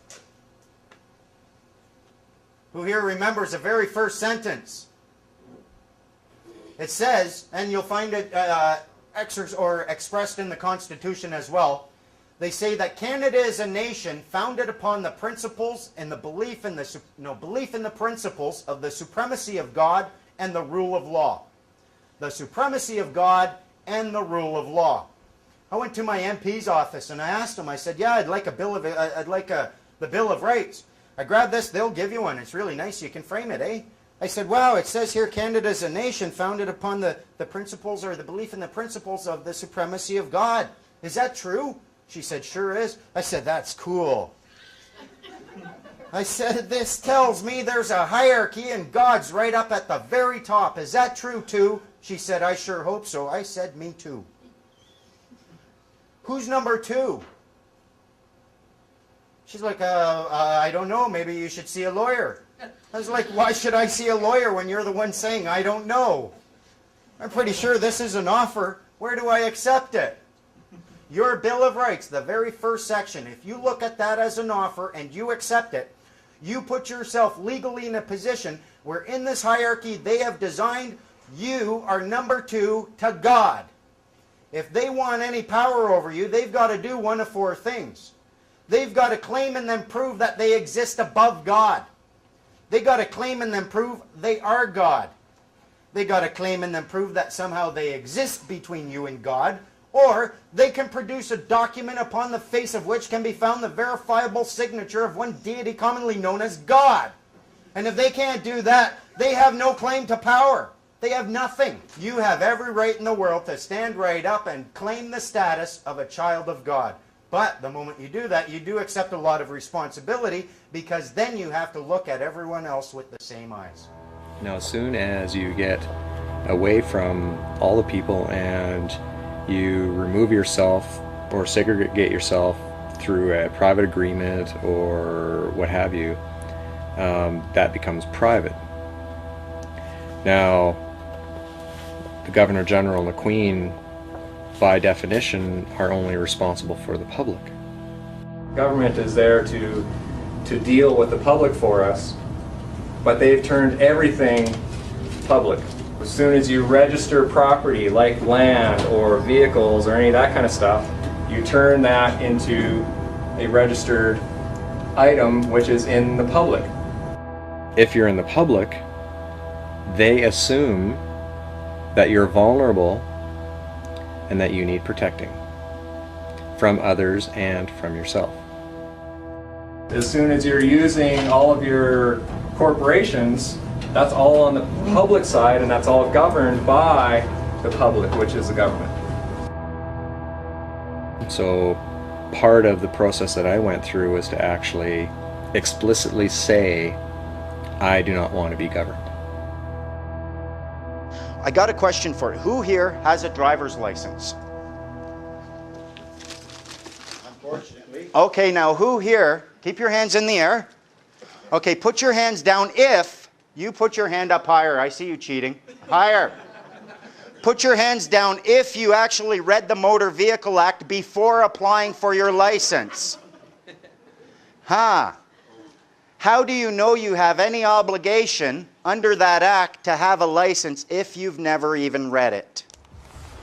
Who here remembers the very first sentence? It says, and you'll find it expressed in the Constitution as well, they say that Canada is a nation founded upon the principles and the belief in the principles of the supremacy of God and the rule of law. The supremacy of God and the rule of law. I went to my MP's office and I asked him, I said, yeah, I'd like the Bill of Rights. I grabbed this, they'll give you one. It's really nice, you can frame it, eh? I said, wow, it says here Canada is a nation founded upon the principles or the belief in the principles of the supremacy of God. Is that true? She said, sure is. I said, that's cool. I said, this tells me there's a hierarchy and God's right up at the very top. Is that true too? She said, I sure hope so. I said, me too. Who's number two? She's like, I don't know. Maybe you should see a lawyer. I was like, why should I see a lawyer when you're the one saying, I don't know? I'm pretty sure this is an offer. Where do I accept it? Your Bill of Rights, the very first section, if you look at that as an offer and you accept it, you put yourself legally in a position where in this hierarchy they have designed, you are number 2 to God. If they want any power over you, they've got to do one of 4 things. They've got to claim and then prove that they exist above God. They got to claim and then prove they are God. They got to claim and then prove that somehow they exist between you and God. Or they can produce a document upon the face of which can be found the verifiable signature of one deity commonly known as God. And if they can't do that, they have no claim to power. They have nothing. You have every right in the world to stand right up and claim the status of a child of God. But the moment you do that, you do accept a lot of responsibility, because then you have to look at everyone else with the same eyes. Now, as soon as you get away from all the people and you remove yourself or segregate yourself through a private agreement or what have you, that becomes private. Now, the Governor General and the Queen, by definition, are only responsible for the public. Government is there to deal with the public for us, but they've turned everything public. As soon as you register property like land or vehicles or any of that kind of stuff, you turn that into a registered item which is in the public. If you're in the public, they assume that you're vulnerable and that you need protecting from others and from yourself. As soon as you're using all of your corporations, that's all on the public side, and that's all governed by the public, which is the government. So part of the process that I went through was to actually explicitly say, I do not want to be governed. I got a question for you. Who here has a driver's license? Unfortunately. Okay, now who here, keep your hands in the air. Okay, put your hands down if you put your hand up higher. I see you cheating. Higher. Put your hands down if you actually read the Motor Vehicle Act before applying for your license. Huh. How do you know you have any obligation under that act to have a license if you've never even read it?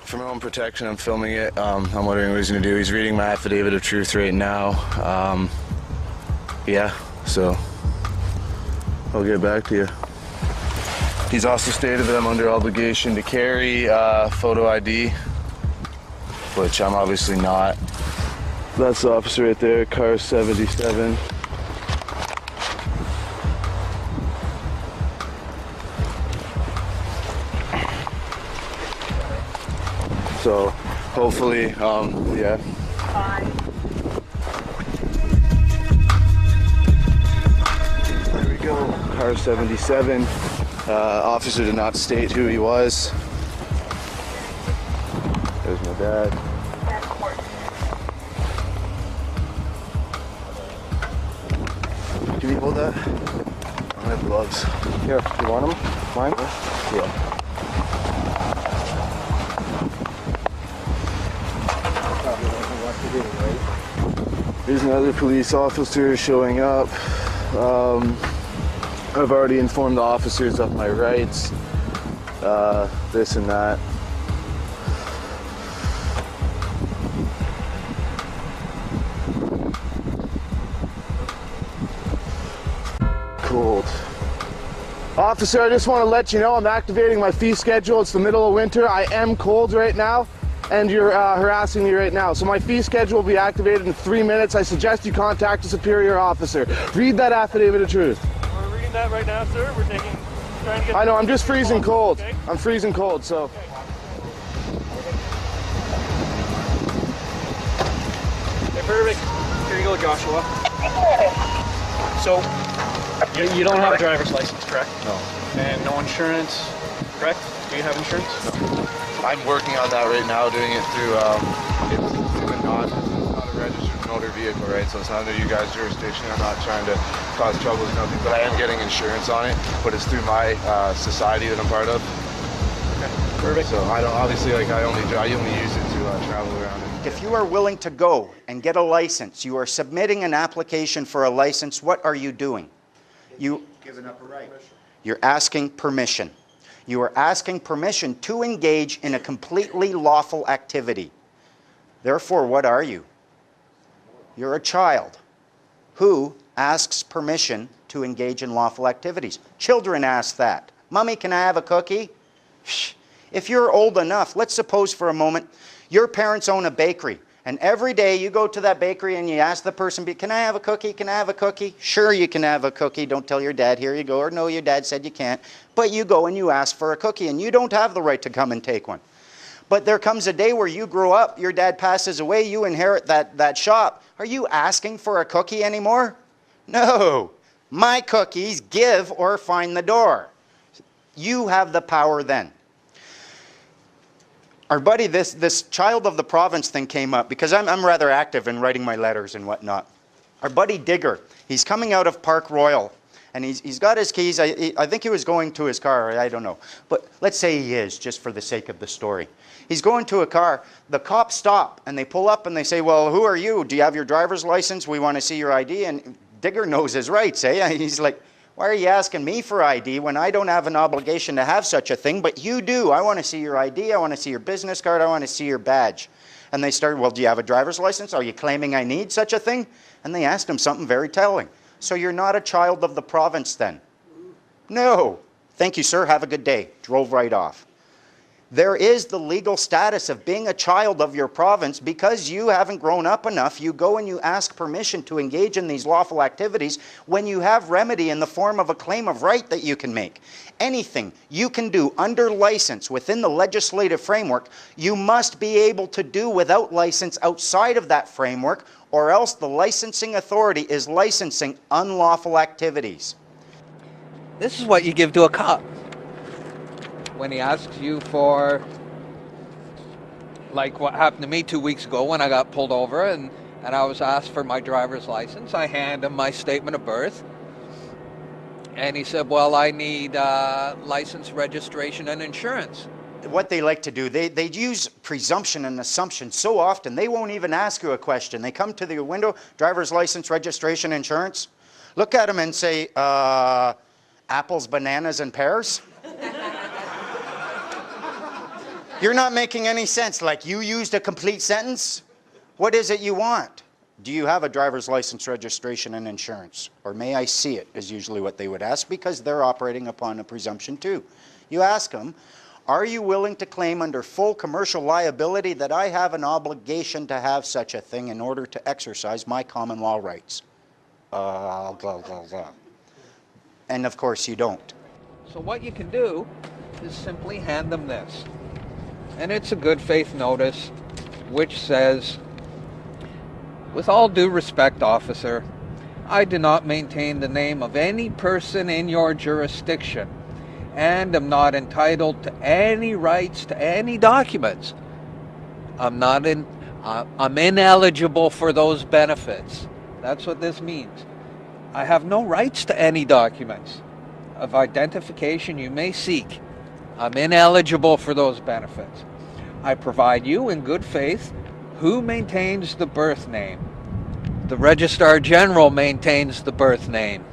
For my own protection, I'm filming it. I'm wondering what he's going to do. He's reading my affidavit of truth right now. Yeah, so I'll get back to you. He's also stated that I'm under obligation to carry photo ID, which I'm obviously not. That's the officer right there, car 77. So hopefully, yeah. There we go, car 77. Officer did not state who he was. There's my dad. Can you hold that? I don't have gloves. Here, you want them? Mine? Yeah. There's another police officer showing up. I've already informed the officers of my rights, this and that. Cold. Officer, I just want to let you know I'm activating my fee schedule. It's the middle of winter. I am cold right now, and you're harassing me right now. So my fee schedule will be activated in 3 minutes. I suggest you contact a superior officer. Read that affidavit of truth. We're reading that right now, sir. We're trying to get... I know, I'm just freezing cold. Okay? I'm freezing cold, so... Okay, perfect. Here you go, Joshua. So, you don't have a driver's license, correct? No. And no insurance, correct? Do you have insurance? No. I'm working on that right now, doing it through, it's not a registered motor vehicle, right? So it's not under you guys' jurisdiction. I'm not trying to cause trouble or nothing, but I am getting insurance on it. But it's through my society that I'm part of. Okay, perfect. So I don't obviously I only use it to travel around. If you are willing to go and get a license, you are submitting an application for a license. What are you doing? Giving up a right. You're asking permission. You are asking permission to engage in a completely lawful activity. Therefore, what are you? You're a child who asks permission to engage in lawful activities. Children ask that. Mommy, can I have a cookie? If you're old enough, let's suppose for a moment, your parents own a bakery. And every day you go to that bakery and you ask the person, can I have a cookie? Can I have a cookie? Sure, you can have a cookie. Don't tell your dad, here you go. Or no, your dad said you can't. But you go and you ask for a cookie and you don't have the right to come and take one. But there comes a day where you grow up, your dad passes away, you inherit that shop. Are you asking for a cookie anymore? No. My cookies, give or find the door. You have the power then. Our buddy, this child of the province thing came up because I'm rather active in writing my letters and whatnot. Our buddy Digger, he's coming out of Park Royal and he's got his keys. I think he was going to his car, I don't know. But let's say he is, just for the sake of the story. He's going to a car, the cops stop and they pull up and they say, well, who are you? Do you have your driver's license? We want to see your ID. And Digger knows his rights, eh? He's like, why are you asking me for ID when I don't have an obligation to have such a thing, but you do? I want to see your ID, I want to see your business card, I want to see your badge. And they start, well, do you have a driver's license? Are you claiming I need such a thing? And they asked him something very telling. So you're not a child of the province then? No. Thank you, sir. Have a good day. Drove right off. There is the legal status of being a child of your province because you haven't grown up enough. You go and you ask permission to engage in these lawful activities when you have remedy in the form of a claim of right that you can make. Anything you can do under license within the legislative framework, you must be able to do without license outside of that framework, or else the licensing authority is licensing unlawful activities. This is what you give to a cop when he asks you for, like what happened to me 2 weeks ago when I got pulled over and I was asked for my driver's license. I hand him my statement of birth and he said, well, I need license, registration, and insurance. What they like to do, they use presumption and assumption so often they won't even ask you a question. They come to the window, driver's license, registration, insurance. Look at them and say, apples, bananas, and pears? You're not making any sense. Like, you used a complete sentence? What is it you want? Do you have a driver's license, registration, and insurance? Or may I see it, is usually what they would ask, because they're operating upon a presumption too. You ask them, are you willing to claim under full commercial liability that I have an obligation to have such a thing in order to exercise my common law rights? Blah, blah, blah. And of course you don't. So what you can do is simply hand them this. And it's a good faith notice which says, with all due respect, officer, I do not maintain the name of any person in your jurisdiction and am not entitled to any rights to any documents. I'm ineligible for those benefits. That's what this means. I have no rights to any documents of identification you may seek. I'm ineligible for those benefits. I provide you in good faith who maintains the birth name. The Registrar General maintains the birth name.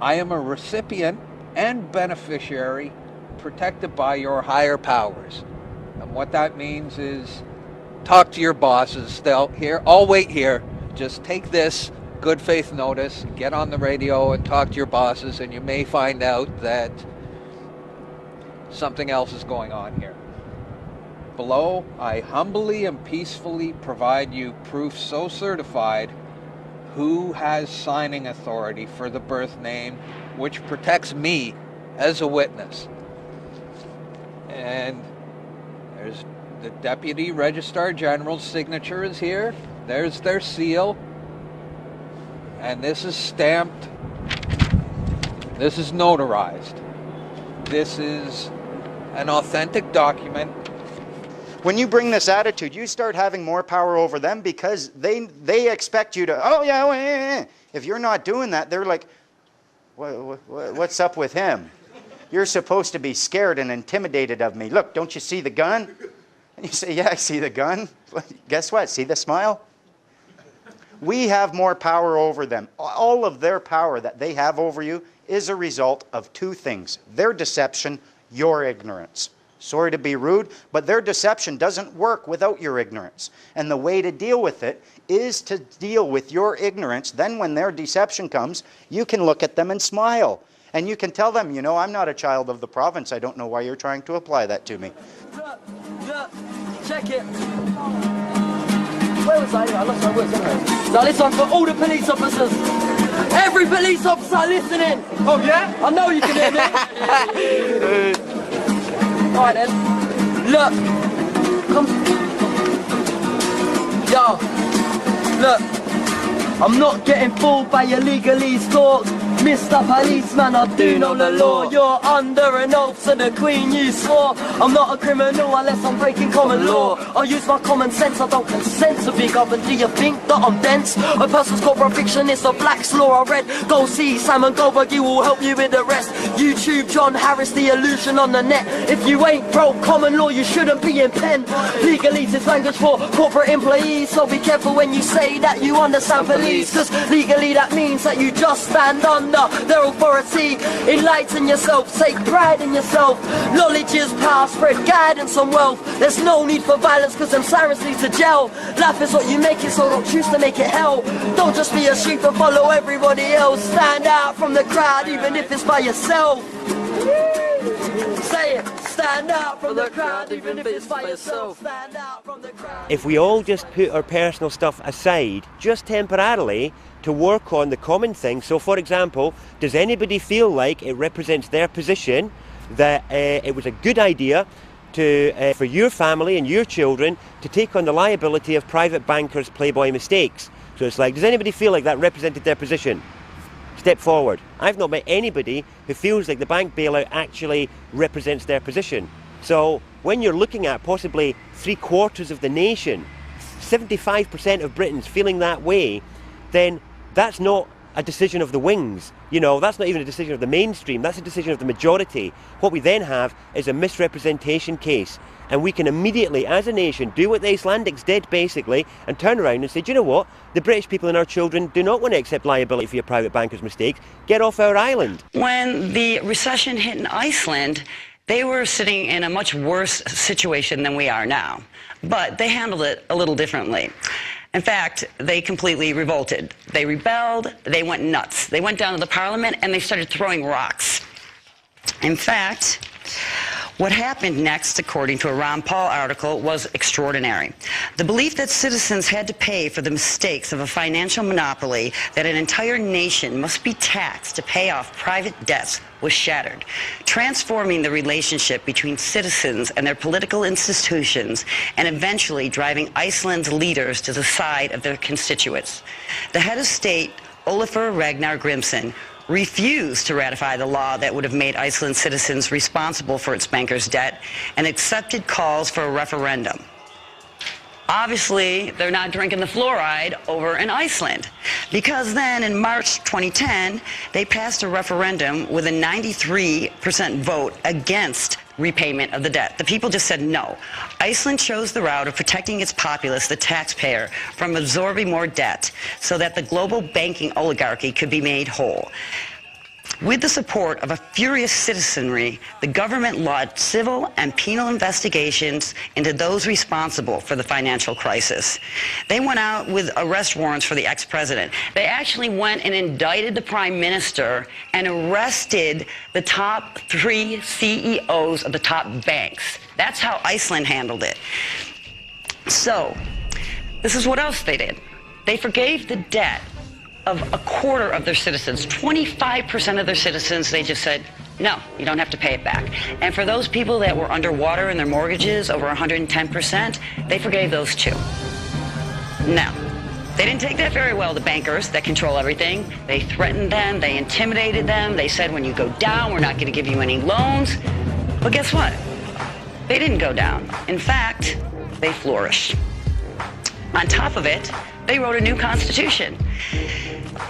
I am a recipient and beneficiary protected by your higher powers. And what that means is talk to your bosses. I'll wait here. Just take this good faith notice, get on the radio and talk to your bosses, and you may find out that something else is going on here. Below, I humbly and peacefully provide you proof so certified who has signing authority for the birth name, which protects me as a witness. And there's the Deputy Registrar General's signature is here. There's their seal. And this is stamped. This is notarized. This is an authentic document. When you bring this attitude, you start having more power over them because they expect you to, oh yeah. If you're not doing that, they're like, what's up with him? You're supposed to be scared and intimidated of me. Look, don't you see the gun? And you say, yeah, I see the gun. Guess what? See the smile? We have more power over them. All of their power that they have over you is a result of two things: their deception, your ignorance. Sorry to be rude, but their deception doesn't work without your ignorance. And the way to deal with it is to deal with your ignorance. Then when their deception comes, you can look at them and smile. And you can tell them, you know, I'm not a child of the province. I don't know why you're trying to apply that to me. Look, check it. Where was I? I lost my words anyway. So this one for all the police officers. Every police officer listening. Oh yeah? I know you can hear me. Alright then. Look. Come. Yo. Look. I'm not getting fooled by your legalese talk. Mr. Policeman, I do know the law. You're under an oath to the Queen you swore. I'm not a criminal unless I'm breaking common law. I use my common sense, I don't consent to be governed. Do you think that I'm dense? A person's corporate fiction is a Black's Law. I read. Go see Simon Goldberg, he will help you with the rest. YouTube John Harris, the illusion on the net. If you ain't broke common law, you shouldn't be in pen. Legalese is language for corporate employees, so be careful when you say that you understand police. Cause legally that means that you just stand under their authority. Enlighten yourself, take pride in yourself. Knowledge is power, spread guidance and wealth. There's no need for violence cause them sirens lead to jail. Life is what you make it, so don't choose to make it hell. Don't just be a sheep and follow everybody else. Stand out from the crowd even if it's by yourself. Say it, stand out from the crowd even if it's by yourself. Stand out from the crowd. If we all just put our personal stuff aside, just temporarily, to work on the common thing. So for example, does anybody feel like it represents their position that it was a good idea to, for your family and your children to take on the liability of private bankers' playboy mistakes? So it's like, does anybody feel like that represented their position? Step forward. I've not met anybody who feels like the bank bailout actually represents their position. So when you're looking at possibly 3/4 of the nation, 75% of Britons feeling that way, then that's not a decision of the wings. You know, that's not even a decision of the mainstream, that's a decision of the majority. What we then have is a misrepresentation case. And we can immediately, as a nation, do what the Icelandics did, basically, and turn around and say, do you know what? The British people and our children do not want to accept liability for your private bankers' mistakes. Get off our island. When the recession hit in Iceland, they were sitting in a much worse situation than we are now. But they handled it a little differently. In fact, they completely revolted. They rebelled, they went nuts. They went down to the parliament and they started throwing rocks. In fact, what happened next, according to a Ron Paul article, was extraordinary. The belief that citizens had to pay for the mistakes of a financial monopoly, that an entire nation must be taxed to pay off private debts, was shattered, transforming the relationship between citizens and their political institutions and eventually driving Iceland's leaders to the side of their constituents. The head of state, Olafur Ragnar Grimsson, refused to ratify the law that would have made Iceland citizens responsible for its bankers' debt and accepted calls for a referendum. Obviously, they're not drinking the fluoride over in Iceland, because then in March 2010, they passed a referendum with a 93% vote against repayment of the debt. The people just said no. Iceland chose the route of protecting its populace, the taxpayer, from absorbing more debt so that the global banking oligarchy could be made whole. With the support of a furious citizenry, the government launched civil and penal investigations into those responsible for the financial crisis. They went out with arrest warrants for the ex-president. They actually went and indicted the prime minister and arrested the top 3 CEOs of the top banks. That's how Iceland handled it. So, this is what else they did. They forgave the debt of 1/4 of their citizens. 25% of their citizens, they just said, no, you don't have to pay it back. And for those people that were underwater in their mortgages, over 110%, they forgave those too. Now, they didn't take that very well, the bankers that control everything. They threatened them, they intimidated them, they said when you go down, we're not going to give you any loans. But guess what? They didn't go down. In fact, they flourished. On top of it, they wrote a new constitution.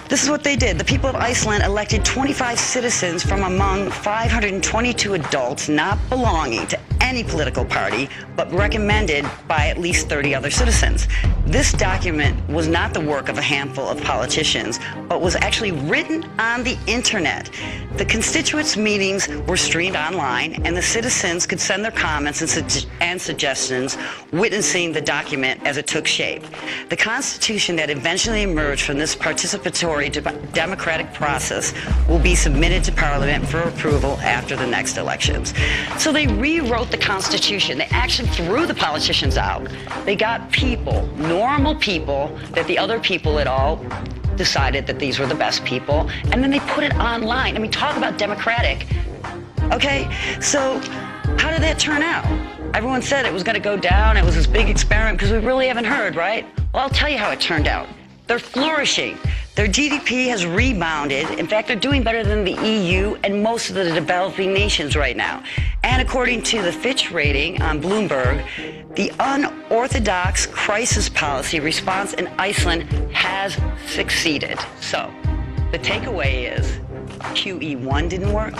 This is what they did. The people of Iceland elected 25 citizens from among 522 adults not belonging to any political party, but recommended by at least 30 other citizens. This document was not the work of a handful of politicians, but was actually written on the internet. The constituents' meetings were streamed online, and the citizens could send their comments and suggestions, witnessing the document as it took shape. The Constitution that eventually emerged from this participatory democratic process will be submitted to Parliament for approval after the next elections. So they rewrote the Constitution. They actually threw the politicians out. They got people, normal people, that the other people at all decided that these were the best people, and then they put it online. I mean, talk about democratic. Okay, so how did that turn out? Everyone said it was going to go down. It was this big experiment because we really haven't heard, right? Well, I'll tell you how it turned out. They're flourishing. Their GDP has rebounded. In fact, they're doing better than the EU and most of the developing nations right now. And according to the Fitch rating on Bloomberg, the unorthodox crisis policy response in Iceland has succeeded. So the takeaway is QE1 didn't work,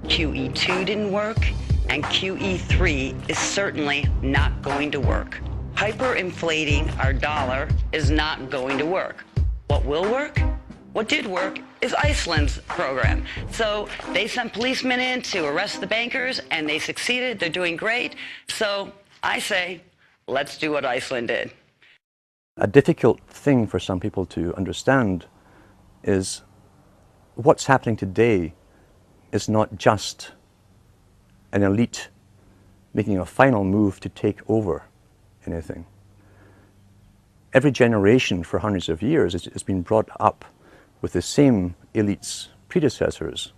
QE2 didn't work, and QE3 is certainly not going to work. Hyperinflating our dollar is not going to work. What will work? What did work is Iceland's program. So they sent policemen in to arrest the bankers, and they succeeded. They're doing great. So I say, let's do what Iceland did. A difficult thing for some people to understand is what's happening today is not just an elite making a final move to take over anything. Every generation for hundreds of years has been brought up with the same elite's predecessors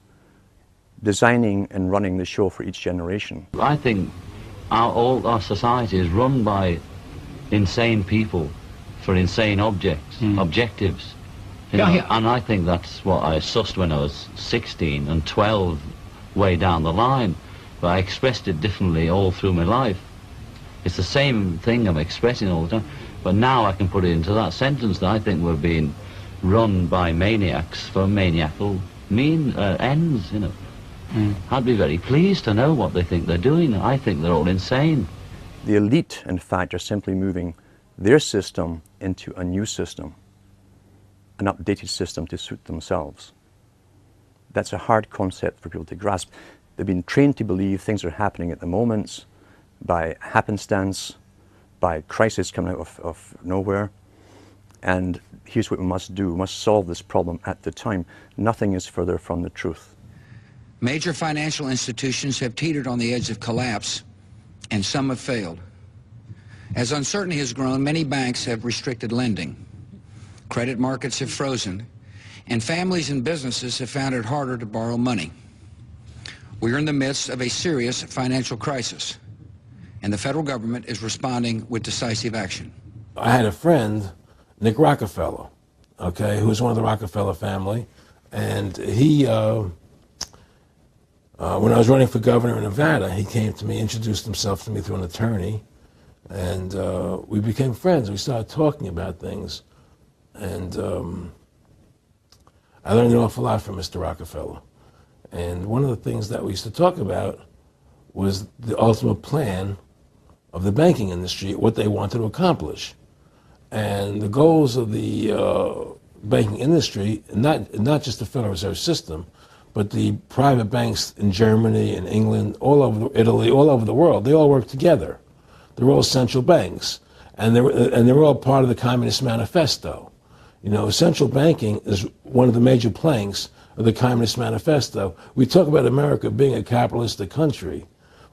designing and running the show for each generation. I think all our society is run by insane people for insane objectives. You know, and I think that's what I sussed when I was 16 and 12 way down the line, but I expressed it differently all through my life. It's the same thing I'm expressing all the time, but now I can put it into that sentence that I think we're being run by maniacs for maniacal ends, you know. I'd be very pleased to know what they think they're doing. I think they're all insane. The elite, in fact, are simply moving their system into a new system, an updated system to suit themselves. That's a hard concept for people to grasp. They've been trained to believe things are happening at the moment by happenstance, by crisis coming out of nowhere. And here's what we must do. We must solve this problem at the time. Nothing is further from the truth. Major financial institutions have teetered on the edge of collapse, and some have failed. As uncertainty has grown, many banks have restricted lending. Credit markets have frozen, and families and businesses have found it harder to borrow money. We are in the midst of a serious financial crisis, and the federal government is responding with decisive action. I had a friend, Nick Rockefeller, okay, who was one of the Rockefeller family, and he, when I was running for governor in Nevada, he came to me, introduced himself to me through an attorney, and we became friends. We started talking about things, and I learned an awful lot from Mr. Rockefeller. And one of the things that we used to talk about was the ultimate plan of the banking industry, what they wanted to accomplish. And the goals of the banking industry, not just the Federal Reserve System, but the private banks in Germany and England, all over Italy, all over the world, they all work together. They're all central banks, and they're all part of the Communist Manifesto. You know, central banking is one of the major planks of the Communist Manifesto. We talk about America being a capitalistic country,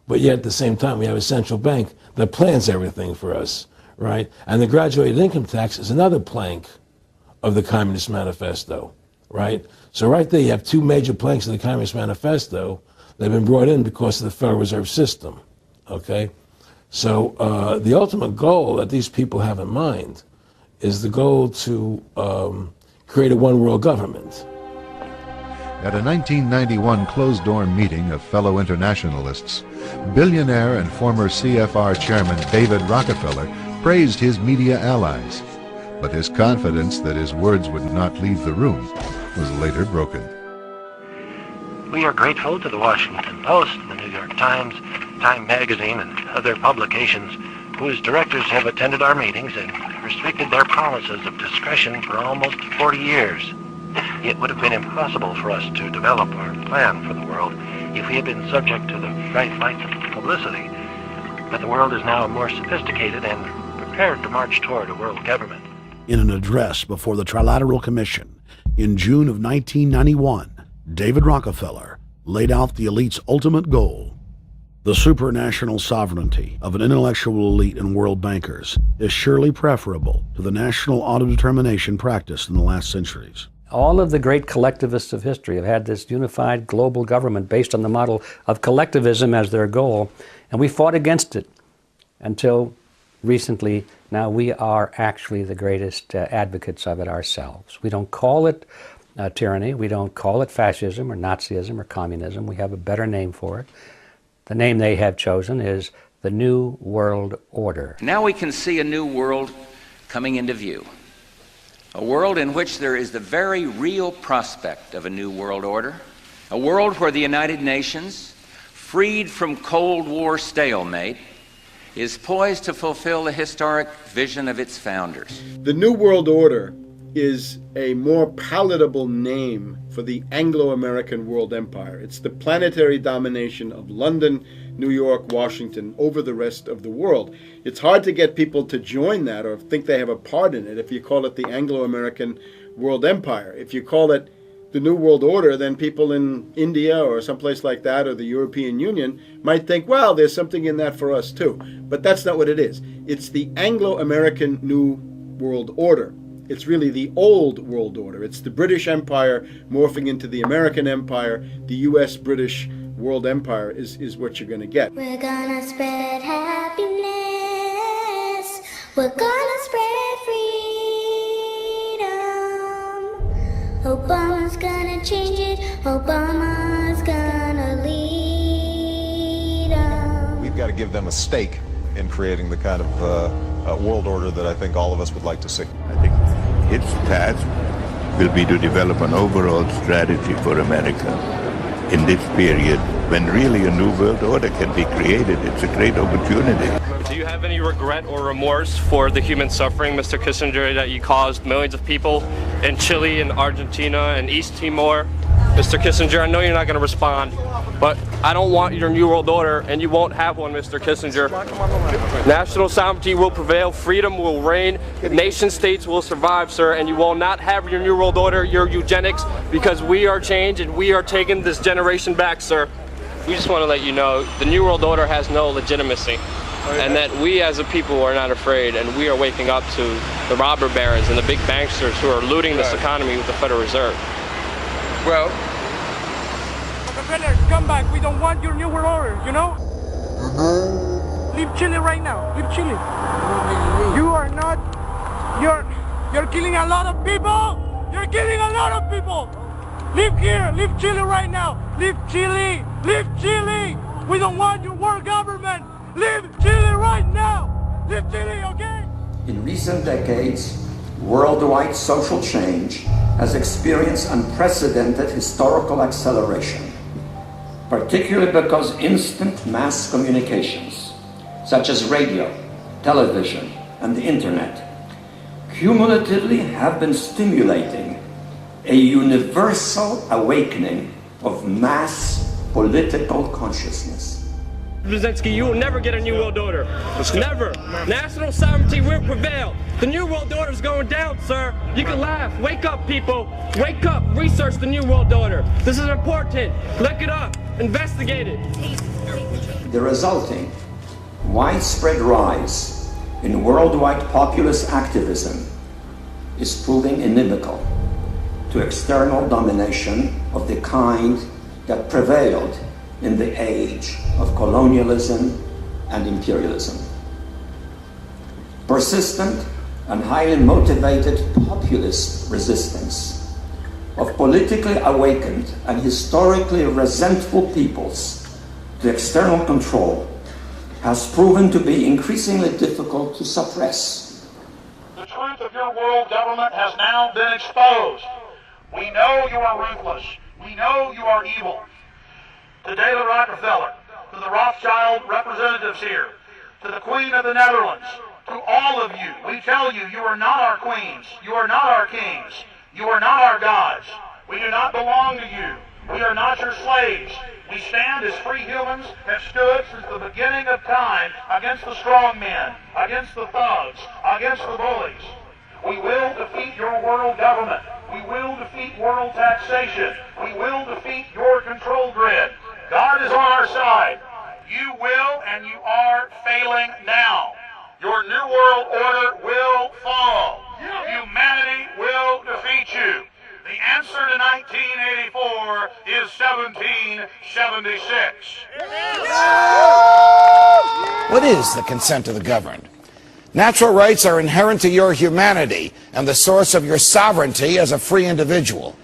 but yet at the same time we have a central bank that plans everything for us, right? And the graduated income tax is another plank of the Communist Manifesto, right? So right there you have two major planks of the Communist Manifesto that have been brought in because of the Federal Reserve System, okay? So the ultimate goal that these people have in mind is the goal to create a one-world government. At a 1991 closed-door meeting of fellow internationalists, billionaire and former CFR chairman David Rockefeller praised his media allies. But his confidence that his words would not leave the room was later broken. We are grateful to the Washington Post, the New York Times, Time Magazine, and other publications whose directors have attended our meetings and restricted their promises of discretion for almost 40 years. It would have been impossible for us to develop our plan for the world if we had been subject to the bright lights of publicity. But the world is now more sophisticated and prepared to march toward a world government. In an address before the Trilateral Commission in June of 1991, David Rockefeller laid out the elite's ultimate goal. The supranational sovereignty of an intellectual elite and world bankers is surely preferable to the national autodetermination practiced in the last centuries. All of the great collectivists of history have had this unified global government based on the model of collectivism as their goal, and we fought against it until recently. Now we are actually the greatest advocates of it ourselves. We don't call it tyranny, we don't call it fascism or Nazism or communism. We have a better name for it. The name they have chosen is the New World Order. Now we can see a new world coming into view. A world in which there is the very real prospect of a new world order. A world where the United Nations, freed from Cold War stalemate, is poised to fulfill the historic vision of its founders. The New World Order is a more palatable name for the Anglo-American world empire. It's the planetary domination of London, New York, Washington over the rest of the world. It's hard to get people to join that or think they have a part in it if you call it the Anglo-American world empire. If you call it the New World Order, then people in India or someplace like that or the European Union might think, well, there's something in that for us too. But that's not what it is. It's the Anglo-American New World Order. It's really the old world order. It's the British Empire morphing into the American Empire. The U.S.-British world empire is what you're going to get. We're gonna spread happiness. We're gonna spread freedom. Obama's gonna change it. Obama's gonna lead us. We've got to give them a stake in creating the kind of world order that I think all of us would like to see. I think its task will be to develop an overall strategy for America in this period when really a new world order can be created. It's a great opportunity. Do you have any regret or remorse for the human suffering, Mr. Kissinger, that you caused millions of people in Chile and Argentina and East Timor? Mr. Kissinger, I know you're not going to respond, but I don't want your New World Order, and you won't have one, Mr. Kissinger. National sovereignty will prevail, freedom will reign, nation states will survive, sir, and you will not have your New World Order, your eugenics, because we are changed and we are taking this generation back, sir. We just want to let you know the New World Order has no legitimacy, and that we as a people are not afraid, and we are waking up to the robber barons and the big banksters who are looting this economy with the Federal Reserve. Well, Rockefeller, come back. We don't want your New World Order, you know? Leave Chile right now. Leave Chile. You are not... You're killing a lot of people. You're killing a lot of people. Leave here. Leave Chile right now. Leave Chile. Leave Chile. We don't want your world government. Leave Chile right now. Leave Chile, okay? In recent decades, worldwide social change has experienced unprecedented historical acceleration, particularly because instant mass communications, such as radio, television, and the internet, cumulatively have been stimulating a universal awakening of mass political consciousness. Brzezinski, you will never get a New World Order. Never. National sovereignty will prevail. The New World Order is going down, sir. You can laugh. Wake up, people. Wake up. Research the New World Order. This is important. Look it up. Investigate it. The resulting widespread rise in worldwide populist activism is proving inimical to external domination of the kind that prevailed in the age of colonialism and imperialism. Persistent and highly motivated populist resistance of politically awakened and historically resentful peoples to external control has proven to be increasingly difficult to suppress. The truth of your world government has now been exposed. We know you are ruthless. We know you are evil. To David Rockefeller, to the Rothschild representatives here, to the Queen of the Netherlands, to all of you, we tell you, you are not our queens. You are not our kings. You are not our gods. We do not belong to you. We are not your slaves. We stand as free humans, have stood since the beginning of time against the strong men, against the thugs, against the bullies. We will defeat your world government. We will defeat world taxation. We will defeat your control grid. God is on our side. You will and you are failing now. Your new world order will fall. Humanity will defeat you. The answer to 1984 is 1776. What is the consent of the governed? Natural rights are inherent to your humanity and the source of your sovereignty as a free individual.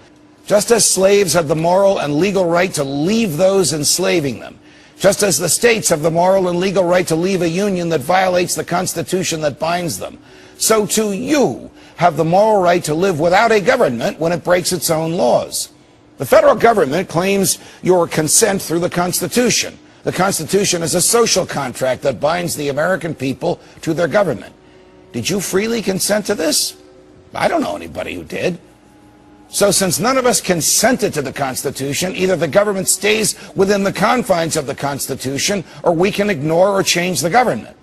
Just as slaves have the moral and legal right to leave those enslaving them, just as the states have the moral and legal right to leave a union that violates the Constitution that binds them, so too you have the moral right to live without a government when it breaks its own laws. The federal government claims your consent through the Constitution. The Constitution is a social contract that binds the American people to their government. Did you freely consent to this? I don't know anybody who did. So since none of us consented to the Constitution, either the government stays within the confines of the Constitution or we can ignore or change the government.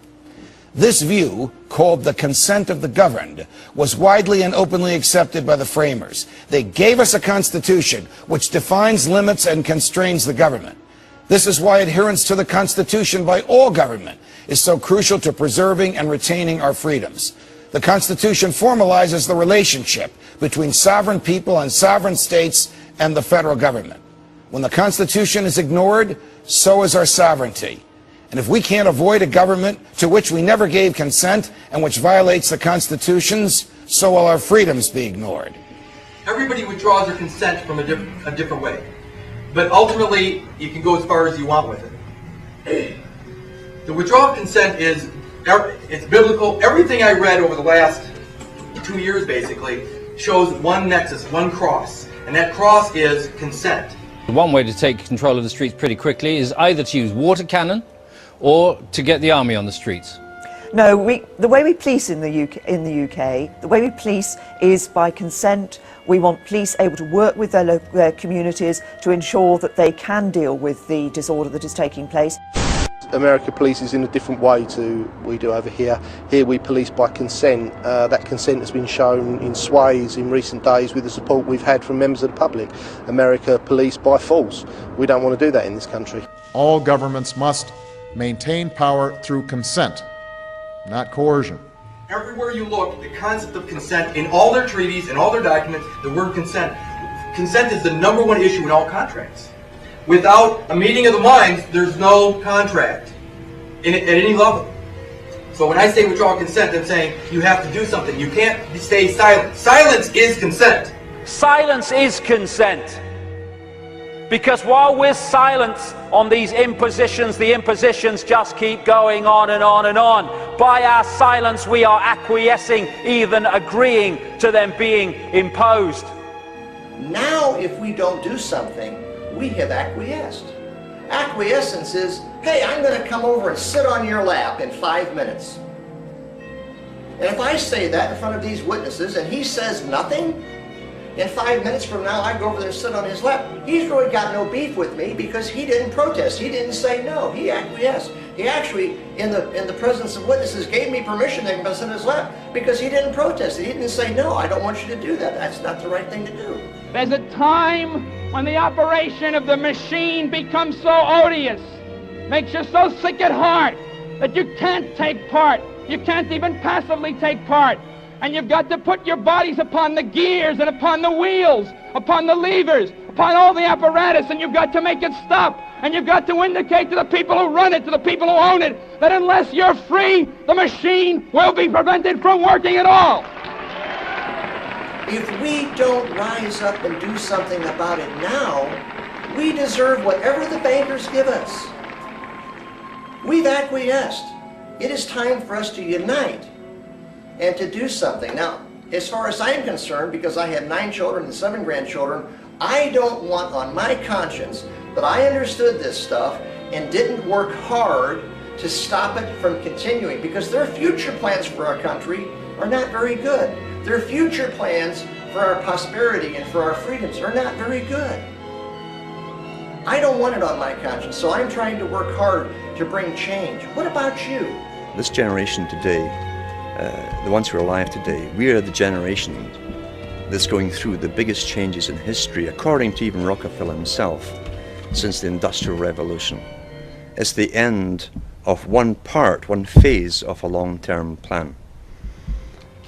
This view, called the consent of the governed, was widely and openly accepted by the framers. They gave us a Constitution which defines, limits, and constrains the government. This is why adherence to the Constitution by all government is so crucial to preserving and retaining our freedoms. The Constitution formalizes the relationship between sovereign people and sovereign states and the federal government. When the Constitution is ignored, so is our sovereignty. And if we can't avoid a government to which we never gave consent and which violates the Constitutions, so will our freedoms be ignored. Everybody withdraws their consent from a different way. But ultimately, you can go as far as you want with it. The withdrawal of consent is it's biblical. Everything I read over the last 2 years, basically, shows one nexus, one cross. And that cross is consent. One way to take control of the streets pretty quickly is either to use water cannon or to get the army on the streets. No, the way we police in the UK, the way we police is by consent. We want police able to work with their communities to ensure that they can deal with the disorder that is taking place. America polices in a different way to we do over here. Here we police by consent. That consent has been shown in swathes in recent days with the support we've had from members of the public. America police by force. We don't want to do that in this country. All governments must maintain power through consent, not coercion. Everywhere you look, the concept of consent, in all their treaties, in all their documents, the word consent. Consent is the #1 issue in all contracts. Without a meeting of the minds, there's no contract at any level. So when I say withdrawal consent, I'm saying you have to do something. You can't stay silent. Silence is consent. Silence is consent. Because while we're silent on these impositions, the impositions just keep going on and on and on. By our silence, we are acquiescing, even agreeing to them being imposed. Now, if we don't do something, we have acquiesced. Acquiescence is, hey, I'm going to come over and sit on your lap in 5 minutes. And if I say that in front of these witnesses and he says nothing, in 5 minutes from now I go over there and sit on his lap. He's really got no beef with me because he didn't protest. He didn't say no. He acquiesced. He actually, in the presence of witnesses, gave me permission to come sit on his lap because he didn't protest. He didn't say no. I don't want you to do that. That's not the right thing to do. There's a time when the operation of the machine becomes so odious, makes you so sick at heart that you can't take part. You can't even passively take part. And you've got to put your bodies upon the gears and upon the wheels, upon the levers, upon all the apparatus, and you've got to make it stop. And you've got to indicate to the people who run it, to the people who own it, that unless you're free, the machine will be prevented from working at all. If we don't rise up and do something about it now, we deserve whatever the bankers give us. We've acquiesced. It is time for us to unite and to do something. Now, as far as I'm concerned, because I have 9 children and 7 grandchildren, I don't want on my conscience that I understood this stuff and didn't work hard to stop it from continuing, because their future plans for our country are not very good. Their future plans for our prosperity and for our freedoms are not very good. I don't want it on my conscience, so I'm trying to work hard to bring change. What about you? This generation today, the ones who are alive today, we are the generation that's going through the biggest changes in history, according to even Rockefeller himself, since the Industrial Revolution. It's the end of one phase of a long-term plan.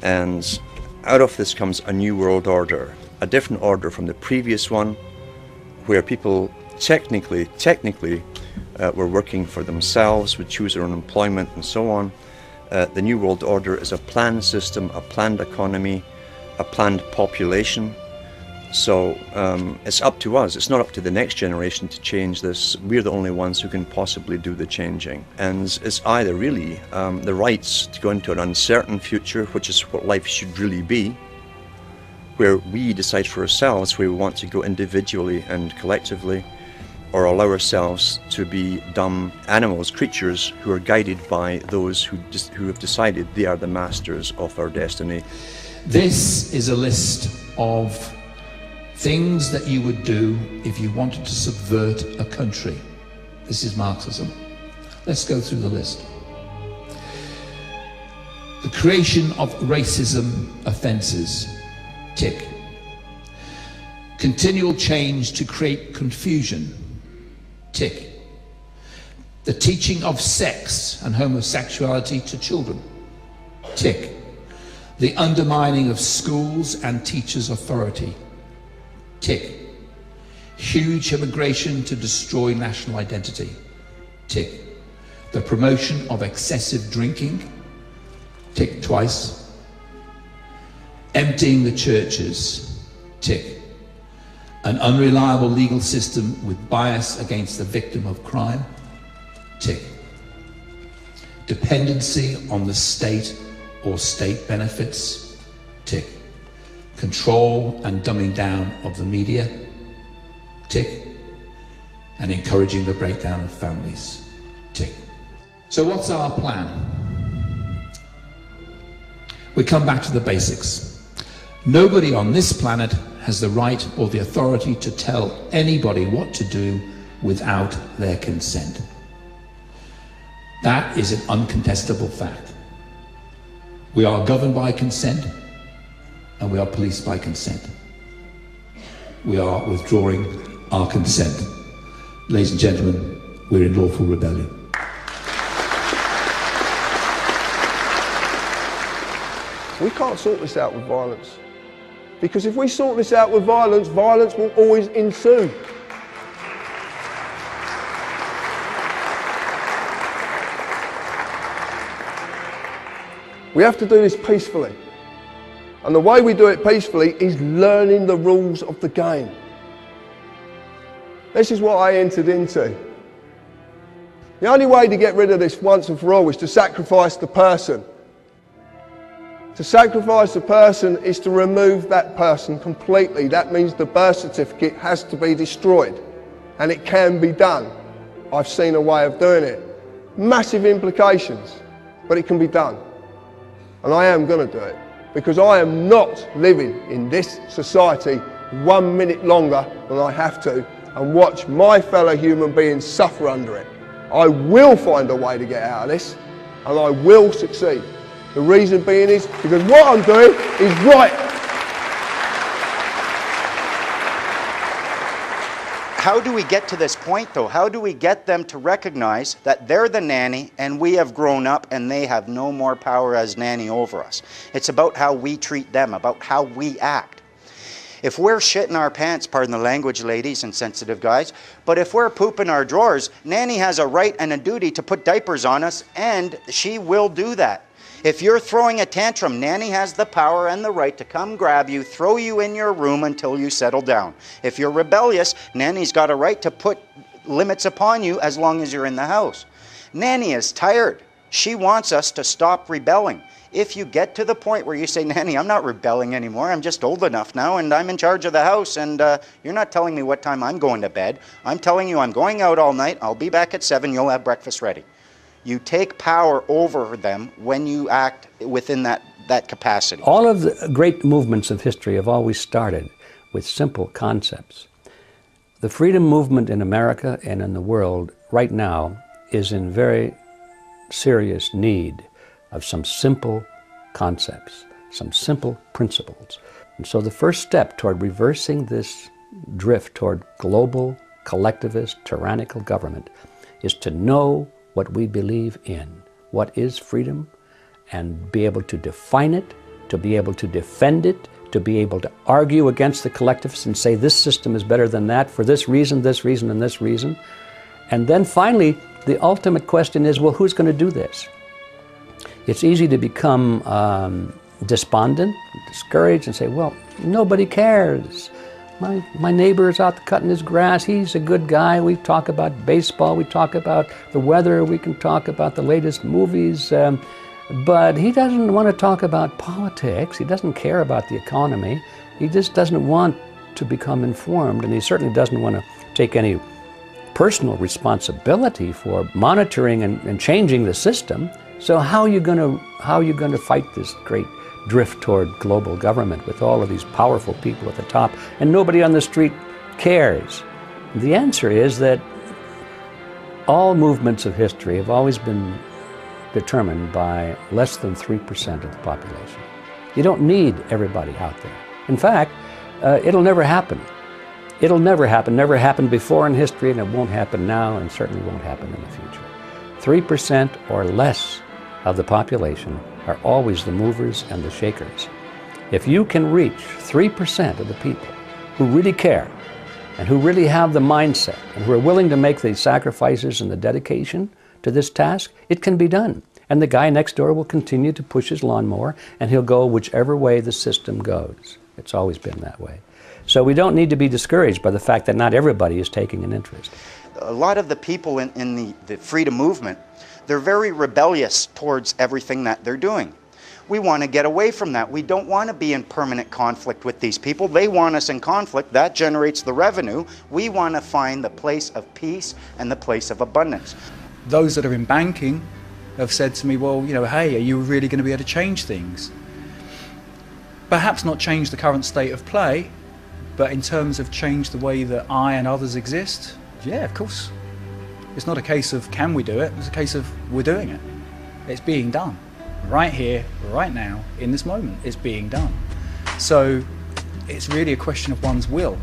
And out of this comes a new world order, a different order from the previous one, where people technically were working for themselves, would choose their own employment and so on. The new world order is a planned system, a planned economy, a planned population. So it's up to us. It's not up to the next generation to change this. We're the only ones who can possibly do the changing. And it's either really the rights to go into an uncertain future, which is what life should really be, where we decide for ourselves where we want to go individually and collectively, or allow ourselves to be dumb animals, creatures who are guided by those who have decided they are the masters of our destiny. This is a list of things that you would do if you wanted to subvert a country. This is Marxism. Let's go through the list. The creation of racism offences. Tick. Continual change to create confusion. Tick. The teaching of sex and homosexuality to children. Tick. The undermining of schools and teachers' authority. Tick. Huge immigration to destroy national identity. Tick. The promotion of excessive drinking. Tick twice. Emptying the churches. Tick. An unreliable legal system with bias against the victim of crime. Tick. Dependency on the state or state benefits. Tick. Control and dumbing down of the media. Tick. And encouraging the breakdown of families. Tick. So what's our plan? We come back to the basics. Nobody on this planet has the right or the authority to tell anybody what to do without their consent. That is an uncontestable fact. We are governed by consent, and we are policed by consent. We are withdrawing our consent. Ladies and gentlemen, we're in lawful rebellion. We can't sort this out with violence. Because if we sort this out with violence, violence will always ensue. We have to do this peacefully. And the way we do it peacefully is learning the rules of the game. This is what I entered into. The only way to get rid of this once and for all is to sacrifice the person. To sacrifice the person is to remove that person completely. That means the birth certificate has to be destroyed. And it can be done. I've seen a way of doing it. Massive implications, but it can be done. And I am going to do it. Because I am not living in this society 1 minute longer than I have to and watch my fellow human beings suffer under it. I will find a way to get out of this, and I will succeed. The reason being is because what I'm doing is right. How do we get to this point, though? How do we get them to recognize that they're the nanny and we have grown up and they have no more power as nanny over us? It's about how we treat them, about how we act. If we're shitting our pants, pardon the language, ladies and sensitive guys, but if we're pooping our drawers, nanny has a right and a duty to put diapers on us, and she will do that. If you're throwing a tantrum, Nanny has the power and the right to come grab you, throw you in your room until you settle down. If you're rebellious, Nanny's got a right to put limits upon you as long as you're in the house. Nanny is tired. She wants us to stop rebelling. If you get to the point where you say, Nanny, I'm not rebelling anymore, I'm just old enough now and I'm in charge of the house and you're not telling me what time I'm going to bed. I'm telling you I'm going out all night, I'll be back at 7, you'll have breakfast ready. You take power over them when you act within that capacity. All of the great movements of history have always started with simple concepts. The freedom movement in America and in the world right now is in very serious need of some simple concepts, some simple principles. And so the first step toward reversing this drift toward global, collectivist, tyrannical government is to know what we believe in, what is freedom, and be able to define it, to be able to defend it, to be able to argue against the collectivists and say this system is better than that for this reason, and this reason. And then finally, the ultimate question is, well, who's going to do this? It's easy to become despondent, discouraged, and say, well, nobody cares. My neighbor is out cutting his grass. He's a good guy. We talk about baseball. We talk about the weather. We can talk about the latest movies. But he doesn't want to talk about politics. He doesn't care about the economy. He just doesn't want to become informed. And he certainly doesn't want to take any personal responsibility for monitoring and changing the system. So how are you going to fight this great drift toward global government with all of these powerful people at the top and nobody on the street cares? The answer is that all movements of history have always been determined by less than 3% of the population. You don't need everybody out there. In fact, it'll never happen. It'll never happen. Never happened before in history, and it won't happen now, and certainly won't happen in the future. 3% or less of the population are always the movers and the shakers. If you can reach 3% of the people who really care and who really have the mindset and who are willing to make the sacrifices and the dedication to this task, it can be done. And the guy next door will continue to push his lawnmower and he'll go whichever way the system goes. It's always been that way. So we don't need to be discouraged by the fact that not everybody is taking an interest. A lot of the people in the freedom movement, they're very rebellious towards everything that they're doing. We want to get away from that. We don't want to be in permanent conflict with these people. They want us in conflict. That generates the revenue. We want to find the place of peace and the place of abundance. Those that are in banking have said to me, well, you know, hey, are you really going to be able to change things? Perhaps not change the current state of play, but in terms of change the way that I and others exist, yeah, of course. It's not a case of can we do it, it's a case of we're doing it. It's being done. Right here, right now, in this moment, it's being done. So it's really a question of one's will.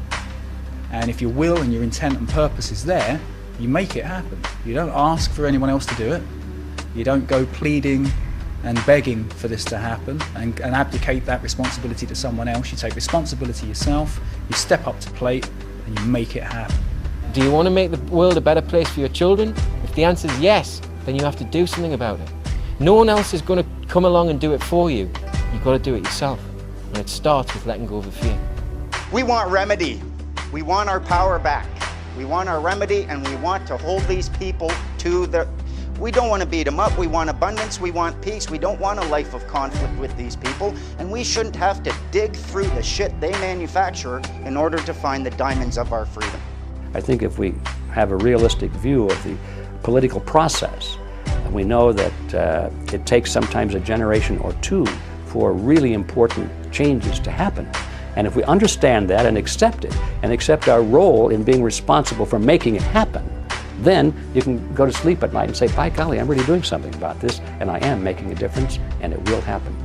And if your will and your intent and purpose is there, you make it happen. You don't ask for anyone else to do it. You don't go pleading and begging for this to happen and abdicate that responsibility to someone else. You take responsibility yourself, you step up to plate, and you make it happen. Do you want to make the world a better place for your children? If the answer is yes, then you have to do something about it. No one else is going to come along and do it for you. You've got to do it yourself. And it starts with letting go of the fear. We want remedy. We want our power back. We want our remedy, and we want to hold these people to the... We don't want to beat them up. We want abundance. We want peace. We don't want a life of conflict with these people, and we shouldn't have to dig through the shit they manufacture in order to find the diamonds of our freedom. I think if we have a realistic view of the political process, and we know that it takes sometimes a generation or two for really important changes to happen, and if we understand that and accept it, and accept our role in being responsible for making it happen, then you can go to sleep at night and say, by golly, I'm really doing something about this, and I am making a difference, and it will happen.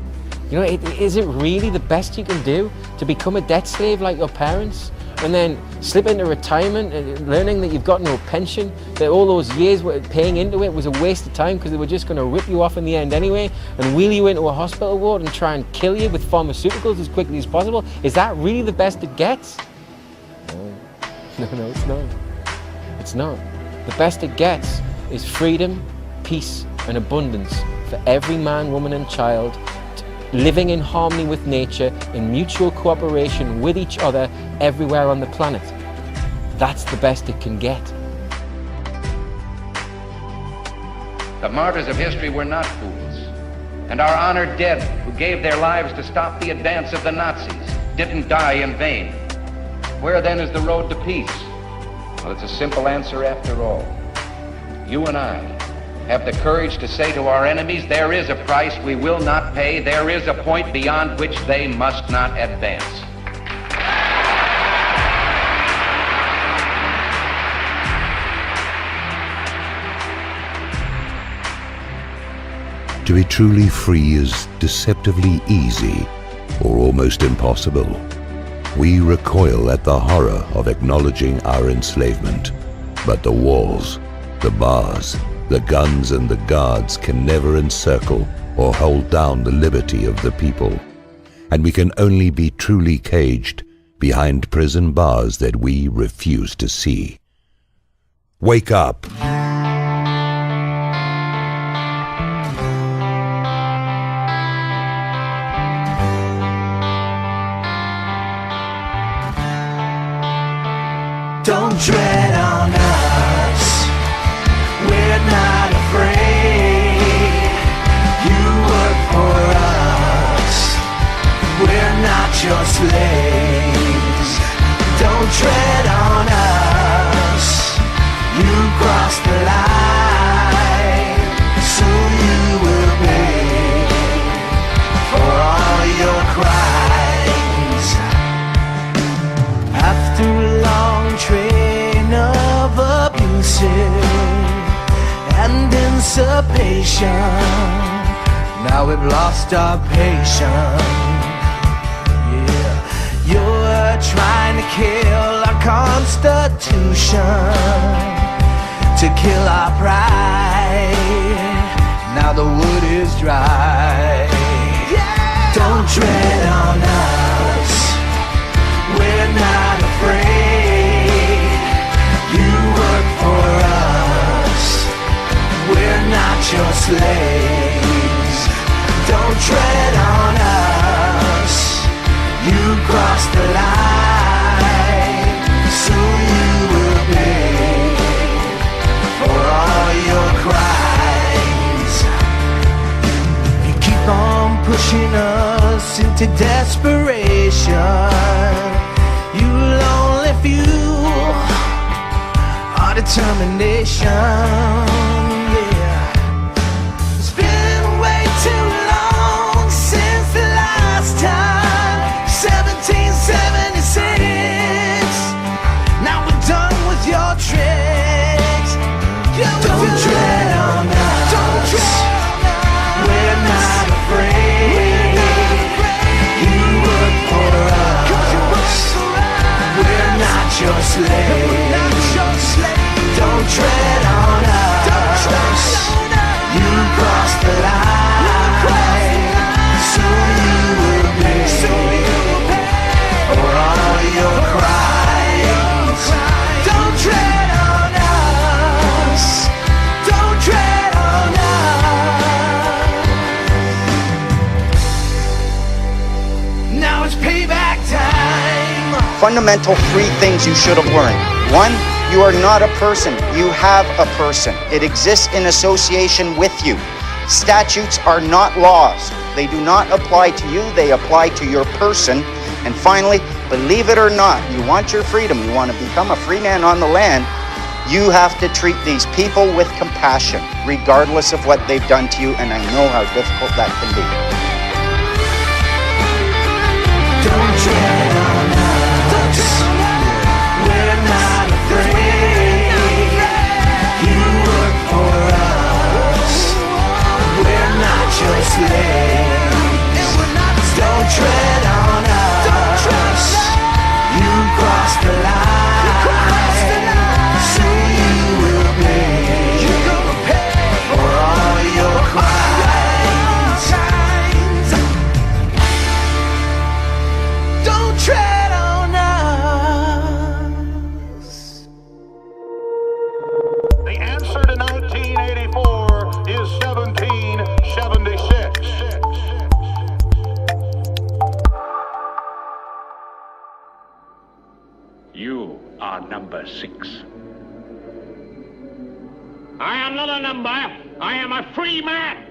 You know, is it really the best you can do to become a debt slave like your parents? And then slip into retirement and learning that you've got no pension, that all those years paying into it was a waste of time because they were just going to rip you off in the end anyway and wheel you into a hospital ward and try and kill you with pharmaceuticals as quickly as possible. Is that really the best it gets? No, it's not. It's not. The best it gets is freedom, peace, and abundance for every man, woman and child, living in harmony with nature, in mutual cooperation with each other everywhere on the planet. That's the best it can get. The martyrs of history were not fools, and our honored dead who gave their lives to stop the advance of the Nazis didn't die in vain. Where then is the road to peace? Well, it's a simple answer after all. You and I have the courage to say to our enemies, there is a price we will not pay, there is a point beyond which they must not advance. To be truly free is deceptively easy or almost impossible. We recoil at the horror of acknowledging our enslavement, but the walls, the bars, the guns and the guards can never encircle or hold down the liberty of the people, and we can only be truly caged behind prison bars that we refuse to see. Wake up! Don't tread on us, we're not afraid. You work for us, we're not your slaves. Don't tread on us, you cross the line, soon you will pay for all your crimes. After a long train of abusive and dissipation, now we've lost our patience. Yeah, you're trying to kill our constitution, to kill our pride. Now the wood is dry. Don't tread on us, we're not afraid. You work for us, we're not your slaves. Don't tread on us, you cross the line, soon you will pay for all your crimes. You keep on pushing us into desperation, you'll only fuel our determination. Yeah. It's been way too long since the last time, 1776. Now we're done with your tricks. Don't tread on us. Don't tread on us. We're not afraid. You work for us. We're not your slaves. Don't tread on us. You cross the line. Soon you will pay for all your crimes. Don't tread on us. Don't tread on us. Now it's payback time. Fundamental 3 things you should have learned. 1, you are not a person, you have a person. It exists in association with you. Statutes are not laws. They do not apply to you, they apply to your person. And finally, believe it or not, you want your freedom, you want to become a free man on the land, you have to treat these people with compassion, regardless of what they've done to you, and I know how difficult that can be. Don't tread on us. We're not afraid. You work for us. We're not your slaves. Don't tread on us. You cross the line. Soon you will pay for all your crimes. Don't tread on us. The answer to 1984 is 7. number 6. I am not a number. I am a free man.